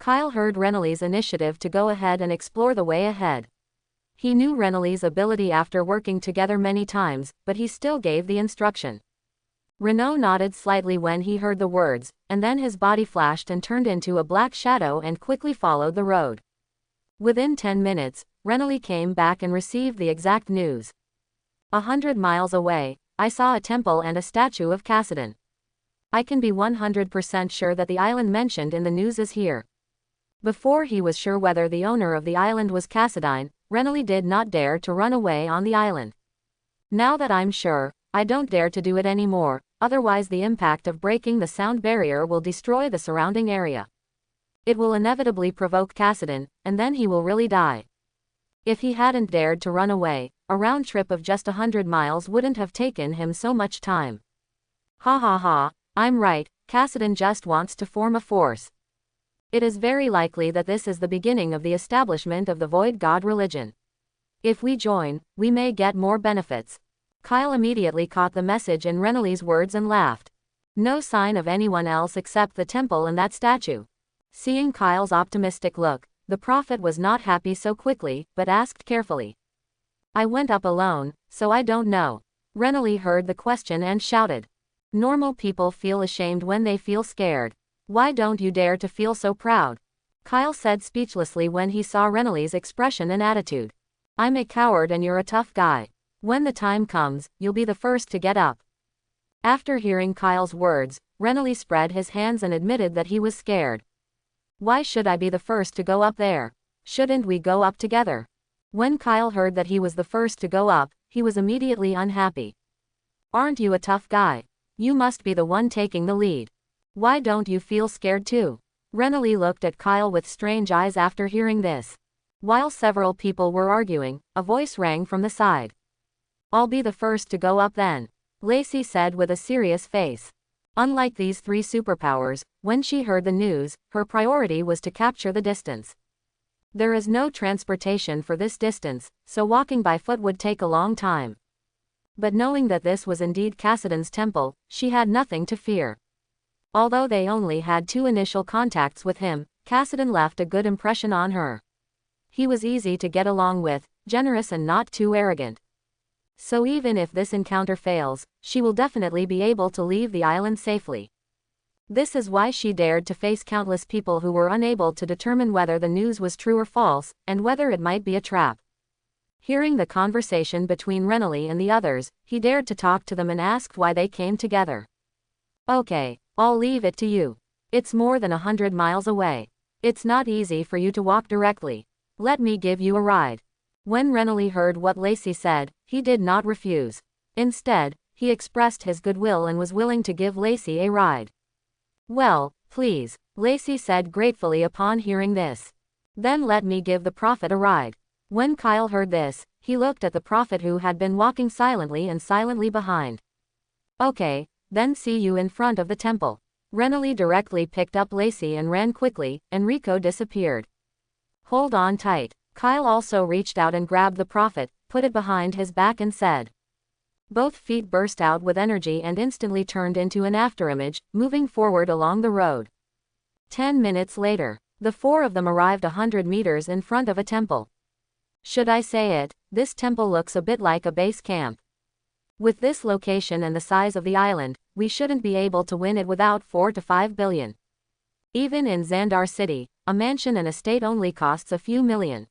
Kyle heard Renly's initiative to go ahead and explore the way ahead. He knew Renly's ability after working together many times, but he still gave the instruction. Renaud nodded slightly when he heard the words, and then his body flashed and turned into a black shadow and quickly followed the road. Within 10 minutes, Renly came back and received the exact news. 100 miles away, I saw a temple and a statue of Cassidy. I can be 100% sure that the island mentioned in the news is here. Before he was sure whether the owner of the island was Cassidy, Renly did not dare to run away on the island. Now that I'm sure, I don't dare to do it anymore, otherwise the impact of breaking the sound barrier will destroy the surrounding area. It will inevitably provoke Cassidy, and then he will really die. If he hadn't dared to run away, a round trip of just 100 miles wouldn't have taken him so much time. Ha ha ha, I'm right, Cassidy just wants to form a force. It is very likely that this is the beginning of the establishment of the Void God religion. If we join, we may get more benefits. Kyle immediately caught the message in Renly's words and laughed. No sign of anyone else except the temple and that statue. Seeing Kyle's optimistic look, the prophet was not happy so quickly, but asked carefully. I went up alone, so I don't know. Renly heard the question and shouted. Normal people feel ashamed when they feel scared. Why don't you dare to feel so proud? Kyle said speechlessly when he saw Renly's expression and attitude. I'm a coward and you're a tough guy. When the time comes, you'll be the first to get up. After hearing Kyle's words, Renly spread his hands and admitted that he was scared. Why should I be the first to go up there? Shouldn't we go up together? When Kyle heard that he was the first to go up, he was immediately unhappy. Aren't you a tough guy? You must be the one taking the lead. Why don't you feel scared too? Renly looked at Kyle with strange eyes after hearing this. While several people were arguing, a voice rang from the side. I'll be the first to go up then, Lacey said with a serious face. Unlike these three superpowers, when she heard the news, her priority was to capture the distance. There is no transportation for this distance, so walking by foot would take a long time. But knowing that this was indeed Cassidon's temple, she had nothing to fear. Although they only had 2 initial contacts with him, Cassidon left a good impression on her. He was easy to get along with, generous and not too arrogant. So even if this encounter fails, she will definitely be able to leave the island safely. This is why she dared to face countless people who were unable to determine whether the news was true or false, and whether it might be a trap. Hearing the conversation between Renly and the others, he dared to talk to them and asked why they came together. Okay, I'll leave it to you. It's more than 100 miles away. It's not easy for you to walk directly. Let me give you a ride. When Renly heard what Lacey said, he did not refuse. Instead, he expressed his goodwill and was willing to give Lacey a ride. Well, please, Lacey said gratefully upon hearing this. Then let me give the prophet a ride. When Kyle heard this, he looked at the prophet who had been walking silently behind. Okay, then see you in front of the temple. Renly directly picked up Lacey and ran quickly, and Rico disappeared. Hold on tight. Kyle also reached out and grabbed the prophet, put it behind his back and said. Both feet burst out with energy and instantly turned into an afterimage, moving forward along the road. 10 minutes later, the 4 of them arrived 100 meters in front of a temple. Should I say it, this temple looks a bit like a base camp. With this location and the size of the island, we shouldn't be able to win it without 4 to 5 billion. Even in Xandar City, a mansion and estate only costs a few million.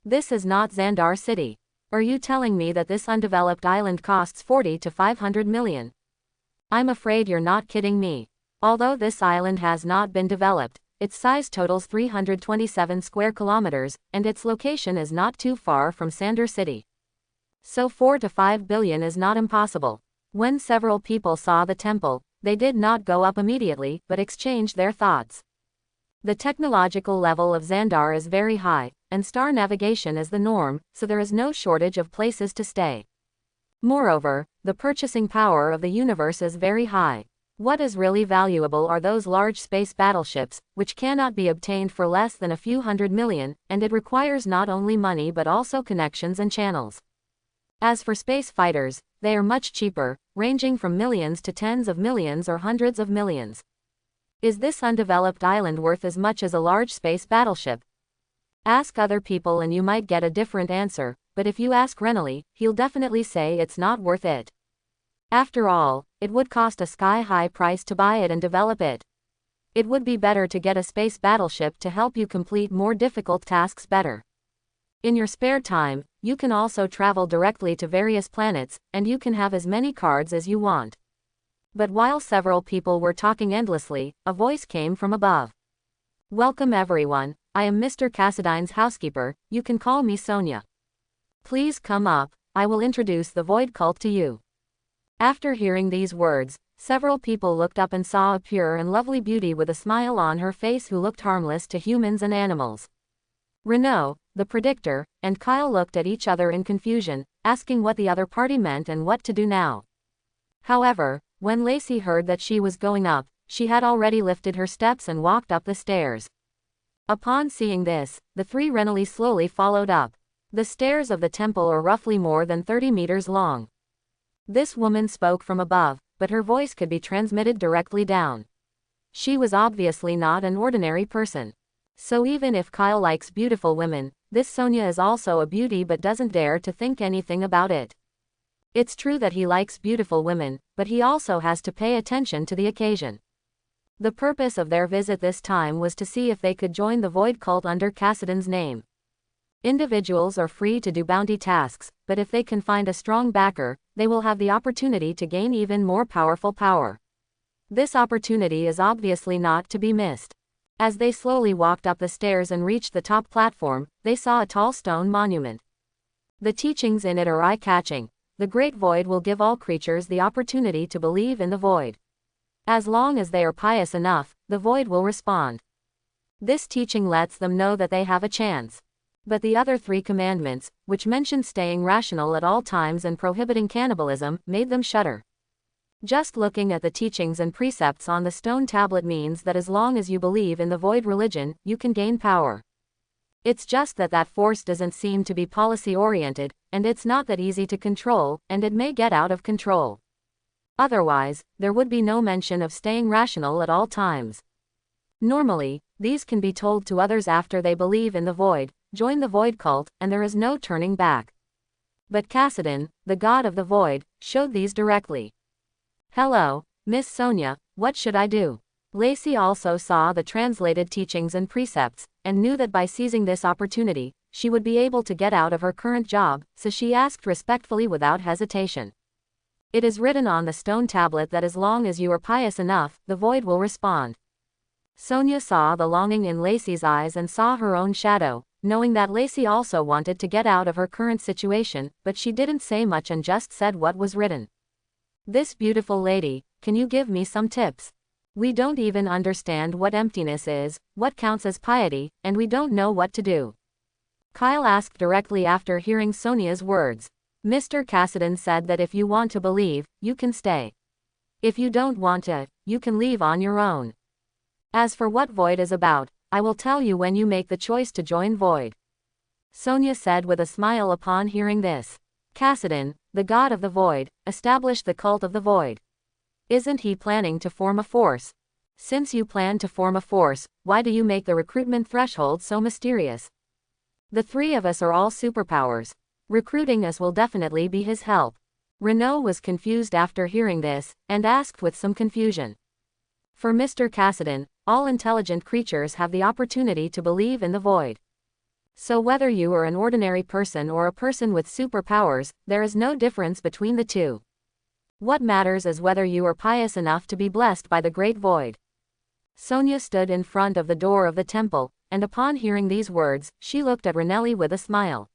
This is not Xandar City. Are you telling me that this undeveloped island costs 40 to 500 million? I'm afraid you're not kidding me. Although this island has not been developed, its size totals 327 square kilometers, and its location is not too far from Xandar City. So 4 to 5 billion is not impossible. When several people saw the temple, they did not go up immediately, but exchanged their thoughts. The technological level of Xandar is very high, and star navigation is the norm, so there is no shortage of places to stay. Moreover, the purchasing power of the universe is very high. What is really valuable are those large space battleships, which cannot be obtained for less than a few hundred million, and it requires not only money but also connections and channels. As for space fighters, they are much cheaper, ranging from millions to tens of millions or hundreds of millions. Is this undeveloped island worth as much as a large space battleship? Ask other people and you might get a different answer, but if you ask Renly, he'll definitely say it's not worth it. After all, it would cost a sky-high price to buy it and develop it. It would be better to get a space battleship to help you complete more difficult tasks better. In your spare time, you can also travel directly to various planets, and you can have as many cards as you want. But while several people were talking endlessly, a voice came from above. Welcome everyone, I am Mr. Cassidyne's housekeeper, you can call me Sonia. Please come up, I will introduce the Void Cult to you. After hearing these words, several people looked up and saw a pure and lovely beauty with a smile on her face who looked harmless to humans and animals. Renaud, the predictor, and Kyle looked at each other in confusion, asking what the other party meant and what to do now. However, when Lacey heard that she was going up, she had already lifted her steps and walked up the stairs. Upon seeing this, the 3 Renly slowly followed up. The stairs of the temple are roughly more than 30 meters long. This woman spoke from above, but her voice could be transmitted directly down. She was obviously not an ordinary person. So even if Kyle likes beautiful women, this Sonia is also a beauty but doesn't dare to think anything about it. It's true that he likes beautiful women, but he also has to pay attention to the occasion. The purpose of their visit this time was to see if they could join the Void Cult under Cassidon's name. Individuals are free to do bounty tasks, but if they can find a strong backer, they will have the opportunity to gain even more powerful power. This opportunity is obviously not to be missed. As they slowly walked up the stairs and reached the top platform, they saw a tall stone monument. The teachings in it are eye-catching. The Great Void will give all creatures the opportunity to believe in the Void. As long as they are pious enough, the Void will respond. This teaching lets them know that they have a chance. But the other 3 commandments, which mentioned staying rational at all times and prohibiting cannibalism, made them shudder. Just looking at the teachings and precepts on the stone tablet means that as long as you believe in the void religion, you can gain power. It's just that that force doesn't seem to be policy-oriented, and it's not that easy to control, and it may get out of control. Otherwise, there would be no mention of staying rational at all times. Normally, these can be told to others after they believe in the void, join the void cult, and there is no turning back. But Cassidon, the god of the void, showed these directly. "Hello, Miss Sonia, what should I do?" Lacey also saw the translated teachings and precepts, and knew that by seizing this opportunity, she would be able to get out of her current job, so she asked respectfully without hesitation. "It is written on the stone tablet that as long as you are pious enough, the void will respond." Sonia saw the longing in Lacey's eyes and saw her own shadow, knowing that Lacey also wanted to get out of her current situation, but she didn't say much and just said what was written. "This beautiful lady, can you give me some tips? We don't even understand what emptiness is, what counts as piety, and we don't know what to do." Kyle asked directly after hearing Sonia's words. Mr. Cassidon said that if you want to believe, you can stay. If you don't want to, you can leave on your own. As for what void is about, I will tell you when you make the choice to join void. Sonia said with a smile upon hearing this. Cassidon, the god of the void, established the cult of the void. Isn't he planning to form a force? Since you plan to form a force, why do you make the recruitment threshold so mysterious? The 3 of us are all superpowers. Recruiting us will definitely be his help. Renaud was confused after hearing this, and asked with some confusion. For Mr. Cassidon, all intelligent creatures have the opportunity to believe in the void. So whether you are an ordinary person or a person with superpowers, there is no difference between the 2. What matters is whether you are pious enough to be blessed by the great void. Sonia stood in front of the door of the temple, and upon hearing these words, she looked at Renelli with a smile.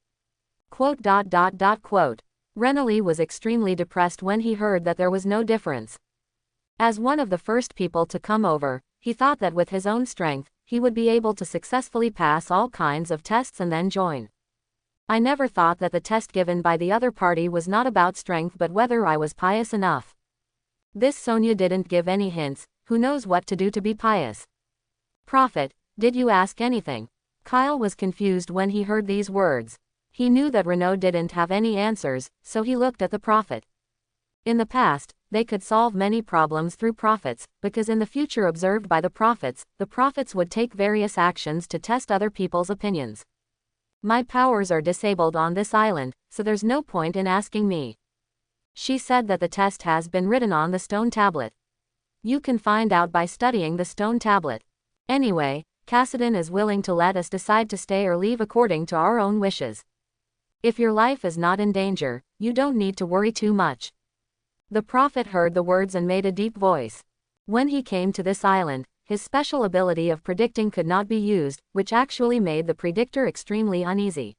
Renelli was extremely depressed when he heard that there was no difference. As one of the first people to come over, he thought that with his own strength, he would be able to successfully pass all kinds of tests and then join. I never thought that the test given by the other party was not about strength but whether I was pious enough. This Sonia didn't give any hints, who knows what to do to be pious. Prophet, did you ask anything? Kyle was confused when he heard these words. He knew that Renaud didn't have any answers, so he looked at the prophet. In the past, they could solve many problems through prophets, because in the future observed by the prophets would take various actions to test other people's opinions. My powers are disabled on this island, so there's no point in asking me. She said that the test has been written on the stone tablet. You can find out by studying the stone tablet. Anyway, Cassidon is willing to let us decide to stay or leave according to our own wishes. If your life is not in danger, you don't need to worry too much. The prophet heard the words and made a deep voice. When he came to this island, his special ability of predicting could not be used, which actually made the predictor extremely uneasy.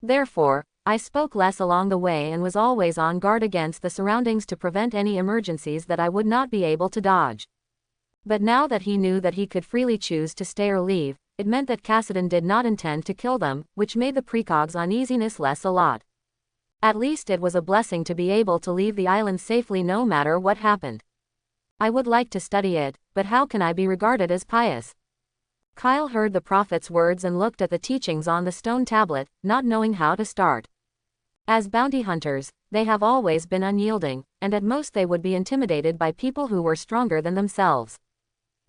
Therefore, I spoke less along the way and was always on guard against the surroundings to prevent any emergencies that I would not be able to dodge. But now that he knew that he could freely choose to stay or leave, it meant that Cassidon did not intend to kill them, which made the precog's uneasiness less a lot. At least it was a blessing to be able to leave the island safely no matter what happened. I would like to study it, but how can I be regarded as pious? Kyle heard the prophet's words and looked at the teachings on the stone tablet, not knowing how to start. As bounty hunters, they have always been unyielding, and at most they would be intimidated by people who were stronger than themselves.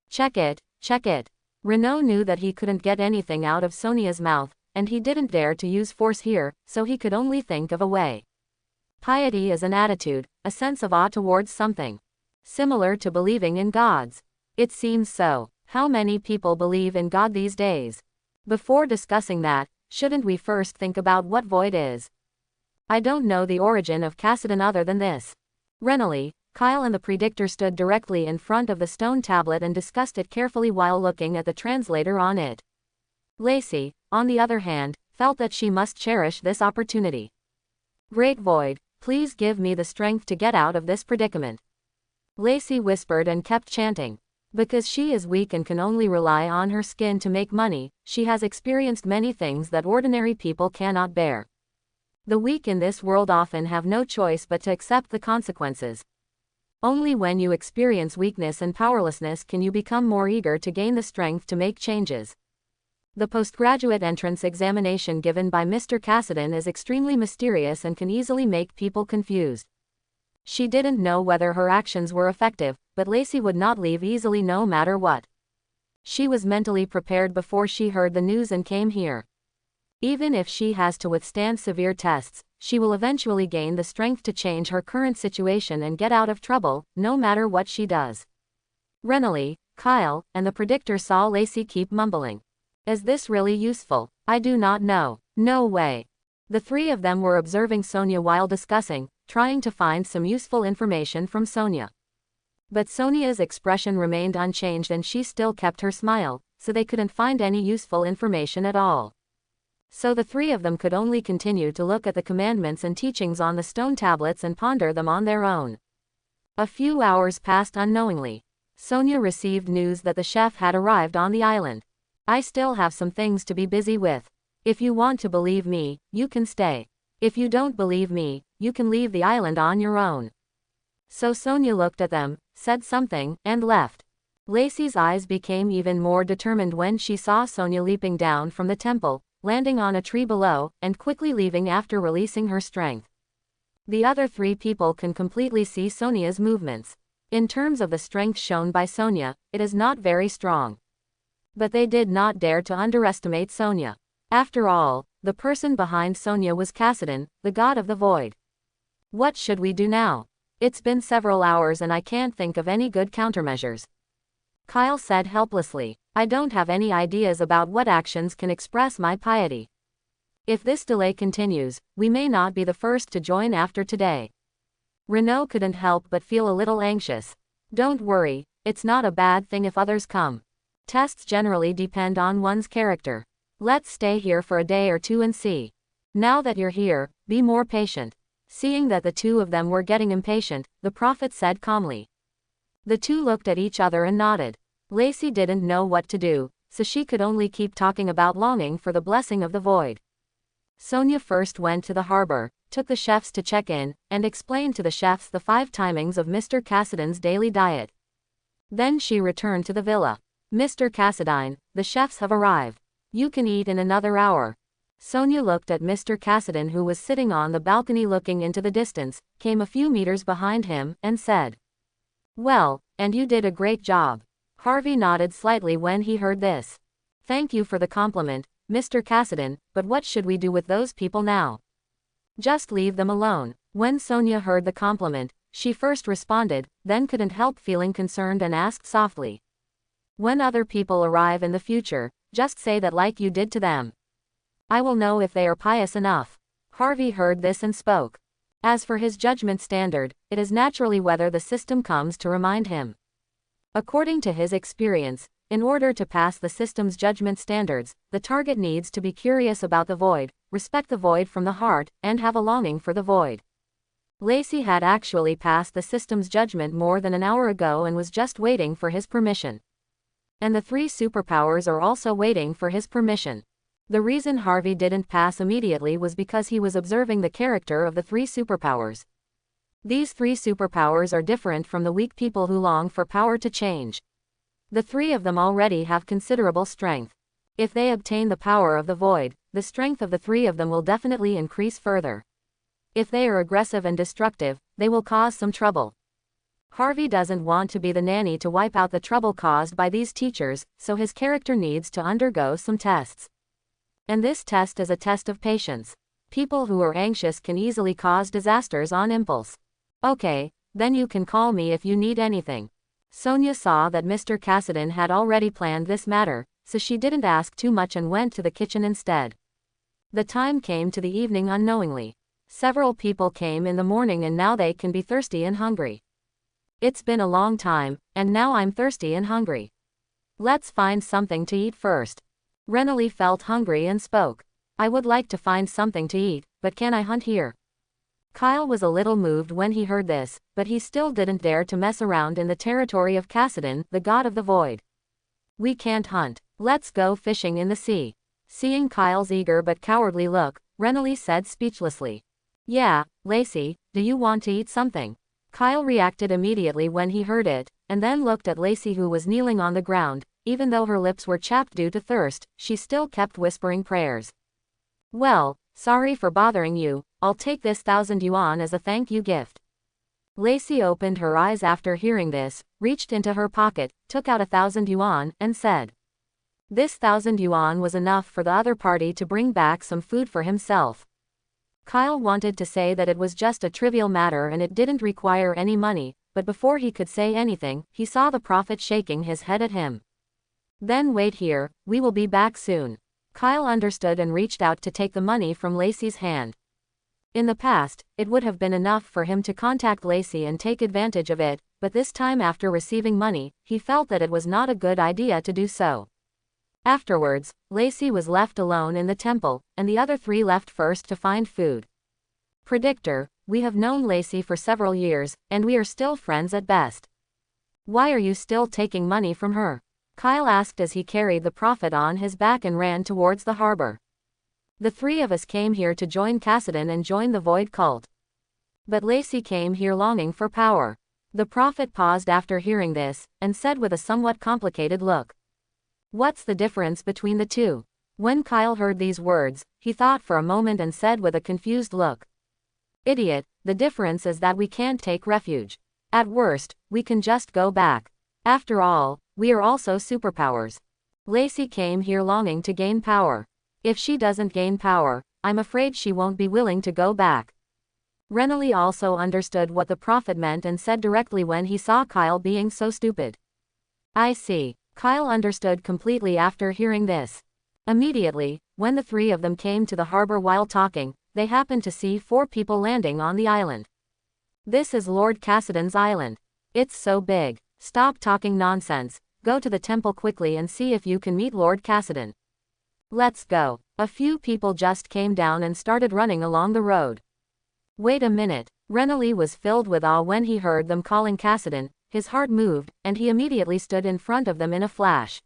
Check it, check it. Renaud knew that he couldn't get anything out of Sonia's mouth, and he didn't dare to use force here, so he could only think of a way. Piety is an attitude, a sense of awe towards something. Similar to believing in gods. It seems so. How many people believe in God these days? Before discussing that, shouldn't we first think about what void is? I don't know the origin of Cassidon other than this. Renelli, Kyle and the predictor stood directly in front of the stone tablet and discussed it carefully while looking at the translator on it. Lacey, on the other hand, felt that she must cherish this opportunity. Great void, please give me the strength to get out of this predicament. Lacey whispered and kept chanting. Because she is weak and can only rely on her skin to make money, she has experienced many things that ordinary people cannot bear. The weak in this world often have no choice but to accept the consequences. Only when you experience weakness and powerlessness can you become more eager to gain the strength to make changes. The postgraduate entrance examination given by Mr. Cassidy is extremely mysterious and can easily make people confused. She didn't know whether her actions were effective, but Lacey would not leave easily no matter what. She was mentally prepared before she heard the news and came here. Even if she has to withstand severe tests, she will eventually gain the strength to change her current situation and get out of trouble, no matter what she does. Renly, Kyle, and the predictor saw Lacey keep mumbling. Is this really useful? I do not know. No way. The three of them were observing Sonia while discussing, trying to find some useful information from Sonia. But Sonia's expression remained unchanged and she still kept her smile, so they couldn't find any useful information at all. So the three of them could only continue to look at the commandments and teachings on the stone tablets and ponder them on their own. A few hours passed unknowingly. Sonia received news that the chef had arrived on the island. I still have some things to be busy with. If you want to believe me, you can stay. If you don't believe me, you can leave the island on your own. So Sonia looked at them, said something, and left. Lacey's eyes became even more determined when she saw Sonia leaping down from the temple, landing on a tree below, and quickly leaving after releasing her strength. The other three people can completely see Sonia's movements. In terms of the strength shown by Sonia, it is not very strong. But they did not dare to underestimate Sonia. After all, the person behind Sonia was Cassidy, the god of the void. What should we do now? It's been several hours and I can't think of any good countermeasures. Kyle said helplessly. I don't have any ideas about what actions can express my piety. If this delay continues, we may not be the first to join after today. Renaud couldn't help but feel a little anxious. Don't worry, it's not a bad thing if others come. Tests generally depend on one's character. Let's stay here for a day or two and see. Now that you're here, be more patient. Seeing that the two of them were getting impatient, the prophet said calmly. The two looked at each other and nodded. Lacey didn't know what to do, so she could only keep talking about longing for the blessing of the void. Sonia first went to the harbor, took the chefs to check in, and explained to the chefs the 5 timings of Mr. Cassidy's daily diet. Then she returned to the villa. Mr. Cassidy, the chefs have arrived. You can eat in another hour. Sonia looked at Mr. Cassidy who was sitting on the balcony looking into the distance, came a few meters behind him, and said, Well, and you did a great job. Harvey nodded slightly when he heard this. Thank you for the compliment, Mr. Cassidy, but what should we do with those people now? Just leave them alone. When Sonia heard the compliment, she first responded, then couldn't help feeling concerned and asked softly. When other people arrive in the future, just say that like you did to them. I will know if they are pious enough. Harvey heard this and spoke. As for his judgment standard, it is naturally whether the system comes to remind him. According to his experience, in order to pass the system's judgment standards, the target needs to be curious about the void, respect the void from the heart, and have a longing for the void. Lacey had actually passed the system's judgment more than an hour ago and was just waiting for his permission. And the 3 superpowers are also waiting for his permission. The reason Harvey didn't pass immediately was because he was observing the character of the 3 superpowers. These 3 superpowers are different from the weak people who long for power to change. The 3 of them already have considerable strength. If they obtain the power of the void, the strength of the 3 of them will definitely increase further. If they are aggressive and destructive, they will cause some trouble. Harvey doesn't want to be the nanny to wipe out the trouble caused by these teachers, so his character needs to undergo some tests. And this test is a test of patience. People who are anxious can easily cause disasters on impulse. Okay, then you can call me if you need anything. Sonia saw that Mr. Cassidy had already planned this matter, so she didn't ask too much and went to the kitchen instead. The time came to the evening unknowingly. Several people came in the morning and now they can be thirsty and hungry. It's been a long time, and now I'm thirsty and hungry. Let's find something to eat first. Renly felt hungry and spoke. I would like to find something to eat, but can I hunt here? Kyle was a little moved when he heard this, but he still didn't dare to mess around in the territory of Cassidon, the god of the void. We can't hunt. Let's go fishing in the sea. Seeing Kyle's eager but cowardly look, Renly said speechlessly. Yeah, Lacey, do you want to eat something? Kyle reacted immediately when he heard it, and then looked at Lacey, who was kneeling on the ground. Even though her lips were chapped due to thirst, she still kept whispering prayers. Well, sorry for bothering you, I'll take this 1,000 yuan as a thank you gift. Lacey opened her eyes after hearing this, reached into her pocket, took out 1,000 yuan, and said. This 1,000 yuan was enough for the other party to bring back some food for himself. Kyle wanted to say that it was just a trivial matter and it didn't require any money, but before he could say anything, he saw the prophet shaking his head at him. Then wait here, we will be back soon. Kyle understood and reached out to take the money from Lacey's hand. In the past, it would have been enough for him to contact Lacey and take advantage of it, but this time after receiving money, he felt that it was not a good idea to do so. Afterwards, Lacey was left alone in the temple, and the other three left first to find food. Predictor, we have known Lacey for several years, and we are still friends at best. Why are you still taking money from her? Kyle asked as he carried the prophet on his back and ran towards the harbor. The three of us came here to join Cassidon and join the Void cult. But Lacey came here longing for power. The prophet paused after hearing this, and said with a somewhat complicated look. What's the difference between the two? When Kyle heard these words, he thought for a moment and said with a confused look. Idiot, the difference is that we can't take refuge. At worst, we can just go back. After all, we are also superpowers. Lacey came here longing to gain power. If she doesn't gain power, I'm afraid she won't be willing to go back. Renly also understood what the prophet meant and said directly when he saw Kyle being so stupid. I see. Kyle understood completely after hearing this. Immediately, when the three of them came to the harbor while talking, they happened to see 4 people landing on the island. This is Lord Cassidon's island. It's so big. Stop talking nonsense, go to the temple quickly and see if you can meet Lord Cassidon. Let's go. A few people just came down and started running along the road. Wait a minute. Renly was filled with awe when he heard them calling Cassidon. His heart moved, and he immediately stood in front of them in a flash.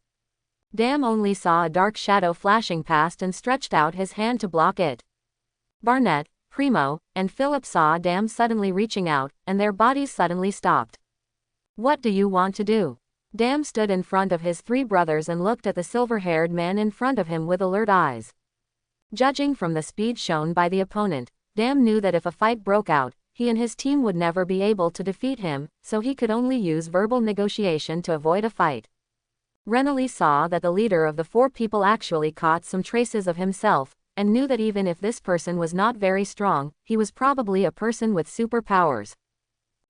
Dam only saw a dark shadow flashing past and stretched out his hand to block it. Barnett, Primo, and Philip saw Dam suddenly reaching out, and their bodies suddenly stopped. What do you want to do? Dam stood in front of his 3 brothers and looked at the silver-haired man in front of him with alert eyes. Judging from the speed shown by the opponent, Dam knew that if a fight broke out, he and his team would never be able to defeat him, so he could only use verbal negotiation to avoid a fight. Renly saw that the leader of the 4 people actually caught some traces of himself, and knew that even if this person was not very strong, he was probably a person with superpowers.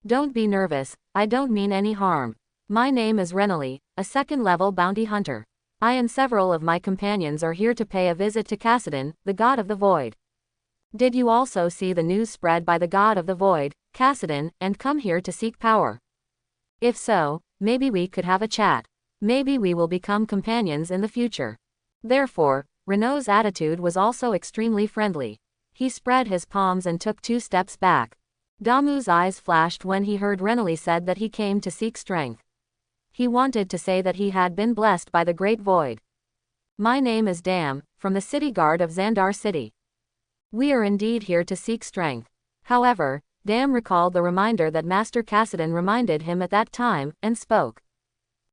Don't be nervous, I don't mean any harm. My name is Renly, a 2nd-level bounty hunter. I and several of my companions are here to pay a visit to Cassidon, the god of the void. Did you also see the news spread by the god of the void, Cassidon, and come here to seek power? If so, maybe we could have a chat. Maybe we will become companions in the future. Therefore, Renault's attitude was also extremely friendly. He spread his palms and took 2 steps back. Damu's eyes flashed when he heard Renly said that he came to seek strength. He wanted to say that he had been blessed by the Great Void. My name is Dam, from the city guard of Xandar City. We are indeed here to seek strength. However, Dam recalled the reminder that Master Cassidon reminded him at that time, and spoke.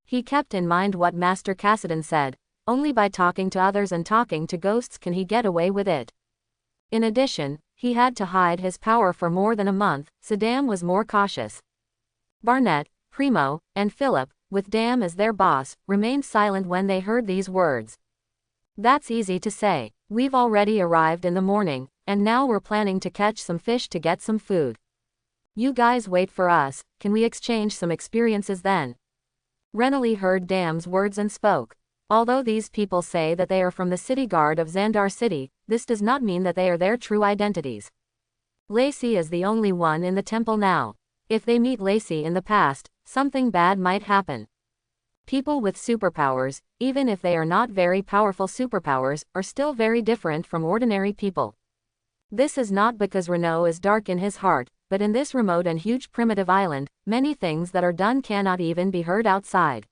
He kept in mind what Master Cassidon said, only by talking to others and talking to ghosts can he get away with it. In addition, he had to hide his power for more than a month, so Dam was more cautious. Barnett, Primo, and Philip, with Dam as their boss, remained silent when they heard these words. That's easy to say. We've already arrived in the morning, and now we're planning to catch some fish to get some food. You guys wait for us, can we exchange some experiences then? Renly heard Dam's words and spoke. Although these people say that they are from the city guard of Xandar City, this does not mean that they are their true identities. Lacey is the only one in the temple now. If they meet Lacey in the past, something bad might happen. People with superpowers, even if they are not very powerful superpowers, are still very different from ordinary people. This is not because Renault is dark in his heart, but in this remote and huge primitive island, many things that are done cannot even be heard outside.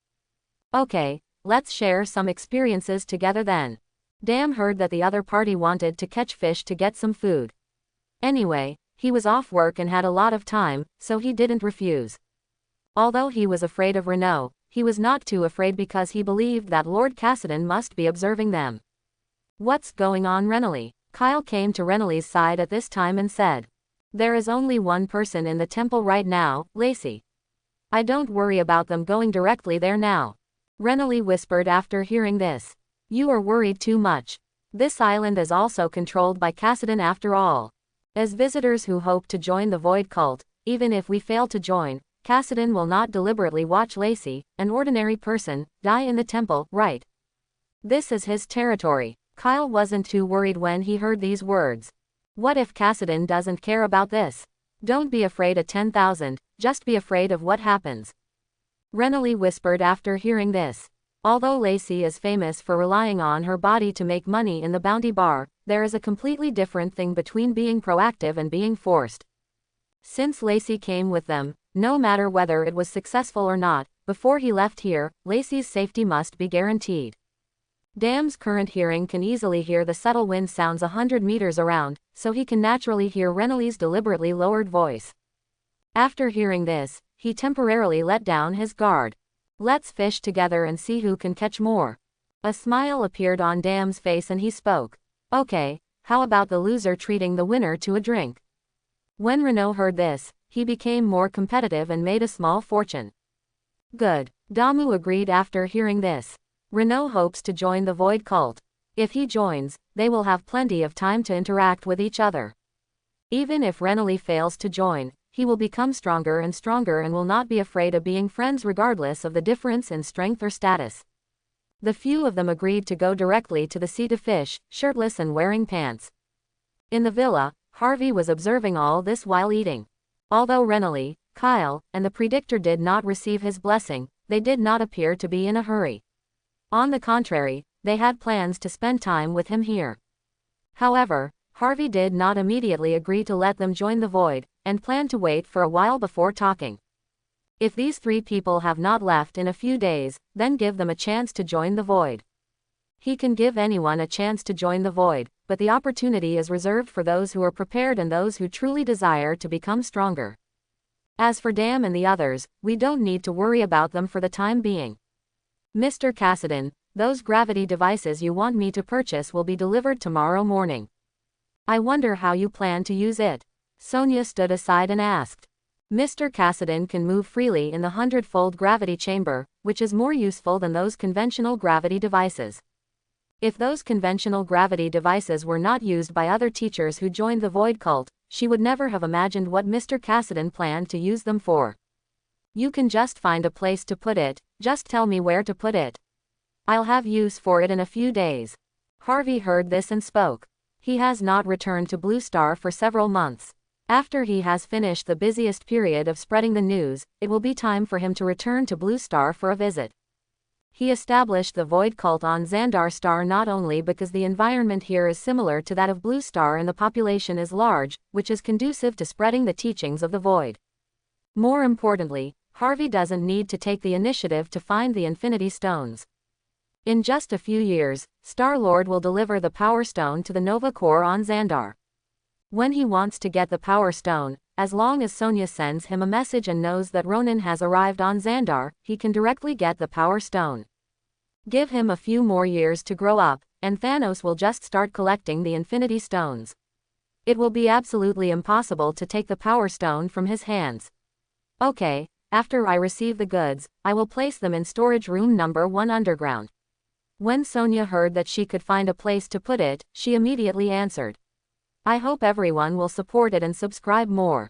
Okay, let's share some experiences together then. Dam heard that the other party wanted to catch fish to get some food. Anyway, he was off work and had a lot of time, so he didn't refuse. Although he was afraid of Renault, he was not too afraid because he believed that Lord Cassidan must be observing them. What's going on, Renly? Kyle came to Renly's side at this time and said. There is only one person in the temple right now, Lacey. I don't worry about them going directly there now. Renly whispered after hearing this. You are worried too much. This island is also controlled by Cassidan after all. As visitors who hope to join the Void Cult, even if we fail to join, Cassidan will not deliberately watch Lacey, an ordinary person, die in the temple, right? This is his territory. Kyle wasn't too worried when he heard these words. What if Cassidan doesn't care about this? Don't be afraid of 10,000, just be afraid of what happens. Renly whispered after hearing this. Although Lacey is famous for relying on her body to make money in the Bounty Bar, there is a completely different thing between being proactive and being forced. Since Lacey came with them, no matter whether it was successful or not, before he left here, Lacey's safety must be guaranteed. Dam's current hearing can easily hear the subtle wind sounds 100 meters around, so he can naturally hear Renly's deliberately lowered voice. After hearing this, he temporarily let down his guard. Let's fish together and see who can catch more. A smile appeared on Dam's face and he spoke. Okay, how about the loser treating the winner to a drink? When Renault heard this, he became more competitive and made a small fortune. Good. Damu agreed after hearing this. Renault hopes to join the Void Cult. If he joins, they will have plenty of time to interact with each other. Even if Renly fails to join, he will become stronger and stronger and will not be afraid of being friends regardless of the difference in strength or status. The few of them agreed to go directly to the sea to fish, shirtless and wearing pants. In the villa, Harvey was observing all this while eating. Although Renly, Kyle, and the Predictor did not receive his blessing, they did not appear to be in a hurry. On the contrary, they had plans to spend time with him here. However, Harvey did not immediately agree to let them join the Void, and planned to wait for a while before talking. If these three people have not left in a few days, then give them a chance to join the Void. He can give anyone a chance to join the Void, but the opportunity is reserved for those who are prepared and those who truly desire to become stronger. As for Dam and the others, we don't need to worry about them for the time being. Mr. Cassidan, those gravity devices you want me to purchase will be delivered tomorrow morning. I wonder how you plan to use it. Sonia stood aside and asked. Mr. Cassidan can move freely in the 100-fold gravity chamber, which is more useful than those conventional gravity devices. If those conventional gravity devices were not used by other teachers who joined the Void Cult, she would never have imagined what Mr. Cassidan planned to use them for. You can just find a place to put it, just tell me where to put it. I'll have use for it in a few days. Harvey heard this and spoke. He has not returned to Blue Star for several months. After he has finished the busiest period of spreading the news, it will be time for him to return to Blue Star for a visit. He established the Void Cult on Xandar Star not only because the environment here is similar to that of Blue Star and the population is large, which is conducive to spreading the teachings of the Void. More importantly, Harvey doesn't need to take the initiative to find the Infinity Stones. In just a few years, Star-Lord will deliver the Power Stone to the Nova Corps on Xandar. When he wants to get the Power Stone, as long as Sonia sends him a message and knows that Ronan has arrived on Xandar, he can directly get the Power Stone. Give him a few more years to grow up, and Thanos will just start collecting the Infinity Stones. It will be absolutely impossible to take the Power Stone from his hands. Okay, after I receive the goods, I will place them in storage room number 1 underground. When Sonia heard that she could find a place to put it, she immediately answered. I hope everyone will support it and subscribe more.